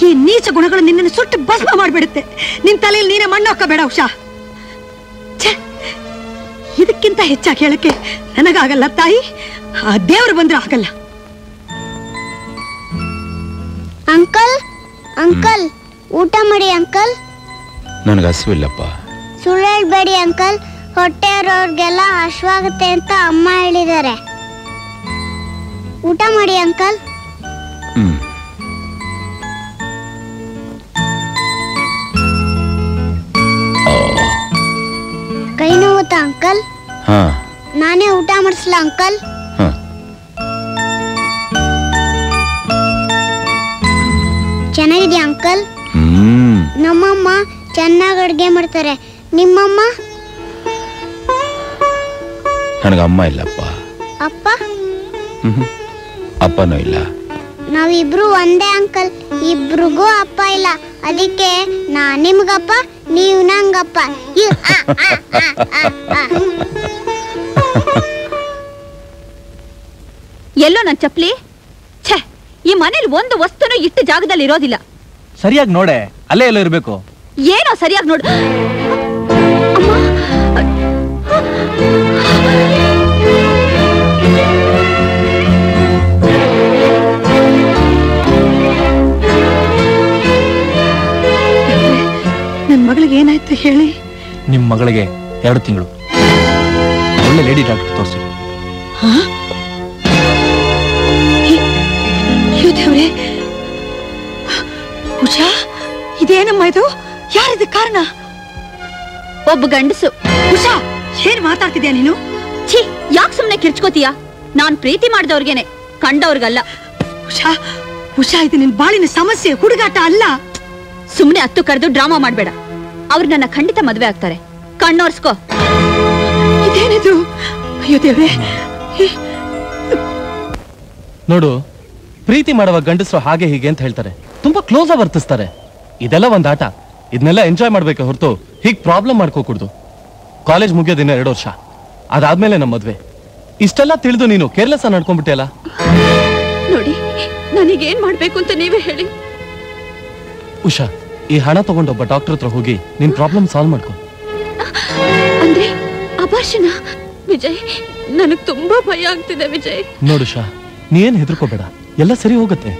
ಈ ನೀಚ ಗುಣಗಳು ನಿನ್ನನ್ನು ಸುಟ್ಟು ಭಸ್ಮ ಮಾಡ್ಬಿಡುತ್ತೆ. ನಿನ್ ತಲೆಯಲ್ಲಿ ನೀನೇ ಮಣ್ಣು ಹಾಕೋಬೇಡ ಉಷಾ. ಇದಕ್ಕಿಂತ ಹೆಚ್ಚಾಗಿ ಹೇಳಕ್ಕೆ ನನಗಾಗಲ್ಲ ತಾಯಿ, ಆ ದೇವರು ಬಂದ್ರೆ ಆಗಲ್ಲ. ಅಂಕಲ್, ಅಂಕಲ್, ಊಟ ಮಾಡಿ ಅಂಕಲ್. ನನಗೆ ಹಸಿವಿಲ್ಲಪ್ಪ. ಸುಳ್ಳು ಹೇಳ್ಬೇಡಿ ಅಂಕಲ್, ಹೊಟ್ಟೆ ಇರೋರ್ಗೆಲ್ಲ ಹಶ್ವಾಗುತ್ತೆ ಅಂತ ಅಮ್ಮ ಹೇಳಿದ್ದಾರೆ. ಊಟ ಮಾಡಿ ಅಂಕಲ್. ಕೈ ನೋವುತ್ತಾ ಅಂಕಲ್? ನಾನೇ ಊಟ ಮಾಡಿಸ್ಲಾ ಅಂಕಲ್? ಚೆನ್ನಾಗಿದ್ಯಾ ಅಂಕಲ್? ನಮ್ಮಮ್ಮ ಚೆನ್ನಾಗಿ ಅಡ್ಗೆ ಮಾಡ್ತಾರೆ. ನಿಮ್ಮಮ್ಮ? ನನಗೆ ಅಮ್ಮ ಇಲ್ಲಪ್ಪ. ಅಪ್ಪ? ಅಪ್ಪನೂ ಇಲ್ಲ. ನಾವಿಬ್ರು ಒಂದೇ ಅಂಕಲ್. ಇಬ್ರಿಗೂ ಅಪ್ಪ ಇಲ್ಲ. ಅದಕ್ಕೆ ನಾನ್ ನಿಮ್ಗಪ್ಪ, ನೀವು ನಂಗಪ್ಪ. ಎಲ್ಲೋ ನನ್ ಚಪ್ಲಿ? ಛೇ, ಈ ಮನೇಲಿ ಒಂದು ವಸ್ತುನು ಇಟ್ಟು ಜಾಗದಲ್ಲಿ ಇರೋದಿಲ್ಲ. ಸರಿಯಾಗಿ ನೋಡೆ, ಅಲ್ಲೇ ಎಲ್ಲೋ ಇರ್ಬೇಕು. ಏನೋ ಸರಿಯಾಗಿ ನೋಡು. ನನ್ ಮಗಳಿಗೆ ಏನಾಯ್ತು ಹೇಳಿ? ನಿಮ್ ಮಗಳಿಗೆ 2 ತಿಂಗಳು. ಒಳ್ಳೆ ಲೇಡಿ ಡಾಕ್ಟರ್ ತೋರಿಸಿ. ದೇವ್ರೆ, ಉಷಾ, ಇದೇನಮ್ಮ ಇದು? ಯಾರಿದ ಕಾರಣ? ಒಬ್ಬ ಗಂಡಸು. ಉಷಾ, ಏನ್ ಮಾತಾಡ್ತಿದ್ಯಾ ನೀನು? ಛೀ, ಯಾಕೆ ಸುಮ್ನೆ ಕಿರ್ಚ್ಕೋತೀಯ? ನಾನ್ ಪ್ರೀತಿ ಮಾಡಿದವ್ರಿಗೇನೆ, ಕಂಡವ್ರಿಗಲ್ಲ. ಉಷಾ, ಉಷಾ, ಇದು ನಿನ್ ಬಾಳಿನ ಸಮಸ್ಯೆ, ಹುಡುಗಾಟ ಅಲ್ಲ. ಸುಮ್ನೆ ಹತ್ತು ಕರೆದು ಡ್ರಾಮಾ ಮಾಡ್ಬೇಡ. ಅವ್ರು ನನ್ನ ಖಂಡಿತ ಮದ್ವೆ ಆಗ್ತಾರೆ. ಕಣ್ಣೋರ್ಸ್ಕೋ. ಇದೇನಿದು? ಅಯ್ಯೋ ದೇವ್ರೆ. ನೋಡು, ಪ್ರೀತಿ ಮಾಡುವ ಗಂಡಸರು ಹಾಗೆ ಹೀಗೆ ಅಂತ ಹೇಳ್ತಾರೆ, ತುಂಬಾ ಕ್ಲೋಸ್ ಆಗಿ ವರ್ತಿಸ್ತಾರೆ. ಇದೆಲ್ಲ ಒಂದ್ ಆಟ. ಇದನ್ನೆಲ್ಲ ಎಂಜಾಯ್ ಮಾಡ್ಬೇಕು ಹೊರತು ಹೀಗ್ ಪ್ರಾಬ್ಲಮ್ ಮಾಡ್ಕೋಕೂಡ್ದು. ಕಾಲೇಜ್ ಮುಗಿಯೋದಿನ 2 ವರ್ಷ, ಅದಾದ್ಮೇಲೆ ನಮ್ಮ ಮದ್ವೆ. ಇಷ್ಟೆಲ್ಲ ತಿಳಿದು ನೀನು ಕೇರ್ಲೆಸ್ ಆಗಿ ನಡ್ಕೊಂಡ್ಬಿಟ್ಟೆಲ್ಲ. ನೋಡಿ, ನನಗೇನ್ ಮಾಡ್ಬೇಕು ಅಂತ ನೀವೇ ಹೇಳಿ. ಉಷಾ, ಈ ಹಣ ತಗೊಂಡು ಒಬ್ಬ ಡಾಕ್ಟರ್ ಹತ್ರ ಹೋಗಿ ನಿನ್ ಪ್ರಾಬ್ಲಮ್ ಸಾಲ್ವ್ ಮಾಡ್ಕೊ. ಅಂದ್ರೆ ಅಭಾಷಣ? ವಿಜಯ್, ನನಗ್ ತುಂಬಾ ಭಯ ಆಗ್ತಿದೆ ವಿಜಯ್. ನೋಡು ಉಷಾ, ನೀ ಏನ್ ಹೆದರ್ಕೋಬೇಡ, ಎಲ್ಲ ಸರಿ ಹೋಗುತ್ತೆ.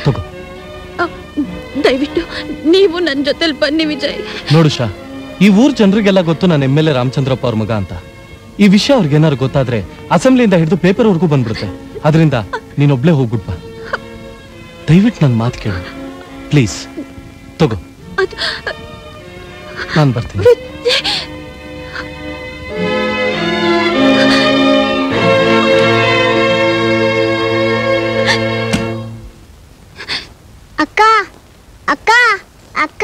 ತಗೋ. ದಯವಿಟ್ಟು ನೀವು ನನ್ ಜೊತೆಲಿ ಬನ್ನಿ ವಿಜಯ್. ನೋಡು ಉಷಾ, ಈ ಊರ್ ಜನರಿಗೆಲ್ಲ ಗೊತ್ತು ನಾನು MLA ರಾಮಚಂದ್ರಪ್ಪ ಅವ್ರ ಮಗ ಅಂತ. ಈ ವಿಷಯ ಅವ್ರಿಗೆ ಏನಾದ್ರು ಗೊತ್ತಾದ್ರೆ ಅಸೆಂಬ್ಲಿಯಿಂದ ಹಿಡಿದು ಪೇಪರ್ ವರ್ಗೂ ಬಂದ್ಬಿಡುತ್ತೆ. ಅದರಿಂದ ನೀನೊಬ್ಳೆ ಹೋಗ್ಬಿಡ್ಬ. ದಯವಿಟ್ಟು ನನ್ನ ಮಾತು ಕೇಳು ಪ್ಲೀಸ್. ತಗೋ, ನಾನು ಬರ್ತೀನಿ. ಅಕ್ಕ, ಅಕ್ಕ, ಅಕ್ಕ.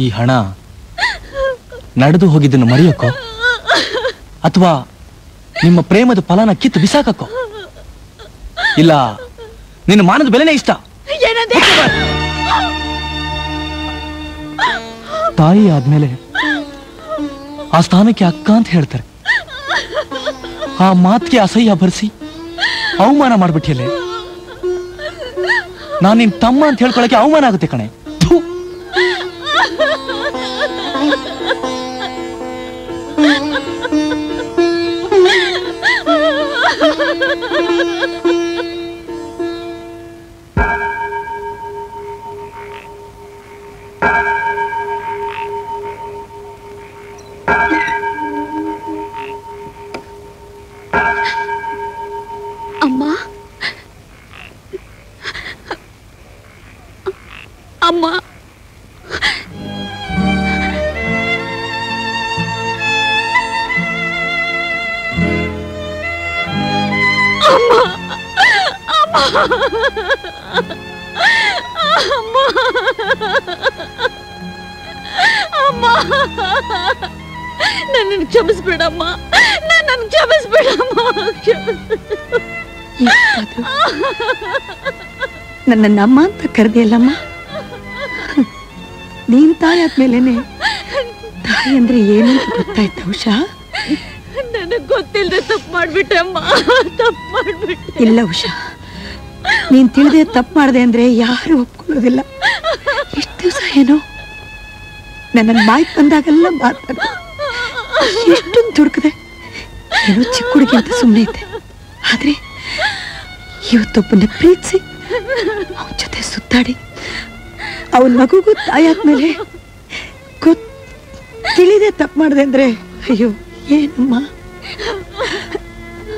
ಈ ಹಣ ನಡೆದು ಹೋಗಿದ್ದನ್ನು ಮರೆಯೋಕೋ ಅಥವಾ ನಿಮ್ಮ ಪ್ರೇಮದ ಫಲನ ಕಿತ್ತು ಬಿಸಾಕಕ್ಕೋ? ಇಲ್ಲ ನಿನ್ನ ಮಾನದ ಬೆಲೆನೇ ಇಷ್ಟ. ತಾಯಿ ಆದ್ಮೇಲೆ ಆ ಸ್ಥಾನಕ್ಕೆ ಅಕ್ಕ ಅಂತ ಹೇಳ್ತಾರೆ. ಆ ಮಾತಿಗೆ ಅಸಹ್ಯ ಭರಿಸಿ ಅವಮಾನ ಮಾಡ್ಬಿಟ್ಟಿಯಲ್ಲೇ. ನಾನು ನಿನ್ ತಮ್ಮ ಅಂತ ಹೇಳ್ಕೊಳಕ್ಕೆ ಅವಮಾನ ಆಗುತ್ತೆ ಕಣೆ. ಅಮ್ಮ, ಅಮ್ಮ, ನನ್ನನ್ನು ಕ್ಷಮಿಸ್ಬಿಡಮ್ಮ, ನನ್ನನ್ನು ಕ್ಷಮಿಸ್ಬಿಡಮ್ಮ. ನನ್ನ ಅಮ್ಮ ಅಂತ ಕರೆದಿಯಲ್ಲಮ್ಮ. ನೀನ್ ತಾಯಿ ಆದ್ಮೇಲೆನೆ ತಾಯಿ ಅಂದ್ರೆ ಏನು ಅಂತ ಗೊತ್ತಾಯ್ತು ಉಷಾ. ನನಗ್ ಗೊತ್ತಿಲ್ಲದೆ ತಪ್ಪು ಮಾಡ್ಬಿಟ್ಟೆ ಅಮ್ಮ, ತಪ್ಪು ಮಾಡ್ಬಿಟ್ಟೆ. ಇಲ್ಲ ಉಷಾ, ನೀನ್ ತಿಳಿದೆ ತಪ್ಪು ಮಾಡ್ದೆ ಅಂದ್ರೆ ಯಾರು ಒಪ್ಕೊಳ್ಳೋದಿಲ್ಲ. ಏನೋ ನನ್ನ ಮಾಹಿತಿ ಬಂದಾಗೆಲ್ಲ ಮಾತಾಡ ಎಷ್ಟೊಂದು ದುಡುಕದೆ ಏನೋ ಚಿಕ್ಕ ಹುಡುಗಿ ಅಂತ ಸುಮ್ಮನೆ ಇದ್ದೆ. ಆದ್ರೆ ಇವತ್ತೊಬ್ಬನ ಪ್ರೀತಿಸಿ ಅವನ ಜೊತೆ ಸುತ್ತಾಡಿ ಅವನ ಮಗುಗೂ ತಾಯಾದ್ಮೇಲೆ ತಿಳಿದೆ ತಪ್ಪು ಮಾಡಿದೆ ಅಂದ್ರೆ ಅಯ್ಯೋ ಏನಮ್ಮ.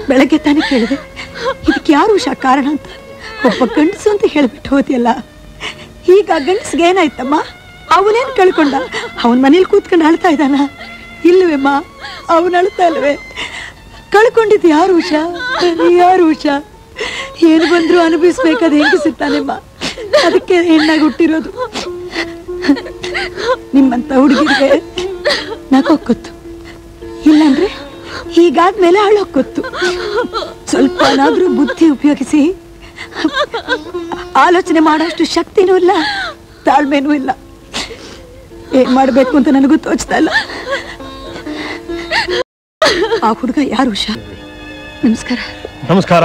ಬೆಳಗ್ಗೆ ತಾನೇ ಕೇಳಿದೆ ಇದಕ್ಕೆ ಯಾರು ಉಷಾ ಕಾರಣ ಅಂತ. ಒಬ್ಬ ಗಂಡಸು ಅಂತ ಹೇಳ್ಬಿಟ್ಟು ಹೋದಿಯಲ್ಲ. ಈಗ ಗಂಡಸ್ಗೆ ಏನಾಯ್ತಮ್ಮ? ಅವನೇನ್ ಕಳ್ಕೊಂಡ? ಅವನ್ ಮನೇಲಿ ಕೂತ್ಕೊಂಡು ಅಳ್ತಾ ಇದ್ದಾನ? ಇಲ್ವೇಮ್ಮ, ಅವನ್ ಅಳ್ತಾ ಇಲ್ವೇ? ಕಳ್ಕೊಂಡಿದ್ದು ಯಾರು ಉಷಾ? ಯಾರು ಉಷಾ? ಏನು ಬಂದ್ರು ಅನುಭವಿಸ್ಬೇಕಾದ ಹೆಂಗಸಿರ್ತಾನೆಮ್ಮ. ಅದಕ್ಕೆ ಹೆಣ್ಣಾಗಿ ಹುಟ್ಟಿರೋದು. ನಿಮ್ಮಂತ ಹುಡುಗಿಗೆ ನಗೋಕ್ಕೊತ್ತು, ಇಲ್ಲಾಂದ್ರೆ ಹೀಗಾದ್ಮೇಲೆ ಅಳೋಕ್ಕೊತ್ತು. ಸ್ವಲ್ಪನಾದ್ರೂ ಬುದ್ಧಿ ಉಪಯೋಗಿಸಿ ಆಲೋಚನೆ ಮಾಡೋಷ್ಟು ಶಕ್ತಿನೂ ಇಲ್ಲ, ತಾಳ್ಮೆನೂ ಇಲ್ಲ. ಏನ್ ಮಾಡ್ಬೇಕು ಅಂತ ನನಗೂ ತೋಚ್ತಾ ಇಲ್ಲ. ಆ ಹುಡುಗ ಯಾರು ಉಷಾ? ನಮಸ್ಕಾರ. ನಮಸ್ಕಾರ.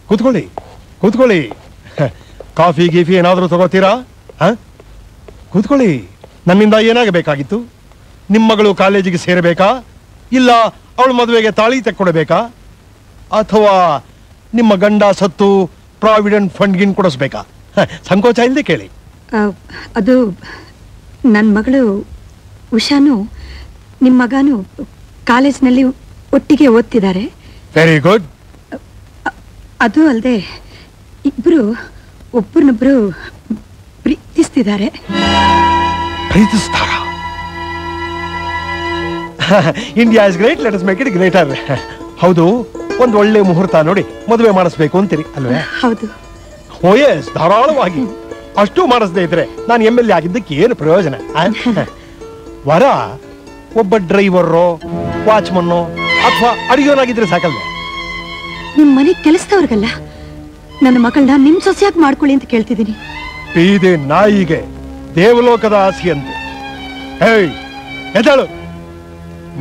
ಕೂತ್ಕೊಳ್ಳಿ ಕೂತ್ಕೊಳ್ಳಿ. ಕಾಫಿ ಗೀಫಿ ಏನಾದರೂ ತಗೋತೀರಾ? ಕೂತ್ಕೊಳ್ಳಿ. ನನ್ನಿಂದ ಏನಾಗಬೇಕಾಗಿತ್ತು? ನಿಮ್ಮ ಮಗಳು ಕಾಲೇಜಿಗೆ ಸೇರಬೇಕಾ, ಇಲ್ಲ ಅವಳ ಮದುವೆಗೆ ತಾಳಿ ತೆಕ್ಕೊಡಬೇಕಾ, ಅಥವಾ ನಿಮ್ಮ ಗಂಡ ಸತ್ತು ಪ್ರಾವಿಡೆಂಟ್ ಫಂಡ್ಗಿನ್ ಕೊಡಿಸ್ಬೇಕಾ? ಸಂಕೋಚ ಇಲ್ಲದೆ ಕೇಳಿ. ಅದು ನನ್ನ ಮಗಳು ಉಷಾನು ನಿಮ್ಮ ಮಗನು ಕಾಲೇಜ್ನಲ್ಲಿ ಒಟ್ಟಿಗೆ ಓದ್ತಿದ್ದಾರೆ. Very good. ಅದು ಅಲ್ಲದೆ ಇಬ್ರು ಒಬ್ಬರನ್ನೊಬ್ರು ಪ್ರೀತಿಸ್ತಿದ್ದಾರೆ. ಪ್ರೀತಿಸ್ತಾರ? India is great, let us make it greater. ಹೌದು, ಒಂದು ಒಳ್ಳೆ ಮುಹೂರ್ತ ನೋಡಿ ಮದುವೆ ಮಾಡಿಸ್ಬೇಕು ಅಂತೀರಿ ಅಲ್ವೇ? ಹೌದು. ಓ ಎಸ್, ಧಾರಾಳವಾಗಿ. ಅಷ್ಟು ಮಾಡಿಸದೇ ಇದ್ರೆ ನಾನು MLA ಆಗಿದ್ದಕ್ಕೆ ಏನು ಪ್ರಯೋಜನ? ವರ ಒಬ್ಬ ಡ್ರೈವರೋ ವಾಚ್ಮನ್ನೋ ಅಥವಾ ಅಡಿಗೆವನಾಗಿದ್ರೆ ಸಾಕಲ್ವೇ? ನಿಮ್ ಮನೆ ಕೆಲಸದವ್ರಿಗಲ್ಲ, ನನ್ನ ಮಗಳನ್ನ ನಿಮ್ ಸೊಸೆಯಾಗಿ ಮಾಡ್ಕೊಳ್ಳಿ ಅಂತ ಕೇಳ್ತಿದ್ದೀನಿ. ಬೀದೆ ನಾಯಿಗೆ ದೇವಲೋಕದ ಆಸೆಯಂತೆ. ಹೇಯ್ ಎದಳು,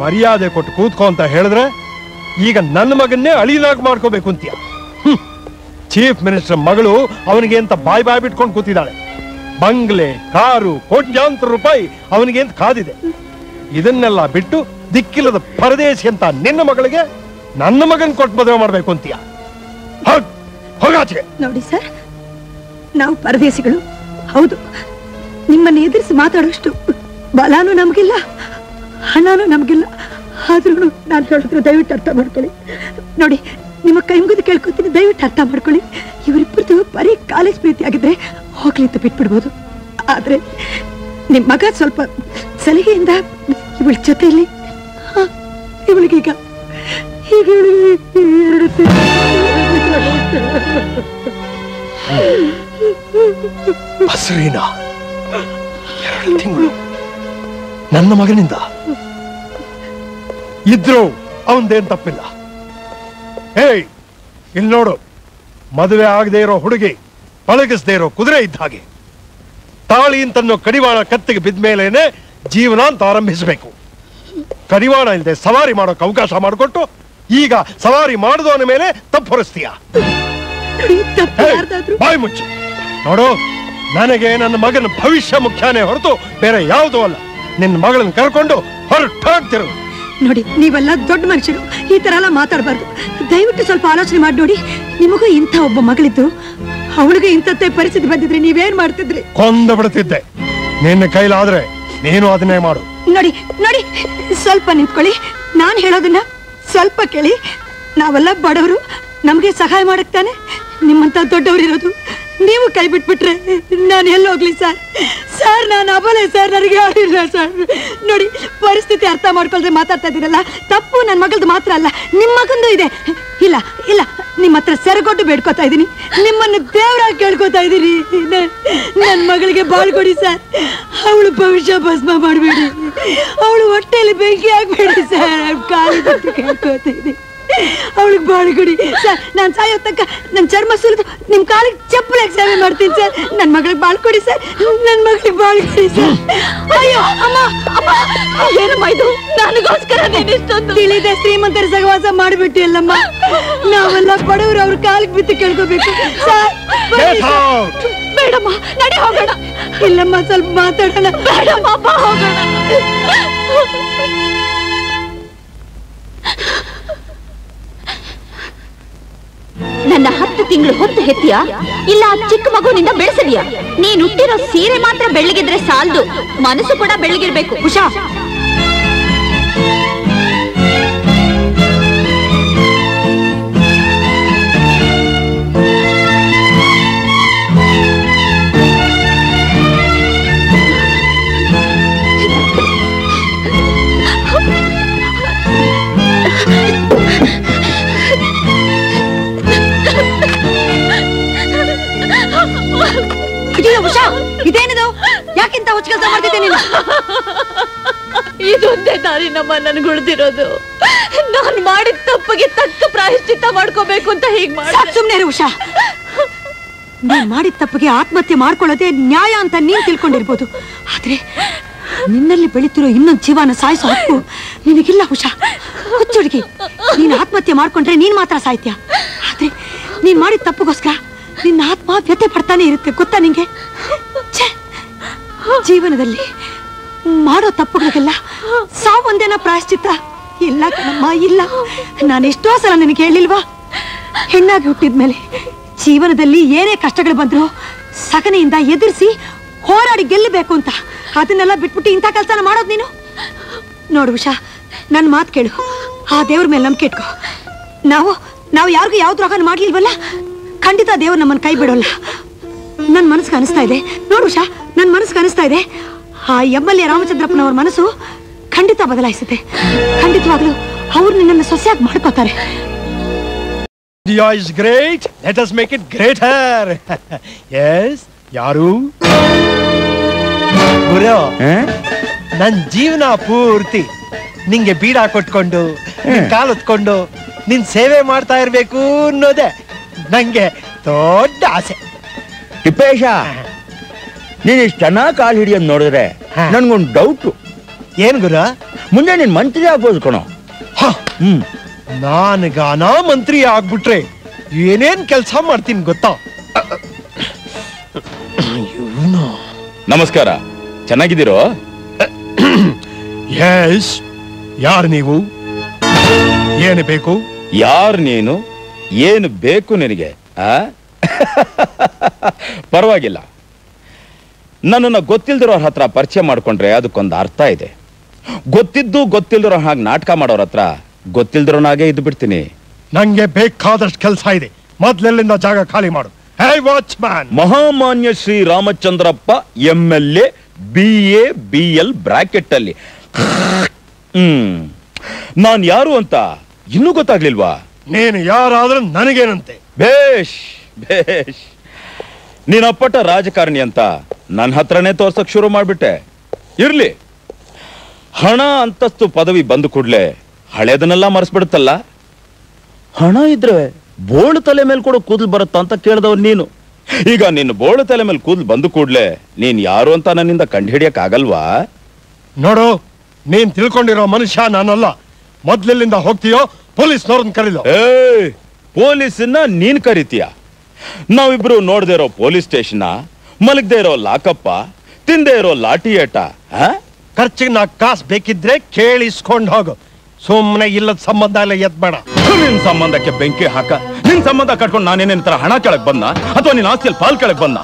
ಮರ್ಯಾದೆ ಕೊಟ್ಟು ಕೂತ್ಕೋ ಅಂತ ಹೇಳಿದ್ರೆ ಈಗ ನನ್ನ ಮಗನ್ನೇ ಅಳಿನಾಗ್ ಮಾಡ್ಕೋಬೇಕು ಅಂತೀಯ. ಚೀಫ್ ಮಿನಿಸ್ಟರ್ ಮಗಳು ಅವನಿಗೆ ಅಂತ ಬಾಯ್ ಬಿಟ್ಕೊಂಡು ಕೂತಿದ್ದಾಳೆ. ಬಂಗ್ಲೆ, ಕಾರು, ಕೋಟ್ಯಾಂತರ ರೂಪಾಯಿ ಅವನಿಗೆ ಅಂತ ಕಾದಿದೆ. ಇದನ್ನೆಲ್ಲ ಬಿಟ್ಟು ದಿಕ್ಕಿಲ್ಲದ ಪರದೇಶಿ ಅಂತ ನಿನ್ನ ಮಗಳಿಗೆ ನನ್ನ ಮಗನ್ ಕೊಟ್ಟು ಮದುವೆ ಮಾಡ್ಬೇಕು ಅಂತೀಯ. ಹೋಗಾಚೆ. ನೋಡಿ ಸರ್, ನಾವು ಪರದೇಶಿಗಳು ಹೌದು. ನಿಮ್ಮನ್ನ ಎದುರಿಸಿ ಮಾತಾಡೋಷ್ಟು ಬಲಾನು ನಮಗಿಲ್ಲ, ಹಣನೂ ನಮಗಿಲ್ಲ. ಆದ್ರೂ ನಾನು ಹೇಳಿದ್ರೆ ದಯವಿಟ್ಟು ಅರ್ಥ ಮಾಡ್ಕೊಳ್ಳಿ. ನೋಡಿ, ನಿಮ್ಮ ಕೈ ಮುಗಿದು ಕೇಳ್ಕೊತೀನಿ, ದಯವಿಟ್ಟು ಅರ್ಥ ಮಾಡ್ಕೊಳ್ಳಿ. ಇವರಿಬ್ಬರದು ಬರೀ ಕಾಲೇಜ್ ಪ್ರೀತಿ ಆಗಿದ್ರೆ ಹೋಗ್ಲಿ ಅಂತ ಬಿಟ್ಬಿಡ್ಬೋದು. ಆದ್ರೆ ನಿಮ್ ಮಗ ಸ್ವಲ್ಪ ಸಲಿಗೆಯಿಂದ ಇವಳ ಜೊತೆಯಲ್ಲಿ ಇವಳಿಗೀಗ ಬಸರೀನಾ 2 ತಿಂಗಳು ನನ್ನ ಮಗನಿಂದ ಇದ್ರು ಅವನದೇನ್ ತಪ್ಪಿಲ್ಲ. ಹೇಯ್, ಇಲ್ಲಿ ನೋಡು, ಮದುವೆ ಆಗದೆ ಇರೋ ಹುಡುಗಿ ಪಳಗಿಸದೆ ಇರೋ ಕುದುರೆ ಇದ್ದ ಹಾಗೆ. ತಾಳಿ ಅಂತನ್ನೋ ಕಡಿವಾಣ ಕತ್ತಿಗೆ ಬಿದ್ದ ಮೇಲೇನೆ ಜೀವನ ಅಂತ ಆರಂಭಿಸಬೇಕು. ಕಡಿವಾಣ ಇಲ್ಲದೆ ಸವಾರಿ ಮಾಡೋಕೆ ಅವಕಾಶ ಮಾಡಿಕೊಟ್ಟು ಈಗ ಸವಾರಿ ಮಾಡಿದವನ ಮೇಲೆ ತಪ್ಪು ಹೊರಿಸ್ತೀಯ. ಬಾಯಿ ಮುಚ್ಚು. ನೋಡು, ನನಗೆ ನನ್ನ ಮಗನ ಭವಿಷ್ಯ ಮುಖ್ಯನೇ ಹೊರತು ಬೇರೆ ಯಾವುದೂ ಅಲ್ಲ. ನಿನ್ನ ಮಗಳನ್ನ ಕರ್ಕೊಂಡು ಹೊರಟಾಗ್ತಿರು. ನೋಡಿ, ನೀವೆಲ್ಲ ದೊಡ್ಡ ಮನುಷ್ಯರು, ಈ ತರ ಎಲ್ಲ ಮಾತಾಡಬಾರ್ದು. ದಯವಿಟ್ಟು ಸ್ವಲ್ಪ ಆಲೋಚನೆ ಮಾಡಿ ನೋಡಿ. ನಿಮಗೂ ಇಂಥ ಒಬ್ಬ ಮಗಳಿದ್ದು ಅವಳಿಗೆ ಇಂಥದ್ದೇ ಪರಿಸ್ಥಿತಿ ಬಂದಿದ್ರೆ ನೀವೇನ್ ಮಾಡ್ತಿದ್ರಿ? ಕೊಂದು ಬಿಡ್ತಿದ್ದೆ. ನಿನ್ನ ಕೈಲಾದ್ರೆ ನೀನು ಅದನ್ನೇ ಮಾಡು. ನೋಡಿ ನೋಡಿ, ಸ್ವಲ್ಪ ನಿಂತ್ಕೊಳ್ಳಿ. ನಾನು ಹೇಳೋದನ್ನ ಸ್ವಲ್ಪ ಕೇಳಿ. ನಾವೆಲ್ಲ ಬಡವರು, ನಮ್ಗೆ ಸಹಾಯ ಮಾಡಕ್ ತಾನೆ ನಿಮ್ಮಂತ ದೊಡ್ಡವರಿರೋದು. ನೀವು ಕೈ ಬಿಟ್ಬಿಟ್ರೆ ನಾನು ಎಲ್ಲಿ ಹೋಗ್ಲಿ ಸರ್? ಸರ್, ನಾನು ಅಬಲೆ ಸರ್, ನನಗೆ ಯಾರಿಲ್ಲ ಸರ್. ನೋಡಿ, ಪರಿಸ್ಥಿತಿ ಅರ್ಥ ಮಾಡ್ಕೊಳ್ರೆ ಮಾತಾಡ್ತಾ ಇದ್ದೀರಲ್ಲ, ತಪ್ಪು ನನ್ನ ಮಗಳದು ಮಾತ್ರ ಅಲ್ಲ, ನಿಮ್ಮ ಮಗಂದು ಇದೆ. ಇಲ್ಲ ಇಲ್ಲ, ನಿಮ್ಮ ಹತ್ರ ಸೆರಗೊಟ್ಟು ಬೇಡ್ಕೋತಾ ಇದ್ದೀನಿ, ನಿಮ್ಮನ್ನು ದೇವರಾಗಿ ಕೇಳ್ಕೋತಾ ಇದ್ದೀನಿ. ನನ್ನ ಮಗಳಿಗೆ ಬಾಳ್ ಕೊಡಿ ಸರ್. ಅವಳು ಭವಿಷ್ಯ ಭಸ್ಮ ಮಾಡಬೇಡಿ, ಅವಳು ಹೊಟ್ಟೆಯಲ್ಲಿ ಬೆಂಕಿ ಹಾಕ್ಬೇಡಿ ಸರ್. ಕಾಲಿ ಬಿಟ್ಟು ಕೇಳ್ಕೋತಾ ಇದ್ದೀನಿ. ಅವಳಿಗೆ ಬಾಳು ಕೊಡಿ ಸರ್. ನಾನು ಸಾಯೋ ತನಕ ನನ್ನ ಚರ್ಮ ಸುಲಿದು ನಿಮ್ ಕಾಲಿಗೆ ಚಪ್ಪಲಾಗಿ ಸೇವೆ ಮಾಡ್ತೀನಿ ಸರ್. ನನ್ನ ಮಗಳಿಗೆ ಬಾಳು ಕೊಡಿ ಸರ್. ನನ್ನ ಮಗಳಿಗೆ ಬಾಳು ಕೊಡಿ ಸರ್. ಅಯ್ಯೋ ಅಮ್ಮ ಅಮ್ಮ, ಏನಮ್ಮ ಇದು? ನನಗೋಸ್ಕರ ನೀನು ಇಷ್ಟೊಂದು ತಿಳಿದೆ ಶ್ರೀಮಂತರ ಸಹವಾಸ ಮಾಡಿಬಿಟ್ಟು ಅಲ್ಲಮ್ಮ. ನಾವೆಲ್ಲ ಬಡವರು ಅವ್ರ ಕಾಲಿಗೆ ಬಿದ್ದು ಕೇಳ್ಕೋಬೇಕು ಸರ್. ಬೇಡಮ್ಮ, ನಡಿ ಹೋಗೋಣ. ಇಲ್ಲಮ್ಮ, ಸ್ವಲ್ಪ ಮಾತಾಡೋಣ. ಬೇಡಮ್ಮ, ಬಾ ಹೋಗೋಣ. ನನ್ನ 10 ತಿಂಗಳು ಹೊತ್ತು ಹೆತ್ತಿಯಾ ಇಲ್ಲ ಚಿಕ್ಕ ಮಗುವಿನಿಂದ ಬೆಳೆಸಲಿಯಾ? ನೀನ್ ಹುಟ್ಟಿರೋ ಸೀರೆ ಮಾತ್ರ ಬೆಳ್ಳಗಿದ್ರೆ ಸಾಲದು, ಮನಸ್ಸು ಕೂಡ ಬೆಳ್ಳಗಿರ್ಬೇಕು. ಉಷಾ, ಉಷಾ, ಇದೇನಿದು? ಯಾಕಿಂತ ಹುಚ್ಚ ಕೆಲಸ ಮಾಡ್ತಿದ್ದೆ ನೀನು? ಇದೊಂದೇ ದಾರಿ ನಮ್ಮ ನನ್ಗೆ ಉಳಿದಿರೋದು. ನಾನು ಮಾಡಿದ ತಪ್ಪಿಗೆ ತಕ್ಕ ಪ್ರಾಯಶ್ಚಿತ್ತ ಮಾಡ್ಕೋಬೇಕು ಅಂತ ಹೀಗ್ ಮಾಡಿ. ಸುಮ್ನೆ ಇರು ಉಷಾ. ನೀನ್ ಮಾಡಿದ ತಪ್ಪಿಗೆ ಆತ್ಮಹತ್ಯೆ ಮಾಡ್ಕೊಳ್ಳೋದೇ ನ್ಯಾಯ ಅಂತ ನೀನ್ ತಿಳ್ಕೊಂಡಿರ್ಬೋದು, ಆದ್ರೆ ನಿನ್ನಲ್ಲಿ ಬೆಳೀತಿರೋ ಇನ್ನೊಂದು ಜೀವನ ಸಾಯಿಸೋ ಹಕ್ಕು ನಿನಗಿಲ್ಲ ಉಷಾ. ಹುಚ್ಚುಡುಗಿ, ನೀನ್ ಆತ್ಮಹತ್ಯೆ ಮಾಡ್ಕೊಂಡ್ರೆ ನೀನ್ ಮಾತ್ರ ಸಾಯ್ತೀಯ, ಆದ್ರೆ ನೀನ್ ಮಾಡಿದ ತಪ್ಪಿಗೋಸ್ಕರ ನಿನ್ನ ಆತ್ಮ ವ್ಯಥೆ ಪಡ್ತಾನೆ ಇರುತ್ತೆ, ಗೊತ್ತಾ ನಿಂಗೆ? ಜೀವನದಲ್ಲಿ ಮಾಡೋ ತಪ್ಪುಗಳಿಗೆಲ್ಲ ಸಾವೊಂದೇನ ಪ್ರಾಯಶ್ಚಿತ್ತ ಇಲ್ಲ ಕಣಮ್ಮ, ಇಲ್ಲ. ನಾನು ಎಷ್ಟೋ ಸಲ ನಿನಗೆ ಹೇಳಿಲ್ವಾ, ಹೆಣ್ಣಾಗಿ ಹುಟ್ಟಿದ್ಮೇಲೆ ಜೀವನದಲ್ಲಿ ಏನೇ ಕಷ್ಟಗಳು ಬಂದ್ರು ಸಗಣಿಯಿಂದ ಎದುರಿಸಿ ಹೋರಾಡಿ ಗೆಲ್ಲಬೇಕು ಅಂತ. ಅದನ್ನೆಲ್ಲ ಬಿಟ್ಬಿಟ್ಟು ಇಂಥ ಕೆಲಸನ ಮಾಡೋದು ನೀನು? ನೋಡು ಉಷಾ, ನನ್ನ ಮಾತು ಕೇಳು. ಆ ದೇವ್ರ ಮೇಲೆ ನಂಬಿಕೆ ಇಟ್ಕೋ. ನಾವು ಯಾರಿಗೂ ಯಾವ ದ್ರೋಹನ ಮಾಡ್ಲಿಲ್ವಲ್ಲ, ಖಂಡಿತ ದೇವ್ರು ನಮ್ಮನ್ನ ಕೈ ಬಿಡೋಲ್ಲ. ನನ್ನ ಮನಸ್ಸಿಗೆ ಅನಿಸ್ತಾ ಇದೆ ನೋಡು ಉಷಾ, ನನ್ನ ಮನಸ್ಸಿಗೆ ಅನಿಸ್ತಾ ಇದೆ ಆ MLA ರಾಮಚಂದ್ರಪ್ಪನವ್ರ ಮನಸ್ಸು ಖಂಡಿತ ಬದಲಾಯಿಸುತ್ತೆ. ಖಂಡಿತವಾಗ್ಲೂ ಅವ್ರು ನಿನ್ನನ್ನು ಸೊಸೆಯಾಗಿ ಮಾಡ್ಕೋತಾರೆ. India is great. Let us make it greater. Yes, ಯಾರು? ಗುರು, ನನ್ ಜೀವನ ಪೂರ್ತಿ ನಿಂಗೆ ಬೀಡ ಕೊಟ್ಕೊಂಡು ಕಾಲು ಹೊತ್ಕೊಂಡು ನಿನ್ ಸೇವೆ ಮಾಡ್ತಾ ಇರ್ಬೇಕು ಅನ್ನೋದೇ ನಂಗೆ ದೊಡ್ಡ ಆಸೆ. ತಿಪ್ಪೇಶ, ನೀನ್ ಇಷ್ಟು ಚೆನ್ನಾಗಿ ಕಾಲು ಹಿಡಿಯೋದು ನೋಡಿದ್ರೆ ನನ್ಗೊಂದು ಡೌಟು. ಏನ್ ಗುರು? ಮುಂದೆ ನೀನ್ ಮಂತ್ರಿ ಆಗ್ಬೋದು ಕಣೋ. ನಾನ್ಗಾನ ಮಂತ್ರಿ ಆಗ್ಬಿಟ್ರೆ ಏನೇನ್ ಕೆಲಸ ಮಾಡ್ತೀನಿ ಗೊತ್ತಾ? ನಮಸ್ಕಾರ, ಚೆನ್ನಾಗಿದ್ದೀರೋ? ಎಸ್. ಯಾರು ನೀವು? ಏನು ಬೇಕು? ಯಾರು ನೀನು? ಏನು ಬೇಕು ನಿನಗೆ? ಪರವಾಗಿಲ್ಲ, ನನ್ನನ್ನು ಗೊತ್ತಿಲ್ದಿರೋರ ಹತ್ರ ಪರಿಚಯ ಮಾಡ್ಕೊಂಡ್ರೆ ಅದಕ್ಕೊಂದು ಅರ್ಥ ಇದೆ. ಗೊತ್ತಿದ್ದು ಗೊತ್ತಿಲ್ದಿರೋ ಹಾಗೆ ನಾಟಕ ಮಾಡೋರ ಹತ್ರ ಗೊತ್ತಿಲ್ದಿರೋನಾಗೆ ಇದ್ದು ಬಿಡ್ತೀನಿ. ನಂಗೆ ಬೇಕಾದಷ್ಟು ಕೆಲಸ ಇದೆ, ಮೊದ್ಲೆಲ್ಲಿಂದ ಜಾಗ ಖಾಲಿ ಮಾಡು. Hey watchman! ಮಹಾಮಾನ್ಯ Shri Ramachandrappa MLA BA BL bracket ಅಲ್ಲಿ. ನಾನ್ ಯಾರು ಅಂತ ಇನ್ನೂ ಗೊತ್ತಾಗ್ಲಿಲ್ವಾ? ನೀನು ಯಾರಾದ್ರೂ ನನಗೇನಂತೆ? ಬೇಷ್ ಬೇಷ್, ನೀನ್ ಅಪ್ಪಟ ರಾಜಕಾರಣಿ ಅಂತ ನನ್ನ ಹತ್ರನೇ ತೋರ್ಸಕ್ ಶುರು ಮಾಡ್ಬಿಟ್ಟೆ. ಇರ್ಲಿ, ಹಣ ಅಂತಸ್ತು ಪದವಿ ಬಂದು ಕೂಡ್ಲೆ ಹಳೇದನ್ನೆಲ್ಲ ಮರೆಸ್ಬಿಡುತ್ತಲ್ಲ. ಹಣ ಇದ್ರೆ ಬೋಳು ತಲೆ ಮೇಲೆ ಕೂಡ ಕೂದಲು ಬರುತ್ತಾ ಅಂತ ಕೇಳ್ದವ್ ನೀನು. ಈಗ ನಿನ್ನ ಬೋಳು ತಲೆ ಮೇಲೆ ಕೂದಲು ಬಂದು ಕೂಡ್ಲೆ ನೀನ್ ಯಾರು ಅಂತ ನನ್ನಿಂದ ಕಂಡುಹಿಡಿಯಕ್ ಆಗಲ್ವಾ? ನೋಡು, ನೀನ್ ತಿಳ್ಕೊಂಡಿರೋ ಮನುಷ್ಯ ನಾನಲ್ಲ. ಮೊದ್ಲೆಲ್ಲಿಂದ ಹೋಗ್ತೀಯೋ ಪೊಲೀಸ್ನವ್ರನ್ನ ಕರೀಲೋ. ಪೊಲೀಸನ್ನ ನೀನ್ ಕರಿತೀಯ? ನಾವಿಬ್ರು ನೋಡದೆ ಇರೋ ಪೊಲೀಸ್ ಸ್ಟೇಷನ್, ಮಲಗದೆ ಇರೋ ಲಾಕಪ್ಪ, ತಿಂದೆ ಇರೋ ಲಾಠಿ ಏಟ. ಖರ್ಚಿಗೆ ನಾ ಕಾಸು ಬೇಕಿದ್ರೆ ಕೇಳಿಸ್ಕೊಂಡು ಹೋಗು, ಸುಮ್ಮನೆ ಇಲ್ಲದ ಸಂಬಂಧ ಎಲ್ಲ ಎದ್ಬೇಡ. ನಿನ್ ಸಂಬಂಧಕ್ಕೆ ಬೆಂಕಿ ಹಾಕ. ನಿನ್ ಸಂಬಂಧ ಕಟ್ಕೊಂಡು ನಾನೇನೇನ್ ತರ ಹಣ ಕೆಳಗ್ ಬಂದ ಅಥವಾ ನಿನ್ನ ಆಸ್ತಿಯಲ್ಲಿ ಪಾಲ್ ಕೆಳಗ್ ಬಂದ?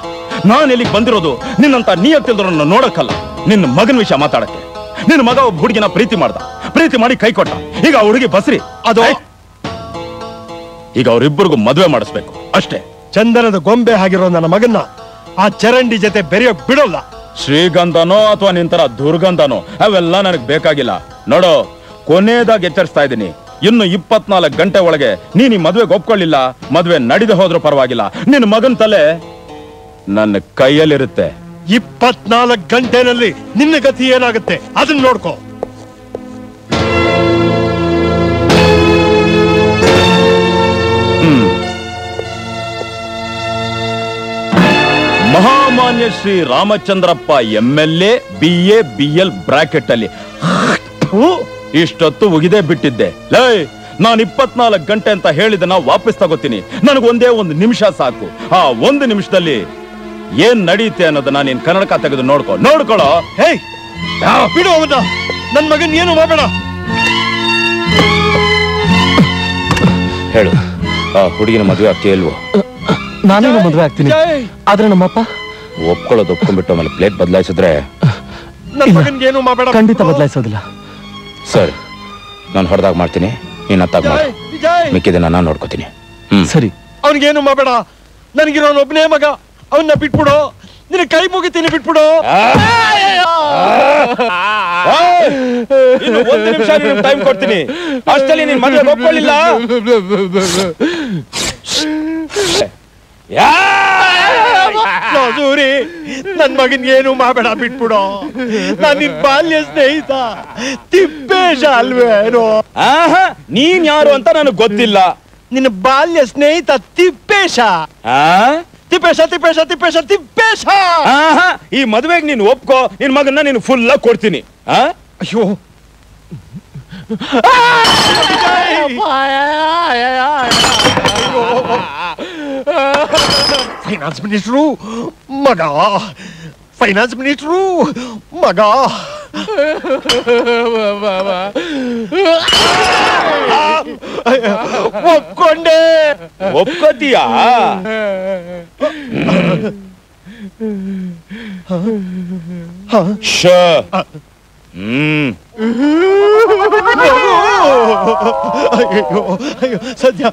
ನಾನು ಇಲ್ಲಿಗೆ ಬಂದಿರೋದು ನಿನ್ನಂತ ನೀಯತ್ತಿಲ್ದ್ರನ್ನ ನೋಡಕ್ಕಲ್ಲ, ನಿನ್ನ ಮಗನ ವಿಷಯ ಮಾತಾಡಕ್ಕೆ. ನಿನ್ನ ಮಗ ಒಬ್ಬ ಹುಡುಗಿನ ಪ್ರೀತಿ ಮಾಡಿ ಕೈ ಕೊಟ್ಟ. ಈಗ ಆ ಹುಡುಗಿ ಬಸ್ರಿ ಅದು. ಈಗ ಅವರಿಬ್ಬರಿಗೂ ಮದುವೆ ಮಾಡಿಸ್ಬೇಕು ಅಷ್ಟೇ. ಚಂದನದ ಗೊಂಬೆ ಆಗಿರೋ ನನ್ನ ಮಗನ್ನ ಆ ಚರಂಡಿ ಜೊತೆ ಬೆರೆಯೋಕ್ ಬಿಡೋಲ್ಲ. ಶ್ರೀಗಂಧನೋ ಅಥವಾ ನಿಂತರ ದುರ್ಗಂಧನೋ ಅವೆಲ್ಲ ನನಗ್ ಬೇಕಾಗಿಲ್ಲ. ನೋಡೋ, ಕೊನೆಯದಾಗಿ ಎಚ್ಚರಿಸ್ತಾ ಇದ್ದೀನಿ, ಇನ್ನು 24 ಗಂಟೆ ಒಳಗೆ ನೀನ್ ಈ ಮದ್ವೆಗೆ ಒಪ್ಕೊಳ್ಳಿಲ್ಲ, ಮದ್ವೆ ನಡೆದು ಹೋದ್ರೂ ಪರವಾಗಿಲ್ಲ, ನಿನ್ನ ಮಗನ್ ತಲೆ ನನ್ನ ಕೈಯಲ್ಲಿರುತ್ತೆ. 24 ಗಂಟೆನಲ್ಲಿ ನಿನ್ನ ಗತಿ ಏನಾಗುತ್ತೆ ಅದನ್ನ ನೋಡ್ಕೋ. ಮಹಾಮಾನ್ಯ Shri Ramachandrappa MLA BA BL bracket ಅಲ್ಲಿ ಇಷ್ಟೊತ್ತು ಉಗಿದೇ ಬಿಟ್ಟಿದ್ದೆ. ಲೈ, ನಾನು 24 ಗಂಟೆ ಅಂತ ಹೇಳಿದನ ವಾಪಸ್ ತಗೋತೀನಿ. ನನಗೊಂದೇ 1 ನಿಮಿಷ ಸಾಕು. ಆ 1 ನಿಮಿಷದಲ್ಲಿ ಏನ್ ನಡೆಯುತ್ತೆ ಅನ್ನೋದನ್ನ ನೀನ್ ಕನ್ನಡಕ ತೆಗೆದು ನೋಡ್ಕೊಳ್ಳೋ. ಹೇಯ್, ಬಿಡು ಅವನ್ನ. ನನ್ ಮಗನ್ ಏನು ಮಾಡಬೇಡ. ಹೇಳು, ಆ ಹುಡುಗಿನ ಮದುವೆ ಆಗ್ತೀಯ ಇಲ್ವೋ? ನಾನೇನು ಮದುವೆ ಆಗ್ತೀನಿ, ಆದ್ರೆ ನಮ್ಮಪ್ಪ ಒಪ್ಕೊಳ್ಳೋದು ಒಪ್ಕೊಂಡ್ಬಿಟ್ಟು ಆಮೇಲೆ ಪ್ಲೇಟ್ ಬದಲಾಯಿಸಿದ್ರೆ ನನ್ ಮಗನ್ಗೆ ಏನು ಮಾಡಬೇಡ. ಖಂಡಿತ ಬದಲಾಯಿಸೋದಿಲ್ಲ. ಸರ್, ನಾನು ಹೊಡೆದಾಗ ಮಾಡ್ತೀನಿ, ನೀನ್ ಅತ್ತಾಗ ಮಾಡು. ಮಿಕ್ಕಿದನ್ನ ನಾನು ನೋಡ್ಕೋತೀನಿ. ಸರಿ. ಅವನಿಗೇನು ಮಾಡಬೇಡ. ನನಗಿರೋನೊಬ್ಬನೇ ಮಗ, ಅವನ್ನ ಬಿಟ್ಬಿಡು. ನಿನ್ನ ಕೈ ಮುಗಿತೀನಿ, ಬಿಟ್ಬಿಡು. ಇನ್ನು 1 ನಿಮಿಷ ಟೈಮ್ ಕೊಡ್ತೀನಿ. ಅಷ್ಟಲ್ಲಿ ನೀನ್ ಮದುವೆ ಒಪ್ಕೊಳ್ಳಿಲ್ಲ ಸೂರಿ, ನನ್ ಮಗನ್ ಏನು ಮಾಡಬೇಡ, ಬಿಟ್ಬಿಡು. ನಾನ್ ನಿನ್ ಬಾಲ್ಯ ಸ್ನೇಹಿತ ತಿಪ್ಪೇಶ ಅಲ್ವೇನೋ? ನೀನ್ ಯಾರು ಅಂತ ನನಗ್ ಗೊತ್ತಿಲ್ಲ. ನಿನ್ನ ಬಾಲ್ಯ ಸ್ನೇಹಿತ ತಿಪ್ಪೇಶ. ತಿಪ್ಪೇಶ ತಿಪ್ಪೇಶ ತಿಪ್ಪೇಶ ತಿಪ್ಪೇಶ. ಈ ಮದುವೆಗೆ ನೀನು ಒಪ್ಕೋ, ನಿನ್ ಮಗನ್ನ ನೀನು ಫುಲ್ ಕೊಡ್ತೀನಿ. ಅಯ್ಯೋ, ಫೈನಾನ್ಸ್ ಮಿನಿಸ್ಟ್ರು ಮಗ, ಫೈನಾನ್ಸ್ ಮಿನಿಸ್ಟ್ರು ಮಗ. ಒಪ್ಕೊಂಡೆ. ಒಪ್ಕೋತೀಯಾ? ಸದ್ಯ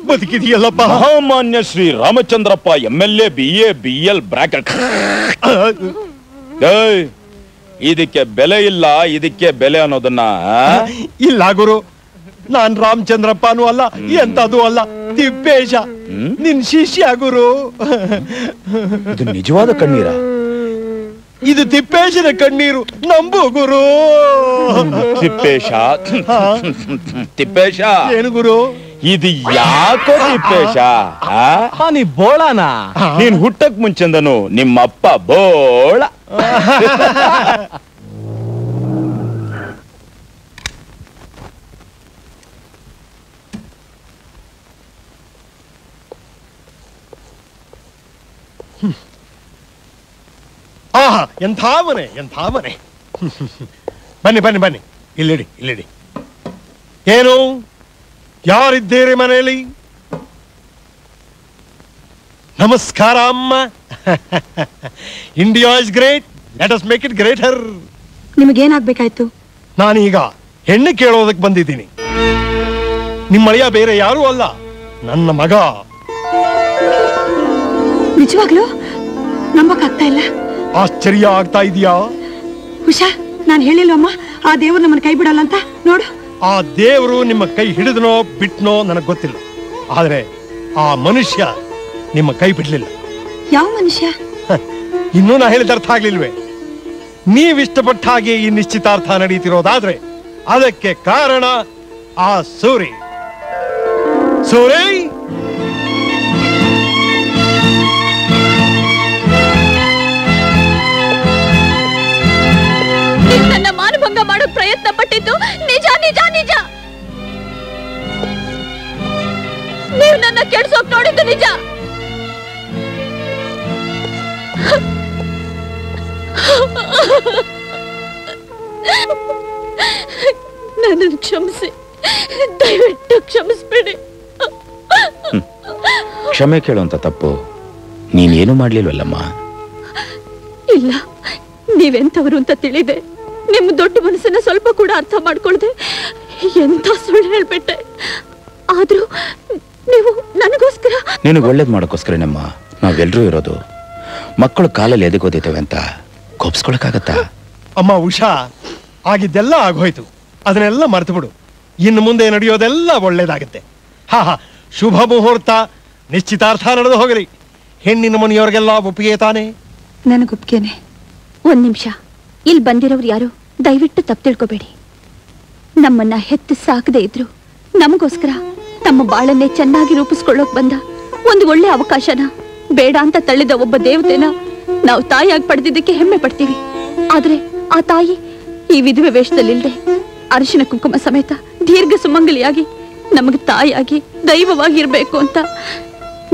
ಬದುಕಿದೆಯಲ್ಲಪ್ಪ. ಮಹಾಮಾನ್ಯ Shri Ramachandrappa MLA BA BL bracket. ಇದಕ್ಕೆ ಬೆಲೆ ಇಲ್ಲ, ಇದಕ್ಕೆ ಬೆಲೆ ಅನ್ನೋದನ್ನ ಇಲ್ಲ ಗುರು. ನಾನ್ ರಾಮಚಂದ್ರಪ್ಪನೂ ಅಲ್ಲ, ಎಂತದೂ ಅಲ್ಲ, ತಿಪ್ಪೇಶ ನಿನ್ ಶಿಷ್ಯ ಗುರು. ಇದು ನಿಜವಾದ ಕಣ್ಣೀರ? ಇದು ತಿಪ್ಪೇಶನ ಕಣ್ಣೀರು, ನಂಬು ಗುರು. ತಿಪ್ಪೇಶ ತಿಪ್ಪೇಶ ಏನು ಗುರು? ಇದು ಯಾಕೋ ತಿಪ್ಪೇಶ? ನೀ ಬೋಳನ? ನೀನ್ ಹುಟ್ಟಕ್ ಮುಂಚೆಂದನು ನಿಮ್ಮಪ್ಪ ಬೋಳ. ಆಹಾ, ಎಂಥ ಮನೆ, ಎಂಥ ಮನೆ. ಬನ್ನಿ ಬನ್ನಿ ಬನ್ನಿ, ಇಲ್ಲಿಡಿ ಇಲ್ಲಿಡಿ. ಏನು, ಯಾರಿದ್ದೀರಿ ಮನೆಯಲ್ಲಿ? ನಮಸ್ಕಾರ ಅಮ್ಮ. India is great, let us make it greater. ನಿಮಗೇನಾಗ್ಬೇಕಾಯ್ತು? ನಾನೀಗ ಹೆಣ್ಣು ಕೇಳೋದಕ್ಕೆ ಬಂದಿದ್ದೀನಿ. ನಿಮ್ಮ ಅಳಿಯ ಬೇರೆ ಯಾರೂ ಅಲ್ಲ, ನನ್ನ ಮಗ. ನಿಜವಾಗ್ಲೂ ನಂಬಕ್ಕಾಗ್ತಾ ಇಲ್ಲ. ಆಶ್ಚರ್ಯ ಆಗ್ತಾ ಇದೆಯಾ? ಹುಷಾ, ನಾನು ಹೇಳಿಲ್ವಮ್ಮ ಆ ದೇವ್ರು ನಮ್ಮನ್ನ ಕೈ ಬಿಡಲ್ಲ ಅಂತ. ನೋಡು, ಆ ದೇವರು ನಿಮ್ಮ ಕೈ ಹಿಡಿದನೋ ಬಿಟ್ನೋ ನನಗೆ ಗೊತ್ತಿಲ್ಲ, ಆದ್ರೆ ಆ ಮನುಷ್ಯ ನಿಮ್ಮ ಕೈ ಬಿಡ್ಲಿಲ್ಲ. ಯಾವ ಮನುಷ್ಯ? ಇನ್ನೂ ನಾ ಹೇಳಿದ ಅರ್ಥ ಆಗ್ಲಿಲ್ವೇ? ನೀವಿಷ್ಟಪಟ್ಟ ಹಾಗೆ ಈ ನಿಶ್ಚಿತಾರ್ಥ ನಡೀತಿರೋದಾದ್ರೆ ಅದಕ್ಕೆ ಕಾರಣ ಆ ಸೂರಿ. ಸೂರಿ, ನನ್ನ ಮಾನಭಂಗ ಮಾಡೋ ಪ್ರಯತ್ನ ಪಟ್ಟಿದ್ದು ನಿಜ ನಿಜ ನಿಜ. ನೀವು ನನ್ನ ಕೆಡ್ಸೋಕ್ ನೋಡಿದ್ದು ನಿಜ. ನನ್ನನ್ನು ಕ್ಷಮಿಸಿ, ದಯವಿಟ್ಟು ಕ್ಷಮಿಸ್ಬೇಡಿ. ಕ್ಷಮೆ ಕೇಳುವಂತ ತಪ್ಪು ನೀನೇನು ಮಾಡ್ಲಿಲ್ವಲ್ಲಮ್ಮ? ಇಲ್ಲ, ನೀವೆಂತವರು ಅಂತ ತಿಳಿದೆ, ನಿಮ್ಮ ದೊಡ್ಡ ಮನಸ್ಸನ್ನ ಸ್ವಲ್ಪ ಕೂಡ ಅರ್ಥ ಮಾಡ್ಕೊಳ್ದೆ ಎಂತ ಸುಳ್ಳು ಹೇಳ್ಬಿಟ್ಟೆ. ಆದ್ರೂ ನೀವು ನನಗೋಸ್ಕರ, ನಿನಗೆ ಒಳ್ಳೇದ್ ಮಾಡೋಕ್ಕೋಸ್ಕರನಮ್ಮ ನಾವೆಲ್ಲರೂ ಇರೋದು. ಮಕ್ಕಳು ಕಾಲಲ್ಲಿ ಎದೆಗೋದಿದ್ದೇವೆ ಅಂತ ಕೋಪಿಸ್ಕೊಳಕ್ಕಾಗತ್ತಾ? ಅಮ್ಮ ಉಷಾ, ಆಗಿದ್ದೆಲ್ಲ ಆಗೋಯ್ತು, ಅದನ್ನೆಲ್ಲ ಮರೆತು ಬಿಡು. ಇನ್ನು ಮುಂದೆ ನಡೆಯೋದೆಲ್ಲ ಒಳ್ಳೇದಾಗುತ್ತೆ. ಹಾ ಹಾ, ಶುಭ ಮುಹೂರ್ತ, ನಿಶ್ಚಿತಾರ್ಥ ನಡೆದು ಹೋಗಲಿ. ಹೆಣ್ಣಿನ ಮನೆಯವರಿಗೆಲ್ಲ ಒಪ್ಪಿಗೆ ತಾನೆ? ನನಗೊಪ್ಪಿಗೆನೆ. ಒಂದ್ ನಿಮಿಷ, ಇಲ್ಲಿ ಬಂದಿರೋರು ಯಾರು ದಯವಿಟ್ಟು ತಪ್ಪು ತಿಳ್ಕೊಬೇಡಿ. ನಮ್ಮನ್ನ ಹೆತ್ತು ಸಾಕದೇ ಇದ್ರು ನಮಗೋಸ್ಕರ ತಮ್ಮ ಬಾಳನ್ನೇ ಚೆನ್ನಾಗಿ ರೂಪಿಸ್ಕೊಳ್ಳೋಕ್ ಬಂದ ಒಂದು ಒಳ್ಳೆ ಅವಕಾಶನ ಬೇಡ ಅಂತ ತಳ್ಳಿದ ಒಬ್ಬ ದೇವತೆನ ನಾವು ತಾಯಿಯಾಗಿ ಪಡೆದಿದ್ದಕ್ಕೆ ಹೆಮ್ಮೆ ಪಡ್ತೀವಿ. ಆದ್ರೆ ಆ ತಾಯಿ ಈ ವಿಧವೆ ವೇಷದಲ್ಲಿಲ್ಲದೆ ಅರಿಶಿನ ಕುಂಕುಮ ಸಮೇತ ದೀರ್ಘ ಸುಮಂಗಲಿಯಾಗಿ ನಮಗೆ ತಾಯಿಯಾಗಿ ದೈವವಾಗಿರ್ಬೇಕು ಅಂತ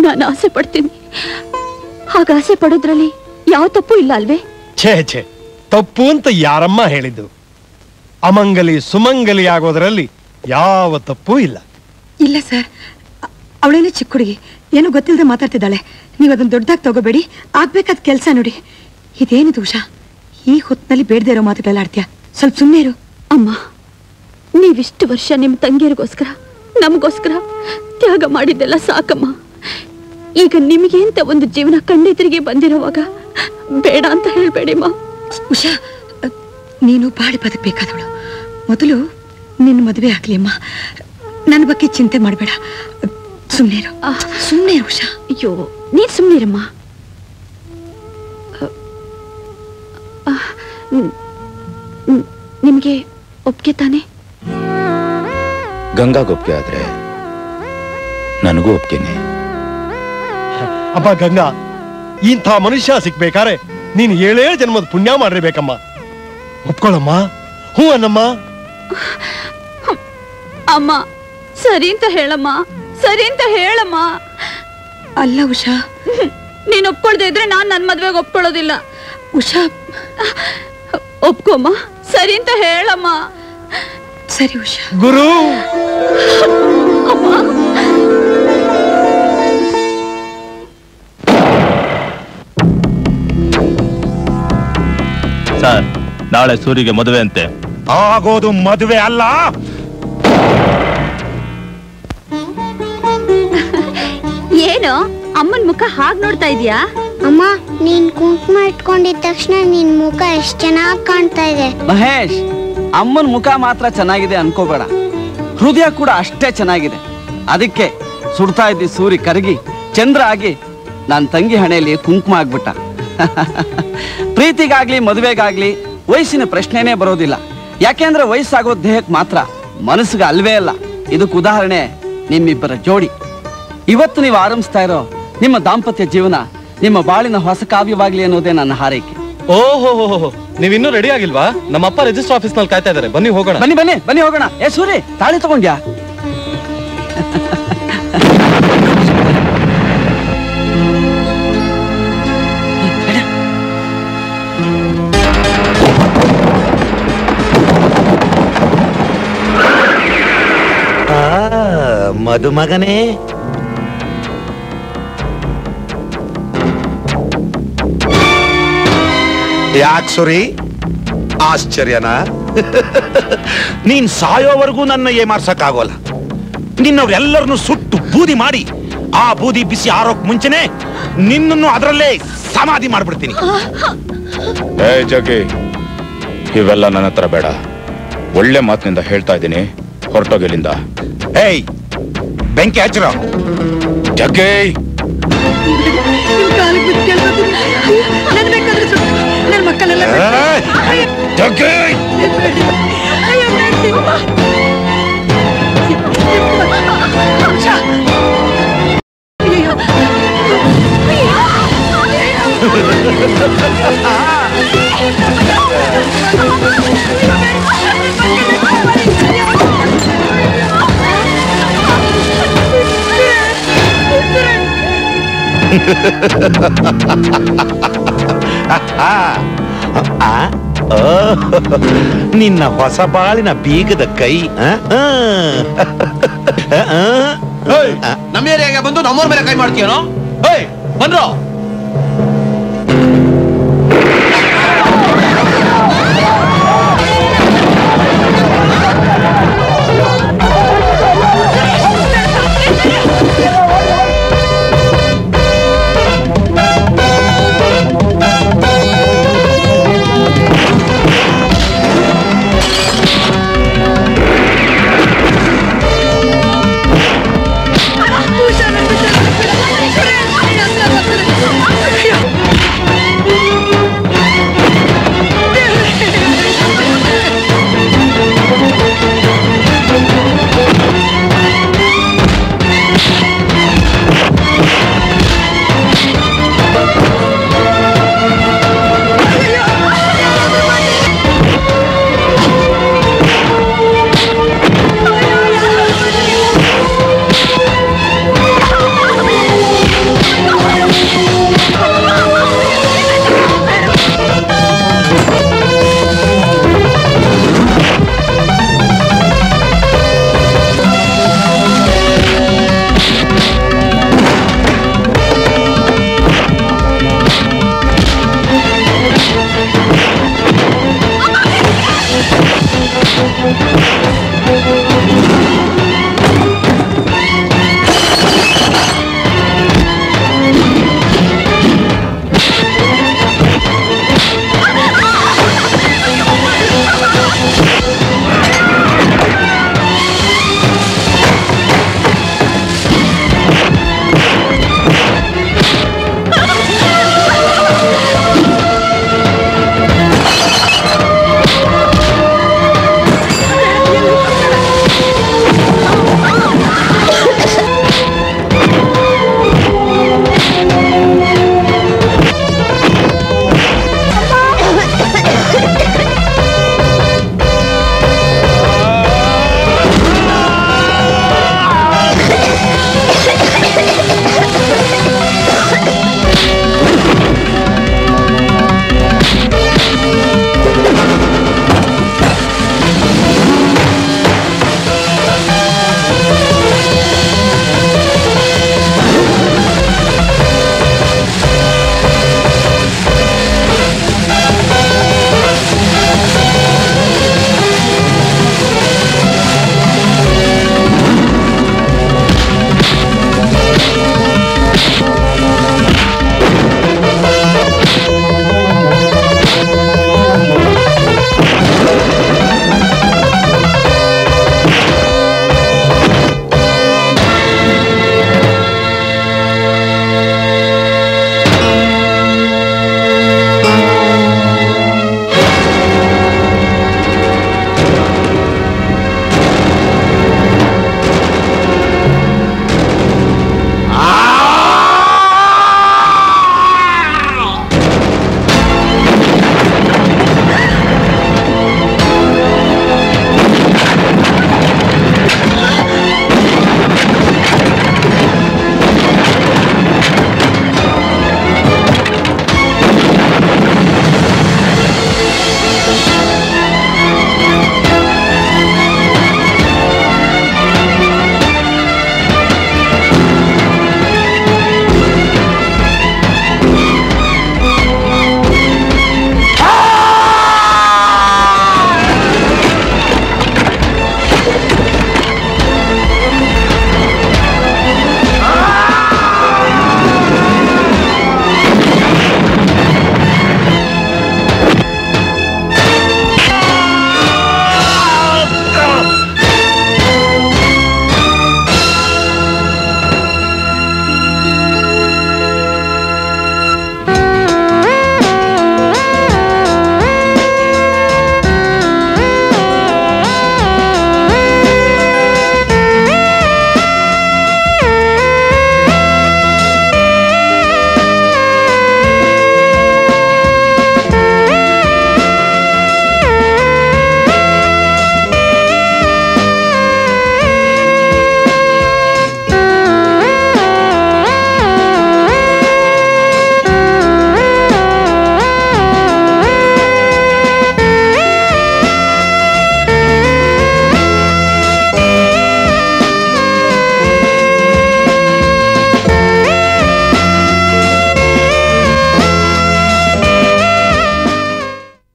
ನಾನು ಆಸೆ ಪಡ್ತೀನಿ. ಹಾಗ ಆಸೆ ಪಡೋದ್ರಲ್ಲಿ ಯಾವ ತಪ್ಪು ಇಲ್ಲ ಅಲ್ವೇ? ಛೇ ಛೇ, ತಪ್ಪು ಅಂತ ಯಾರಮ್ಮ ಹೇಳಿದ್ದು? ಅಮಂಗಲಿ ಸುಮಂಗಲಿ ಆಗೋದ್ರಲ್ಲಿ ಯಾವ ತಪ್ಪು ಇಲ್ಲ. ಇಲ್ಲ ಸರ್, ಅವಳೇನು ಚಿಕ್ಕ ಹುಡುಗಿ, ಏನೋ ಗೊತ್ತಿಲ್ಲದೆ ಮಾತಾಡ್ತಿದ್ದಾಳೆ. ನೀವು ಅದನ್ನ ದೊಡ್ಡದಾಗಿ ತಗೋಬೇಡಿ, ಆಗ್ಬೇಕಾದ ಕೆಲಸ ನೋಡಿ. ಇದೇನಿದು ಉಷಾ, ಈ ಹೊತ್ತಿನಲ್ಲಿ ಬೇಡದೇ ಇರೋ ಮಾತುಗಳೆಲ್ಲ ಆಡ್ತೀಯ? ಸ್ವಲ್ಪ ಸುಮ್ಮನೆ ಇರು. ಅಮ್ಮ, ನೀವಿಷ್ಟು ವರ್ಷ ನಿಮ್ಮ ತಂಗಿಯರಿಗೋಸ್ಕರ ನಮಗೋಸ್ಕರ ತ್ಯಾಗ ಮಾಡಿದ್ದೆಲ್ಲ ಸಾಕಮ್ಮ. ಈಗ ನಿಮಗೆ ಅಂತ ಒಂದು ಜೀವನ ಕಣ್ಣೆದುರಿಗೆ ಬಂದಿರುವಾಗ ಬೇಡ ಅಂತ ಹೇಳ್ಬೇಡಿಮ್ಮ. ಉಷಾ, ನೀನು ಬಾಳಿ ಬದುಕಬೇಕಾದವಳು. ಮೊದಲು ನಿನ್ನ ಮದುವೆ ಆಗ್ಲಿ ಅಮ್ಮ. ನನ್ನ ಬಗ್ಗೆ ಚಿಂತೆ ಮಾಡಬೇಡ, ಸುಮ್ಮನೆ ಸುಮ್ಮನೆ ಉಷಾ. ಅಯ್ಯೋ, ನೀನ್ ಸುಮ್ಮನಿರಮ್ಮ. ನಿಮ್ಗೆ ಒಪ್ಗೆ ತಾನೆ? ಗಂಗಾಗೊಪ್ಗೆ ಆದ್ರೆ ನನಗೂ ಒಪ್ಗೆನೆ. ಅಪ್ಪ ಗಂಗಾ, ಇಂಥ ಮನುಷ್ಯ ಸಿಕ್ಬೇಕಾರೆ ನೀನು 7 ಜನ್ಮದ ಪುಣ್ಯ ಮಾಡಿರ್ಬೇಕಮ್ಮ. ಒಪ್ಕೊಳ್ಳಮ್ಮ, ಹೂ ಅನ್ನಮ್ಮ. ಅಮ್ಮ, ಸರಿ ಅಂತ ಹೇಳಮ್ಮ, ಸರಿ ಅಂತ ಹೇಳಮ್ಮ. ಅಲ್ಲ ಉಷಾ, ನೀನ್ ಒಪ್ಕೊಳ್ದೆ ಇದ್ರೆ ನಾನ್ ನನ್ ಮದ್ವೆಗೆ ಒಪ್ಕೊಳ್ಳೋದಿಲ್ಲ. ಉಷಾ, ಒಪ್ಕೊಮ್ಮ, ಸರಿ ಅಂತ ಹೇಳಮ್ಮ. ಸರಿ ಉಷಾ. ಗುರು, ಸರ್, ನಾಳೆ ಸೂರಿಗೆ ಮದುವೆ ಅಂತೆ. ಆಗೋದು ಮದುವೆ ಅಲ್ಲ. ಏನು ಅಮ್ಮನ್ ಮುಖ ಹಾಗ್ ನೋಡ್ತಾ ಇದೀಯಾ? ಅಮ್ಮ, ನೀನ್ ಕುಂಕುಮ ಇಟ್ಕೊಂಡಿದ ತಕ್ಷಣ ನಿನ್ ಮುಖ ಎಷ್ಟ್ ಚೆನ್ನಾಗಿ ಕಾಣ್ತಾ ಇದೆ. ಮಹೇಶ್, ಅಮ್ಮನ ಮುಖ ಮಾತ್ರ ಚೆನ್ನಾಗಿದೆ ಅನ್ಕೋಬೇಡ, ಹೃದಯ ಕೂಡ ಅಷ್ಟೇ ಚೆನ್ನಾಗಿದೆ. ಅದಕ್ಕೆ ಸುಡ್ತಾ ಇದ್ದಿ ಸೂರಿ ಕರಗಿ ಚಂದ್ರ ಆಗಿ ನನ್ನ ತಂಗಿ ಹಣೆಯಲ್ಲಿ ಕುಂಕುಮ ಆಗ್ಬಿಟ್ಟ. ಪ್ರೀತಿಗಾಗ್ಲಿ ಮದುವೆಗಾಗ್ಲಿ ವಯಸ್ಸಿನ ಪ್ರಶ್ನೆನೇ ಬರೋದಿಲ್ಲ. ಯಾಕೆಂದ್ರೆ ವಯಸ್ಸಾಗೋದ್ ದೇಹಕ್ಕೆ ಮಾತ್ರ, ಮನಸ್ಸಿಗೆ ಅಲ್ವೇ ಅಲ್ಲ. ಇದಕ್ಕೆ ಉದಾಹರಣೆ ನಿಮ್ಮಿಬ್ಬರ ಜೋಡಿ. ಇವತ್ತು ನೀವು ಆರಂಭಿಸ್ತಾ ಇರೋ ನಿಮ್ಮ ದಾಂಪತ್ಯ ಜೀವನ ನಿಮ್ಮ ಬಾಳಿನ ಹೊಸ ಕಾವ್ಯವಾಗ್ಲಿ ಅನ್ನೋದೇ ನನ್ನ ಹಾರೈಕೆ. ಓಹೋ, ನೀವಿನ್ನೂ ರೆಡಿ ಆಗಿಲ್ವಾ? ನಮ್ಮಪ್ಪ ರಿಜಿಸ್ಟರ್ ಆಫೀಸ್ ನಲ್ಲಿ ಕಾಯ್ತಾ ಇದಾರೆ. ಬನ್ನಿ ಹೋಗೋಣ. ಬನ್ನಿ ಬನ್ನಿ ಬನ್ನಿ ಹೋಗೋಣ. ಏ ಸೂರಿ, ತಾಳಿ ತಗೊಂಡ್ಯಾ? ಮದುಮಗನೇ, ಯಾಕೆ ಸುರಿ ಆಶ್ಚರ್ಯನಾ? ನೀನ್ ಸಾಯೋವರೆಗೂ ನನ್ನ ಏಮಾರ್ಸಕ್ಕಾಗೋಲ್ಲ. ನಿನ್ನವ್ರೆಲ್ಲರನ್ನು ಸುಟ್ಟು ಬೂದಿ ಮಾಡಿ, ಆ ಬೂದಿ ಬಿಸಿ ಆರೋಕ್ ಮುಂಚೆನೆ ನಿನ್ನನ್ನು ಅದರಲ್ಲೇ ಸಮಾಧಿ ಮಾಡ್ಬಿಡ್ತೀನಿ. ಏ ಜಗ್ಗಿ, ಇವೆಲ್ಲ ನನ್ನ ಹತ್ರ ಬೇಡ. ಒಳ್ಳೆ ಮಾತಿನಿಂದ ಹೇಳ್ತಾ ಇದ್ದೀನಿ, ಹೊರಟೋಗಿಲ್ಲಿಂದ. ಏಯ್, ಬೆಂಕಿ ಹಚ್ಚಿರ ಜಗ್ಗಿ. ನನ್ನ ಮಕ್ಕಳೆಲ್ಲ ಜಗ್ಗಿ, ನಿನ್ನ ಹೊಸ ಬಾಳಿನ ಬೀಗದ ಕೈ. ನಮ್ಮ ಏರಿಯಾಗೆ ಬಂದು ನಮ್ಮವ್ರ ಮೇಲೆ ಕೈ ಮಾಡ್ತೀಯನೋ? ಬಂದ್ರು